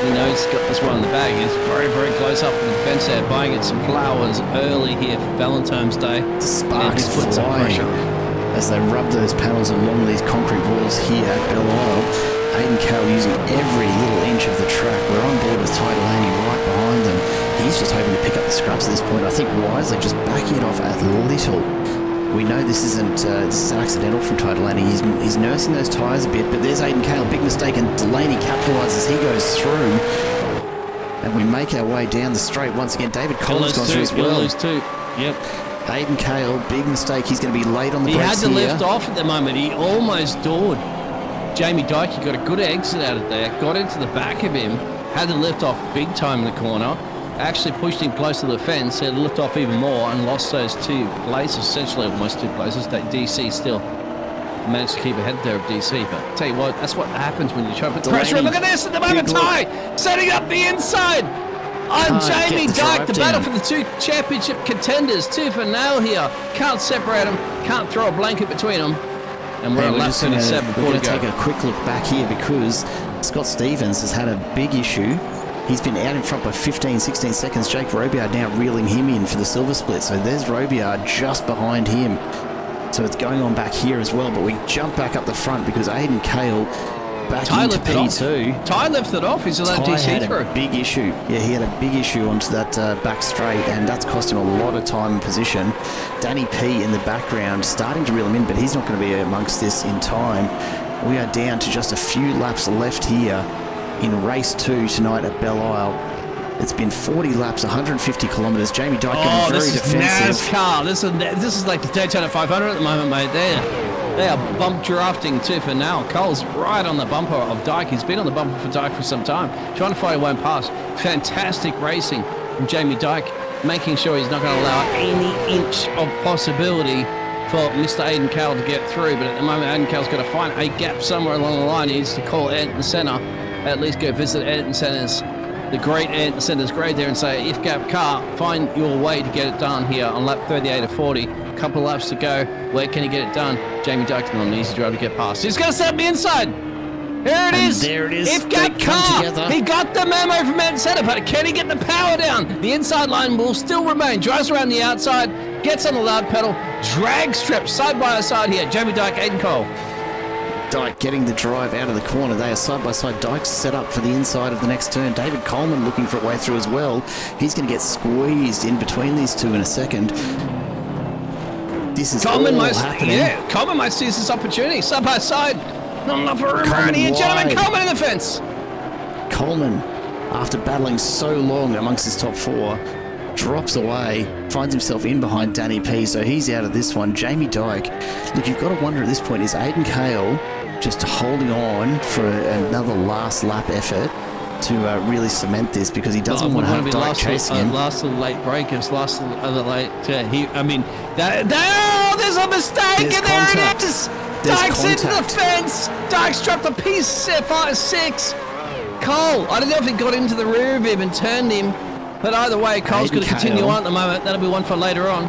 he knows he's got this one in the bag. He's very, very close up to the fence there, buying it some flowers early here for Valentine's Day. The sparks flying as they rub those panels along these concrete walls here at Belle Isle. Hayden Cale using every little inch of the track. We're on board with Ty Delaney right behind them. He's just hoping to pick up the scrubs at this point. I think wisely just backing it off a little. We know this isn't accidental from Ty Delaney. He's nursing those tyres a bit, but there's Hayden Cale, big mistake, and Delaney capitalises. He goes through, and we make our way down the straight once again. David Collins gone through as well. Lose two. Yep. Hayden Cale, big mistake. He's going to be late on the brakes here. He had to lift off at the moment. He almost doored Jamie Dyke. He got a good exit out of there, got into the back of him, had to lift off big time in the corner. Actually pushed him close to the fence, had to lift off even more and lost those 2 places, essentially almost 2 places. That DC still managed to keep ahead there of DC, but tell you what, that's what happens when you try to put pressure. Look at this at the moment, Ty setting up the inside on Jamie Dyke. The battle for the 2 championship contenders, 2 for nail here. Can't separate them, can't throw a blanket between them. And we're on lap 37. We're going to take a quick look back here, because Scott Stevens has had a big issue. He's been out in front by 15, 16 seconds. Jake Robiard now reeling him in for the silver split. So there's Robiard just behind him. So it's going on back here as well. But we jump back up the front because Hayden Cale back into P2. Ty lifted off. He's allowed DC through. A big issue. Yeah, he had a big issue onto that back straight, and that's cost him a lot of time and position. Danny P in the background starting to reel him in, but he's not going to be amongst this in time. We are down to just a few laps left here in race 2 tonight at Belle Isle. It's been 40 laps, 150 kilometres. Jamie Dyke getting very defensive. This is NASCAR. This is like the Daytona 500 at the moment, mate. They are bump drafting too for now. Cole's right on the bumper of Dyke. He's been on the bumper for Dyke for some time, trying to find a way past. Fantastic racing from Jamie Dyke, making sure he's not going to allow any inch of possibility for Mr. Hayden Cale to get through. But at the moment, Hayden Cale's got to find a gap somewhere along the line. He needs to call Ayrton Senna. At least go visit Ayrton Senna's, the great Ayrton Senna's grade there, and say, if gap car, find your way to get it done here on lap 38 of 40. A couple of laps to go. Where can he get it done? Jamie Dyke's not an easy drive to get past. He's going to set me inside. Here it is. There it is. If gap car, he got the memo from Ayrton Senna, but can he get the power down? The inside line will still remain. Drives around the outside. gets on the loud pedal, drag strip side by side here. Jamie Dyke, Aiden Cole. Dyke getting the drive out of the corner. They are side by side. Dyke's set up for the inside of the next turn. David Coleman looking for a way through as well. He's going to get squeezed in between these two in a second. This is Coleman all might, happening. yeah, Coleman might seize this opportunity. Side by side. Not enough room around here, gentlemen. Coleman in the fence. Coleman, after battling so long amongst his top four, drops away, finds himself in behind Danny P, so he's out of this one. Jamie Dyke, look, you've got to wonder at this point, is Aiden Cale just holding on for another last lap effort to really cement this, because he doesn't want to have Dyke chasing him. Last little late breakers, last little late. There's a mistake, There's and contact. there it is. There's Dyke's into the contact. fence. Dyke's dropped a piece, 5-6. Cole, I don't know if he got into the rear of him and turned him, but either way, Cole's Aiden going to continue Cale. on at the moment. That'll be one for later on.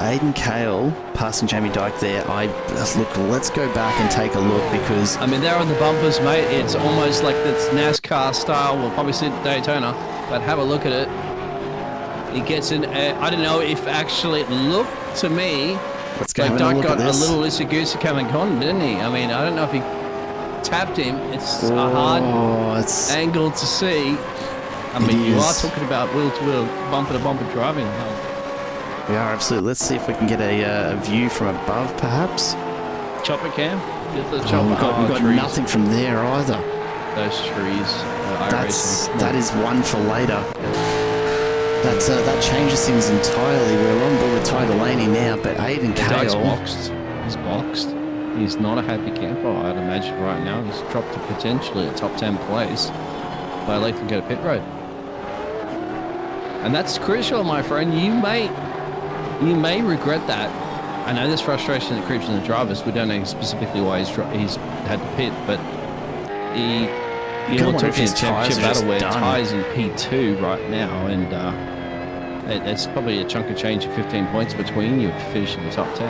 Aiden Cale passing Jamie Dyke there. Look, let's go back and take a look, because I mean, they're on the bumpers, mate. It's almost like it's NASCAR style. We'll probably see Daytona, but have a look at it. He gets in. I don't know if actually it looked to me let's go like have a Dyke look got at a this. little loosey-goosey coming on, didn't he? I mean, I don't know if he tapped him. It's a hard it's angle to see. I mean, It you are is. talking about wheel-to-wheel, bumper-to-bumper driving. We are, absolutely. Let's see if we can get a view from above, perhaps. Chopper cam? Get the Oh, chopper. we've got trees. nothing from there either. Those trees. iRacing. That is one for later. That changes things entirely. We're on board with Ty Delaney now, but Aiden Dyke's Cale. boxed. He's boxed. He's not a happy camper, I'd imagine, right now. He's dropped to potentially a top 10 place. But I'd like to go to pit road. And that's crucial, my friend. You may regret that. I know there's frustration that creeps in the drivers. We don't know specifically why he's had to pit, but we're talking a championship battle where Ty's in P2 right now, and it's probably a chunk of change of 15 points between you finishing the top 10.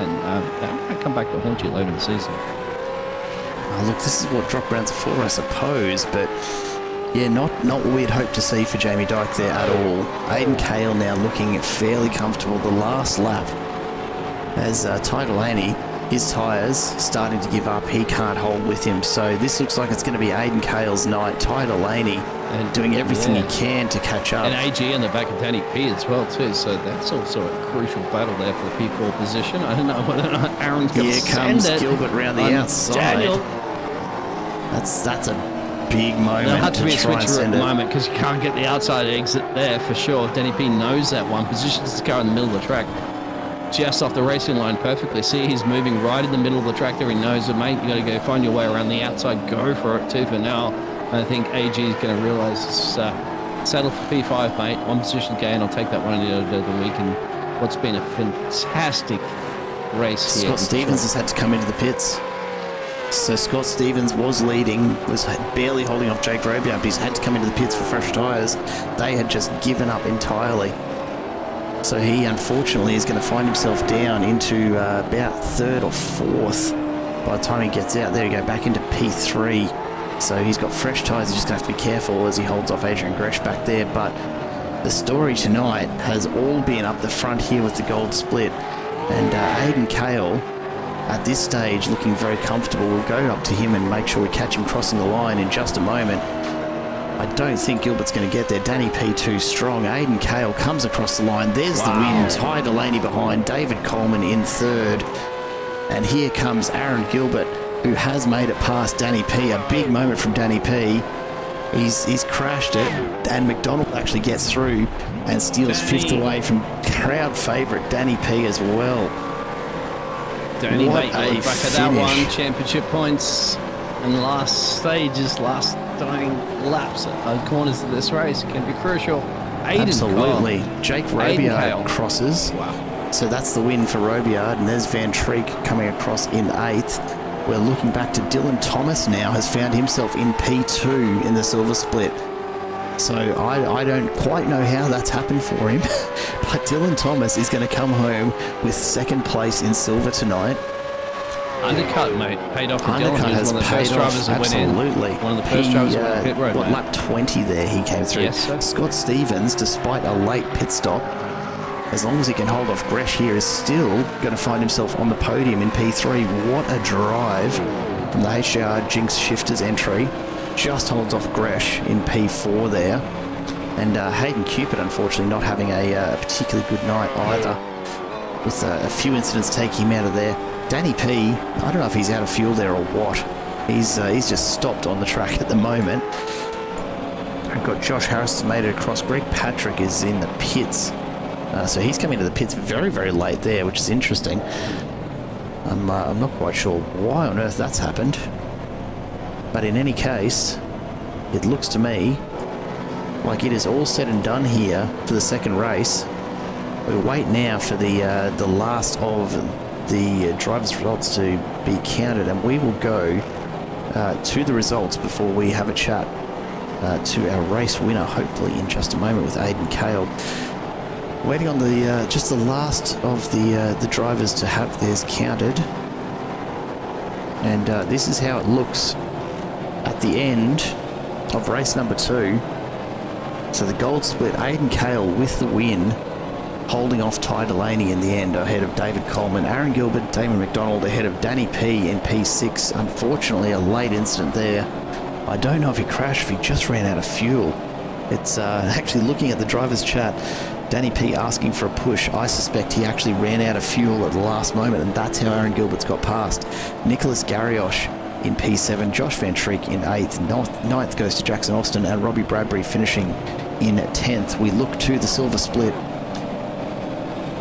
That might come back to haunt you later in the season. Oh, look, this is what drop rounds are for, I suppose, but yeah, not what we'd hoped to see for Jamie Dyke there at all. Aiden Cale now looking fairly comfortable the last lap, as Ty Delaney, his tyres starting to give up. He can't hold with him, so this looks like it's going to be Aiden Cale's night. Ty Delaney And doing everything he can to catch up. And AG in the back of Danny P as well too, so that's also a crucial battle there for the P4 position. I don't know whether or not Aaron's going to Here send comes it Gilbert round the on outside. Daniel. That's a big moment There'll have to be a try and switcheroo at send the it. moment because you can't get the outside exit there for sure. Danny P knows that one. Positions the car in the middle of the track, just off the racing line perfectly. See, he's moving right in the middle of the track there. He knows it, mate. You got to go find your way around the outside. Go for it too for now. And I think AG is going to realise it's settle for P5, mate. One position gain. I'll take that one at the end of the week. And what's been a fantastic race here. Scott Stevens has had to come into the pits. So Scott Stevens was leading, was barely holding off Jake Robier, but he's had to come into the pits for fresh tyres. They had just given up entirely. So he, unfortunately, is going to find himself down into about third or fourth by the time he gets out. There you go, back into P3. So he's got fresh tyres. He's just going to have to be careful as he holds off Adrian Gresh back there. But the story tonight has all been up the front here with the gold split. And Aiden Cale, at this stage, looking very comfortable. We'll go up to him and make sure we catch him crossing the line in just a moment. I don't think Gilbert's going to get there. Danny P2 strong. Aiden Cale comes across the line. There's the win. Ty Delaney behind. David Coleman in third. And here comes Aaron Gilbert, who has made it past Danny P. A big moment from Danny P. He's crashed it. And McDonald actually gets through and steals fifth away from crowd favourite Danny P as well. Danny, What mate, a you look back at that one. finish. Championship points and last stages, last dying laps at corners of this race can be crucial. Aiden Absolutely. Cole. Jake Aiden Robiard Cale. crosses. Wow. So that's the win for Robiard, and there's Van Treek coming across in 8th. We're looking back to Dylan Thomas now, has found himself in P2 in the silver split. So I don't quite know how that's happened for him, but Dylan Thomas is going to come home with second place in silver tonight. Undercut, mate. Paid off for Dylan. Undercut He was has one of the paid first off, drivers that went in. absolutely. One of the first drivers that went pit road, What, mate. lap 20 there he came through. Yes, sir. Scott Stevens, despite a late pit stop, as long as he can hold off Gresh here, is still going to find himself on the podium in P3. What a drive from the HJR Jinx Shifters entry. Just holds off Gresh in P4 there. And Hayden Cupid, unfortunately, not having a particularly good night either, with a few incidents taking him out of there. Danny P, I don't know if he's out of fuel there or what. He's just stopped on the track at the moment. We've got Josh Harris has made it across. Greg Patrick is in the pits. So he's coming to the pits very, very late there, which is interesting. I'm not quite sure why on earth that's happened. But in any case, it looks to me like it is all said and done here for the second race. We wait now for the last of the drivers' results to be counted, and we will go to the results before we have a chat to our race winner, hopefully in just a moment, with Aidan Cale. Waiting on the just the last of the drivers to have theirs counted, and this is how it looks at the end of race number 2. So the gold split, Aidan Cale with the win, holding off Ty Delaney in the end ahead of David Coleman. Aaron Gilbert, Damon McDonald ahead of Danny P in P6. Unfortunately, a late incident there. I don't know if he crashed, if he just ran out of fuel. It's actually looking at the driver's chat, Danny P asking for a push. I suspect he actually ran out of fuel at the last moment, and that's how Aaron Gilbert's got past. Nicholas Garriosh in P7, Josh Van Treek in 8th, 9th goes to Jackson Austin, and Robbie Bradbury finishing in 10th. We look to the silver split,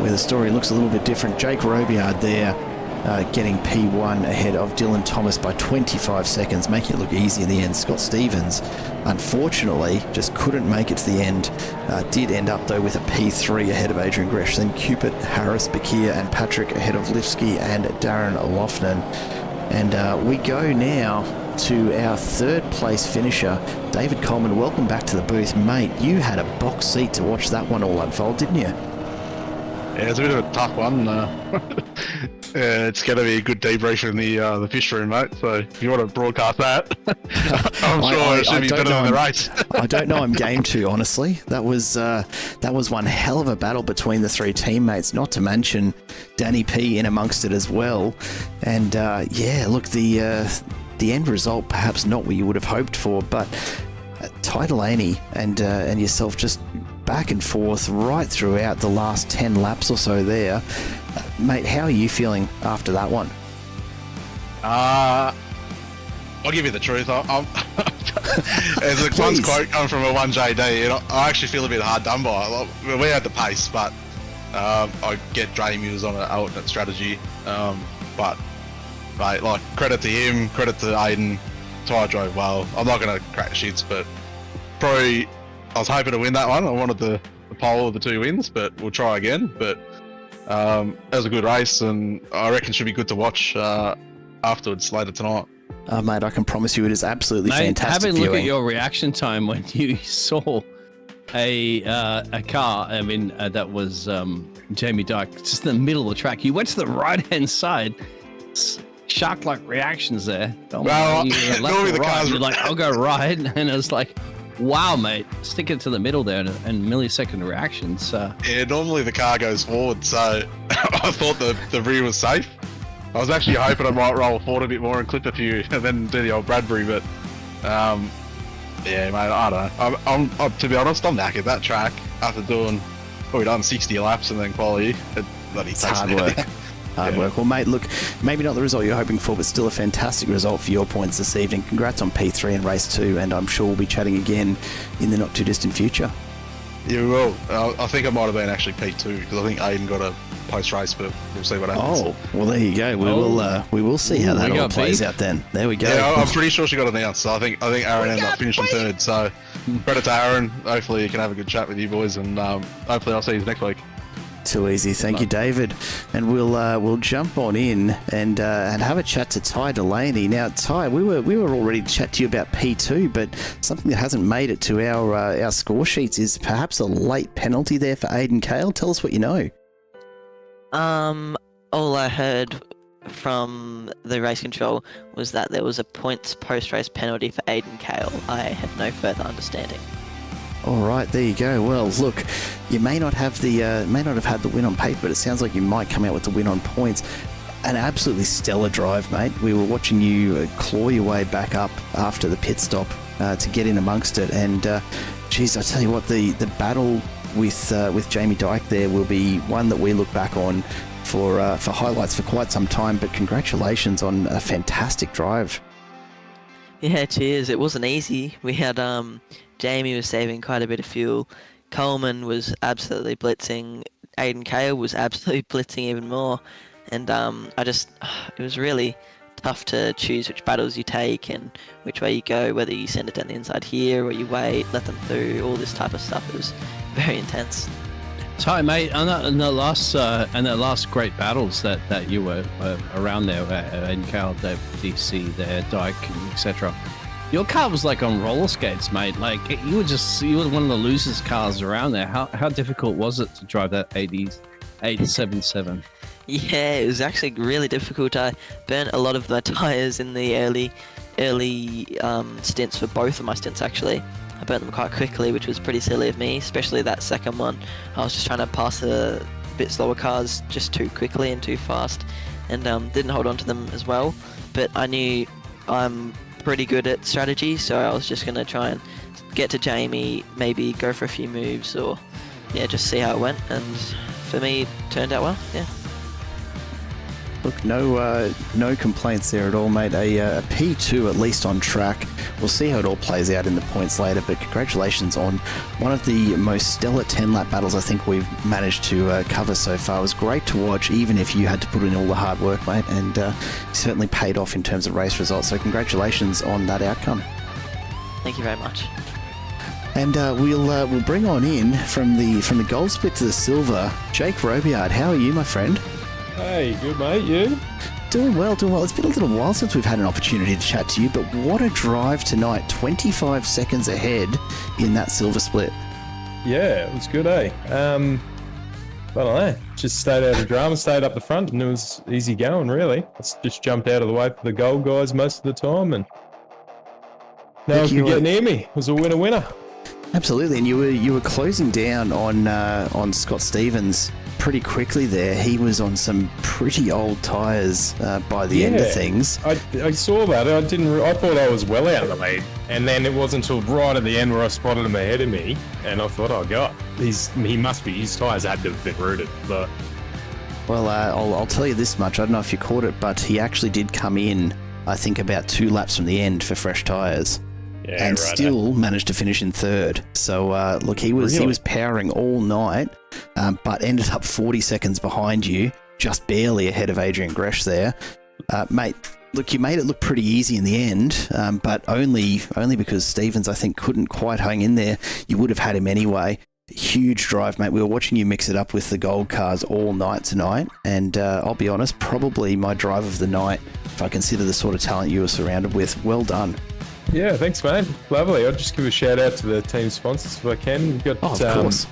where the story looks a little bit different. Jake Robiard there getting P1 ahead of Dylan Thomas by 25 seconds, making it look easy in the end. Scott Stevens, unfortunately, just couldn't make it to the end. Did end up, though, with a P3 ahead of Adrian Gresh. Then Cupid, Harris, Bakir and Patrick ahead of Lipsky and Darren Lofton. And we go now to our third place finisher, David Coleman. Welcome back to the booth, mate. You had a box seat to watch that one all unfold, didn't you? Yeah, it's a bit of a tough one. It's going to be a good debrief in the fish room, mate. So if you want to broadcast that, I'm sure it should be better than the race. I don't know I'm game to, honestly. That was one hell of a battle between the three teammates, not to mention Danny P in amongst it as well. And yeah, look, the end result perhaps not what you would have hoped for, but Ty Delaney and yourself just back and forth right throughout the last 10 laps or so there. Mate, how are you feeling after that one? I'll give you the truth. There's a one quote coming from a 1JD, and I actually feel a bit hard done by. We had the pace, but I get Jamie was on an alternate strategy. But mate, like, credit to him, credit to Aiden. Ty drove well. I'm not going to crack shits, but probably I was hoping to win that one. I wanted the pole of the 2 wins, but we'll try again. But it was a good race, and I reckon it should be good to watch afterwards later tonight. Mate, I can promise you it is absolutely fantastic Have a viewing. look at your reaction time when you saw a car. I mean, that was Jamie Dyke, just in the middle of the track. You went to the right-hand side. Shark-like reactions there. Well, normally the cars you're like, I'll go right, and it was like, wow, mate, stick it to the middle there, and millisecond reactions. Yeah, normally the car goes forward, so I thought the rear was safe. I was actually hoping I might roll forward a bit more and clip a few, and then do the old Bradbury. But yeah, mate, I don't know. I'm to be honest, I'm knackered. That track after doing probably done 60 laps and then quality, it bloody takes hard work. Hard work. Well, mate, look, maybe not the result you're hoping for, but still a fantastic result for your points this evening. Congrats on P3 and race 2, and I'm sure we'll be chatting again in the not too distant future. You will. I think it might have been actually P2 because I think Aiden got a post-race, but we'll see what happens. Oh, well, there you go. We will see how that all plays out then. There we go. Yeah, I'm pretty sure she got announced. So I think Aaron ended up finishing 3rd. So credit to Aaron. Hopefully you can have a good chat with you boys, and hopefully I'll see you next week. Too easy. Thank you, David. And we'll jump on in and have a chat to Ty Delaney. Now, Ty, we were already to chat to you about P2, but something that hasn't made it to our score sheets is perhaps a late penalty there for Aidan Cale. Tell us what you know. All I heard from the race control was that there was a points post-race penalty for Aidan Cale. I have no further understanding. All right, there you go. Well, look, you may not have had the win on paper, but it sounds like you might come out with the win on points. An absolutely stellar drive, mate. We were watching you claw your way back up after the pit stop to get in amongst it, and geez, I tell you what, the battle with Jamie Dyke there will be one that we look back on for highlights for quite some time. But congratulations on a fantastic drive. Yeah, cheers. It wasn't easy. We had Jamie was saving quite a bit of fuel. Coleman was absolutely blitzing. Aiden Kale was absolutely blitzing even more. And it was really tough to choose which battles you take and which way you go, whether you send it down the inside here or you wait, let them through, all this type of stuff. It was very intense. So, mate, and the last great battles that you were around there, in Cal, the DC, there, Dyke, etc. Your car was like on roller skates, mate. Like you were one of the losers cars around there. How difficult was it to drive that 877? Yeah, it was actually really difficult. I burnt a lot of my tyres in the early stints for both of my stints, actually. I burnt them quite quickly, which was pretty silly of me, especially that second one. I was just trying to pass the bit slower cars just too quickly and too fast, and didn't hold on to them as well. But I knew I'm pretty good at strategy, so I was just going to try and get to Jamie, maybe go for a few moves, or yeah, just see how it went. And for me, it turned out well, yeah. Look, no complaints there at all, mate. A P2 at least on track. We'll see how it all plays out in the points later, but congratulations on one of the most stellar 10-lap battles I think we've managed to cover so far. It was great to watch, even if you had to put in all the hard work, mate, and certainly paid off in terms of race results. So congratulations on that outcome. Thank you very much. And we'll bring on in from the gold split to the silver, Jake Robiard. How are you, my friend? Hey, good mate, you? Doing well. It's been a little while since we've had an opportunity to chat to you, but what a drive tonight. 25 seconds ahead in that silver split. Yeah, it was good, eh? I don't know, just stayed out of drama, stayed up the front, and it was easy going, really. Just jumped out of the way for the gold guys most of the time, and no one could get near me. It was a winner. Absolutely, and you were closing down on Scott Stevens pretty quickly there. He was on some pretty old tyres by the end of things. I saw that. I thought I was well out of the lead, and then it wasn't until right at the end where I spotted him ahead of me, and I thought, oh god, his tyres had to have been rooted. But well, I'll tell you this much. I don't know if you caught it, but he actually did come in, I think, about 2 laps from the end for fresh tyres. Yeah, and still managed to finish in third. So look, he was powering all night, but ended up 40 seconds behind you, just barely ahead of Adrian Gresh there, mate. Look, you made it look pretty easy in the end, but only because Stevens, I think, couldn't quite hang in there. You would have had him anyway. Huge drive, mate. We were watching you mix it up with the gold cars all night tonight, and I'll be honest, probably my drive of the night, if I consider the sort of talent you were surrounded with. Well done. Yeah, thanks, mate. Lovely. I'll just give a shout out to the team sponsors if I can. We've got, of course.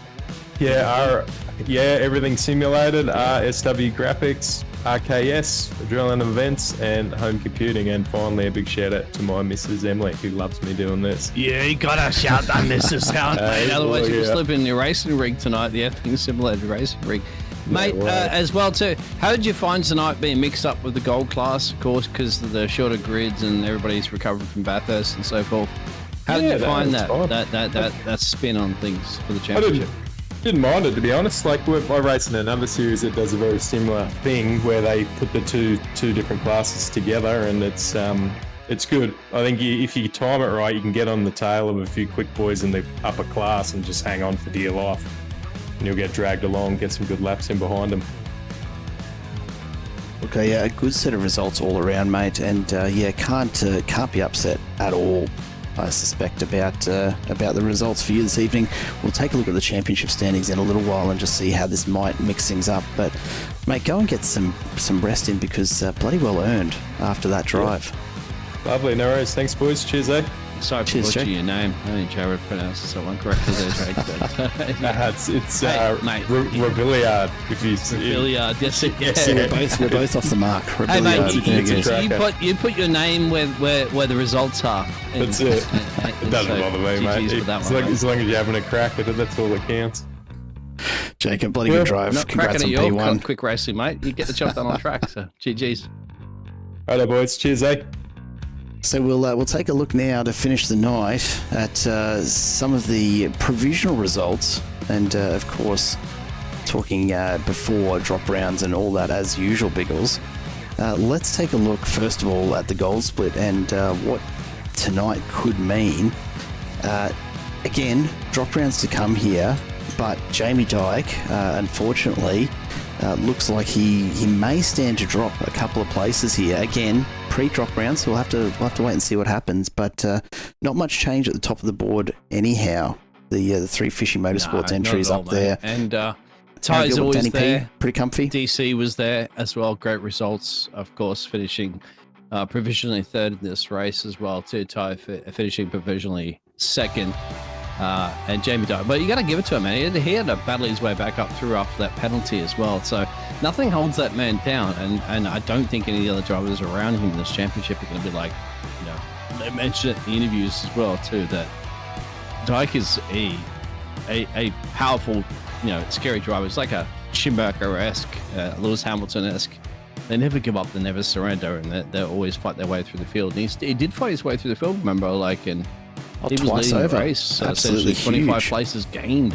Everything Simulated, RSW Graphics, RKS, Adrenaline Events, and Home Computing. And finally, a big shout out to my Mrs. Emily, who loves me doing this. Yeah, you gotta shout that Mrs. out, mate. Otherwise, you'll slip in your racing rig tonight, the Everything Simulated racing rig. Mate, as well too, how did you find tonight being mixed up with the gold class, of course, because of the shorter grids and everybody's recovering from Bathurst and so forth? How did you find that spin on things for the championship? I didn't mind it, to be honest. Like, I race in another series that does a very similar thing where they put the two different classes together, and it's good. I think if you time it right, you can get on the tail of a few quick boys in the upper class and just hang on for dear life. And you'll get dragged along, get some good laps in behind them. Okay, a good set of results all around, mate, and can't be upset at all, I suspect, about the results for you this evening. We'll take a look at the championship standings in a little while and just see how this might mix things up. But, mate, go and get some rest in, because bloody well earned after that drive. Yeah. Lovely, no worries. Thanks, boys. Cheers, eh? Sorry for Cheers, butchering Jake. your name. I think Jared pronounces that one correctly there, Jake. But, It's Hey, mate. Rebillard. If you Billiard, yes, yeah. So we're both off the mark. Hey mate, Rebellion. There you go. you put your name where the results are. And- That's it. and It doesn't so bother me, GG's mate. for that As one, long, mate. as long as you're having a crack at it, that's all that counts. Jacob, bloody good drive. Not Congrats cracking on at your P1. quick racing, mate. You get the job done on track. So GG's. Righto, boys. Cheers, eh? So we'll take a look now to finish the night at some of the provisional results, and of course, talking before drop rounds and all that as usual, Biggles. Let's take a look first of all at the gold split and what tonight could mean. Again, drop rounds to come here, but Jamie Dyke, unfortunately, looks like he may stand to drop a couple of places here. Again, pre-drop round, so we'll have to wait and see what happens. But not much change at the top of the board anyhow. The three Fishy Motorsports No, entries not at up all, mate. there. And Aaron Ty's Gilbert, always Danny there. P, pretty comfy. DC was there as well. Great results, of course, finishing provisionally third in this race as well too. Ty finishing provisionally second. And Jamie Dye, but you got to give it to him, man. He had to battle his way back up through after that penalty as well. So nothing holds that man down, and I don't think any of the other drivers around him in this championship are going to be like, you know, they mentioned it in the interviews as well too that Dyke is a powerful, you know, scary driver. It's like a Schumacher-esque, Lewis Hamilton-esque. They never give up, they never surrender, and they always fight their way through the field. And he did fight his way through the field, remember, like, and he was Twice leading over. the race, Absolutely essentially 25 huge. places gained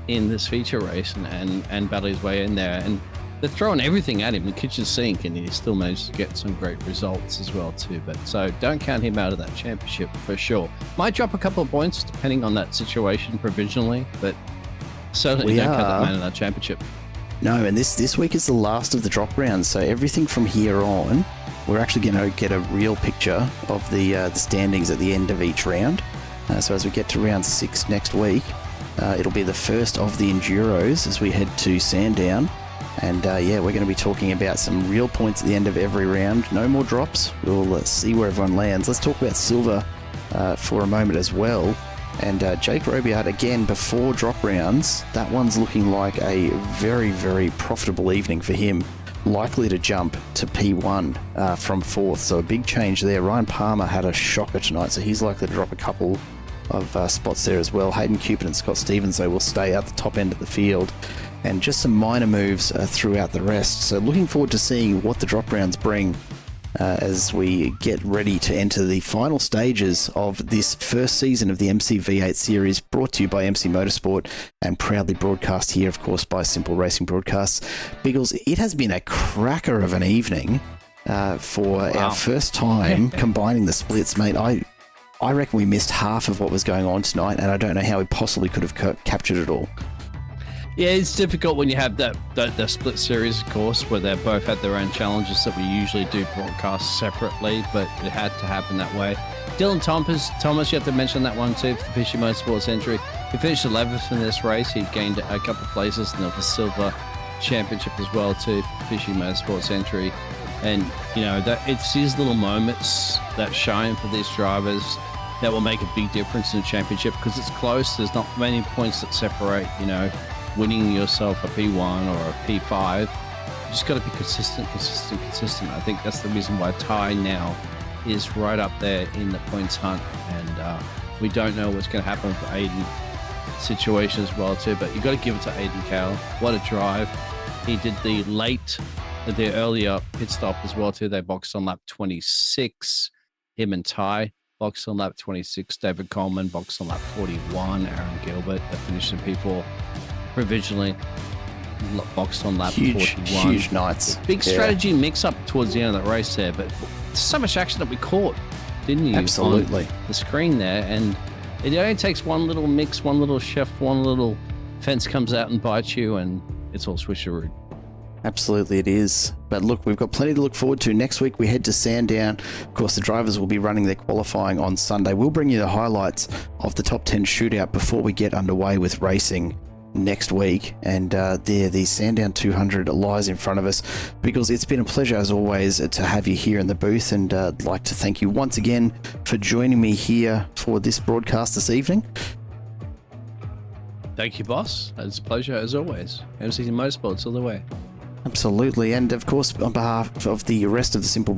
in this feature race, and battled his way in there. And they're throwing everything at him, the kitchen sink, and he still managed to get some great results as well too. But so don't count him out of that championship for sure. Might drop a couple of points depending on that situation provisionally, but certainly don't count that man in that championship. No, and this week is the last of the drop rounds, so everything from here on, we're actually going to get a real picture of the standings at the end of each round. So as we get to round 6 next week, it'll be the first of the Enduros as we head to Sandown. And yeah, we're going to be talking about some real points at the end of every round. No more drops. We'll see where everyone lands. Let's talk about Silver for a moment as well. And Jake Robiart, again, before drop rounds, that one's looking like a very, very profitable evening for him. Likely to jump to P1 from 4th. So a big change there. Ryan Palmer had a shocker tonight, so he's likely to drop a couple of spots there as well. Hayden Cupid and Scott Stevens, though, will stay at the top end of the field. And just some minor moves throughout the rest. So looking forward to seeing what the drop rounds bring as we get ready to enter the final stages of this first season of the MCV8 series, brought to you by MC Motorsport and proudly broadcast here, of course, by Simple Racing Broadcasts. Biggles, it has been a cracker of an evening for our first time combining the splits, mate. I reckon we missed half of what was going on tonight, and I don't know how we possibly could have captured it all. Yeah, it's difficult when you have the split series, of course, where they both had their own challenges that we usually do broadcast separately, but it had to happen that way. Dylan Thomas, you have to mention that one too, for the Fishy Motorsports entry. He finished 11th in this race. He gained a couple of places in the Silver Championship as well too, Fishy Motorsports entry. And, you know, that it's these little moments that shine for these drivers that will make a big difference in the championship because it's close. There's not many points that separate, you know, winning yourself a P1 or a P5. You just got to be consistent. I think that's the reason why Ty now is right up there in the points hunt. And we don't know what's going to happen with Aiden situation as well too, but you got to give it to Aiden Cowell. What a drive. He did the earlier pit stop as well too. They boxed on lap 26. Him and Ty boxed on lap 26. David Coleman boxed on lap 41. Aaron Gilbert that finished in P4 provisionally, boxed on lap 41. Huge nights. Big strategy mix-up towards the end of the race there, but so much action that we caught, didn't you? Absolutely. On the screen there, and it only takes one little mix, one little shift, one little fence comes out and bites you, and it's all swisheroo. Absolutely it is. But look, we've got plenty to look forward to. Next week we head to Sandown. Of course, the drivers will be running their qualifying on Sunday. We'll bring you the highlights of the top 10 shootout before we get underway with racing next week, and the Sandown 200 lies in front of us. Because it's been a pleasure as always to have you here in the booth, and I'd like to thank you once again for joining me here for this broadcast this evening. Thank you, boss. It's a pleasure as always. MC Motorsport's all the way. Absolutely, and of course, on behalf of the rest of the Simple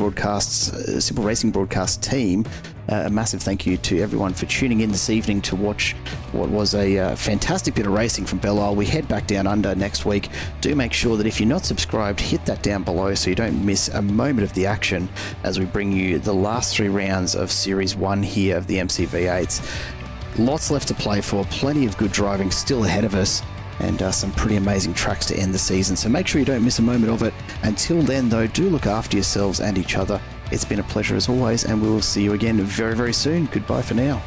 Racing broadcast team, a massive thank you to everyone for tuning in this evening to watch what was a fantastic bit of racing from Belle Isle. We head back down under next week. Do make sure that if you're not subscribed, hit that down below so you don't miss a moment of the action as we bring you the last 3 rounds of Series 1 here of the MCV8s. Lots left to play for, plenty of good driving still ahead of us, and some pretty amazing tracks to end the season. So make sure you don't miss a moment of it. Until then, though, do look after yourselves and each other. It's been a pleasure as always, and we will see you again very, very soon. Goodbye for now.